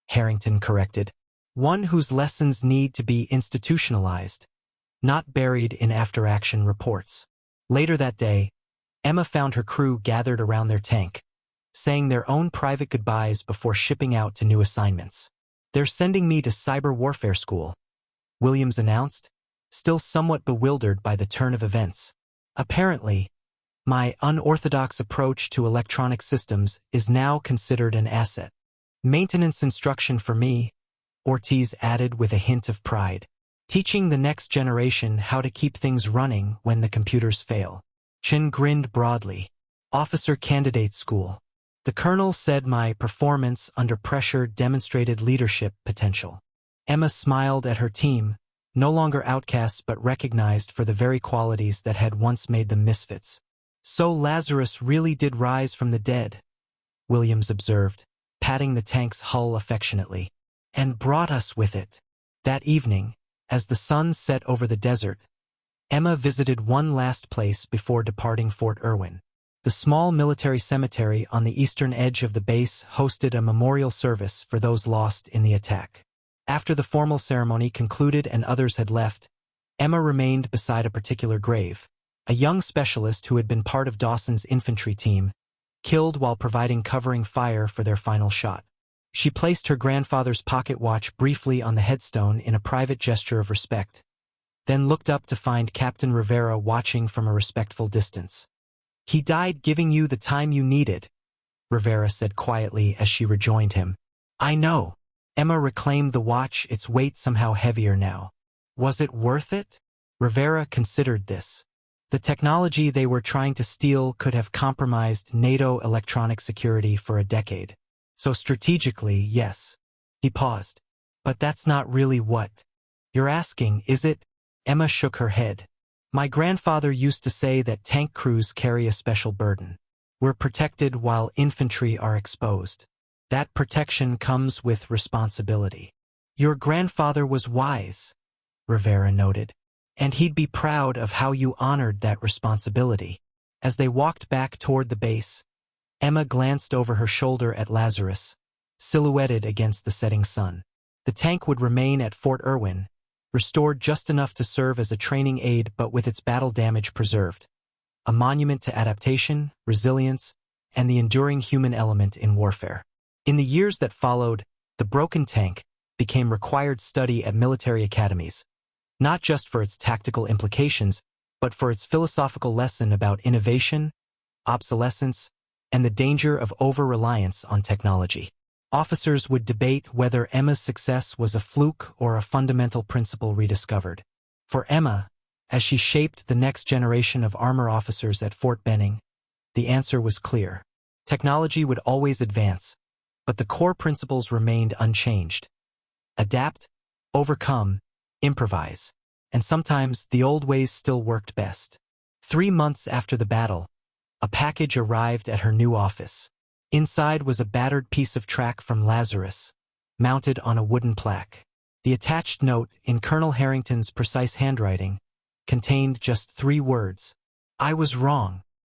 Harrington corrected. "One whose lessons need to be institutionalized, not buried in after-action reports." Later that day, Emma found her crew gathered around their tank, saying their own private goodbyes before shipping out to new assignments. "They're sending me to cyber warfare school," Williams announced, still somewhat bewildered by the turn of events. "Apparently, my unorthodox approach to electronic systems is now considered an asset. Maintenance instruction for me," Ortiz added with a hint of pride. "Teaching the next generation how to keep things running when the computers fail." Chin grinned broadly. "Officer Candidate School. The colonel said my performance under pressure demonstrated leadership potential." Emma smiled at her team, no longer outcasts but recognized for the very qualities that had once made them misfits. "So Lazarus really did rise from the dead," Williams observed, patting the tank's hull affectionately. "And brought us with it." That evening, as the sun set over the desert, Emma visited one last place before departing Fort Irwin. The small military cemetery on the eastern edge of the base hosted a memorial service for those lost in the attack. After the formal ceremony concluded and others had left, Emma remained beside a particular grave, a young specialist who had been part of Dawson's infantry team, killed while providing covering fire for their final shot. She placed her grandfather's pocket watch briefly on the headstone in a private gesture of respect, then looked up to find Captain Rivera watching from a respectful distance. "He died giving you the time you needed," Rivera said quietly as she rejoined him. "I know." Emma reclaimed the watch, its weight somehow heavier now. Was it worth it? Rivera considered this. The technology they were trying to steal could have compromised NATO electronic security for a decade. So strategically, yes. He paused. "But that's not really what you're asking, is it?" Emma shook her head. "My grandfather used to say that tank crews carry a special burden. We're protected while infantry are exposed. That protection comes with responsibility." "Your grandfather was wise," Rivera noted. "And he'd be proud of how you honored that responsibility." As they walked back toward the base, Emma glanced over her shoulder at Lazarus, silhouetted against the setting sun. The tank would remain at Fort Irwin, restored just enough to serve as a training aid but with its battle damage preserved. A monument to adaptation, resilience, and the enduring human element in warfare. In the years that followed, the broken tank, became required study at military academies, not just for its tactical implications, but for its philosophical lesson about innovation, obsolescence, and the danger of over-reliance on technology. Officers would debate whether Emma's success was a fluke or a fundamental principle rediscovered. For Emma, as she shaped the next generation of armor officers at Fort Benning, the answer was clear. Technology would always advance, but the core principles remained unchanged. Adapt, overcome, improvise, and sometimes the old ways still worked best. 3 months after the battle, a package arrived at her new office. Inside was a battered piece of track from Lazarus, mounted on a wooden plaque. The attached note, in Colonel Harrington's precise handwriting, contained just 3 words. "I was wrong.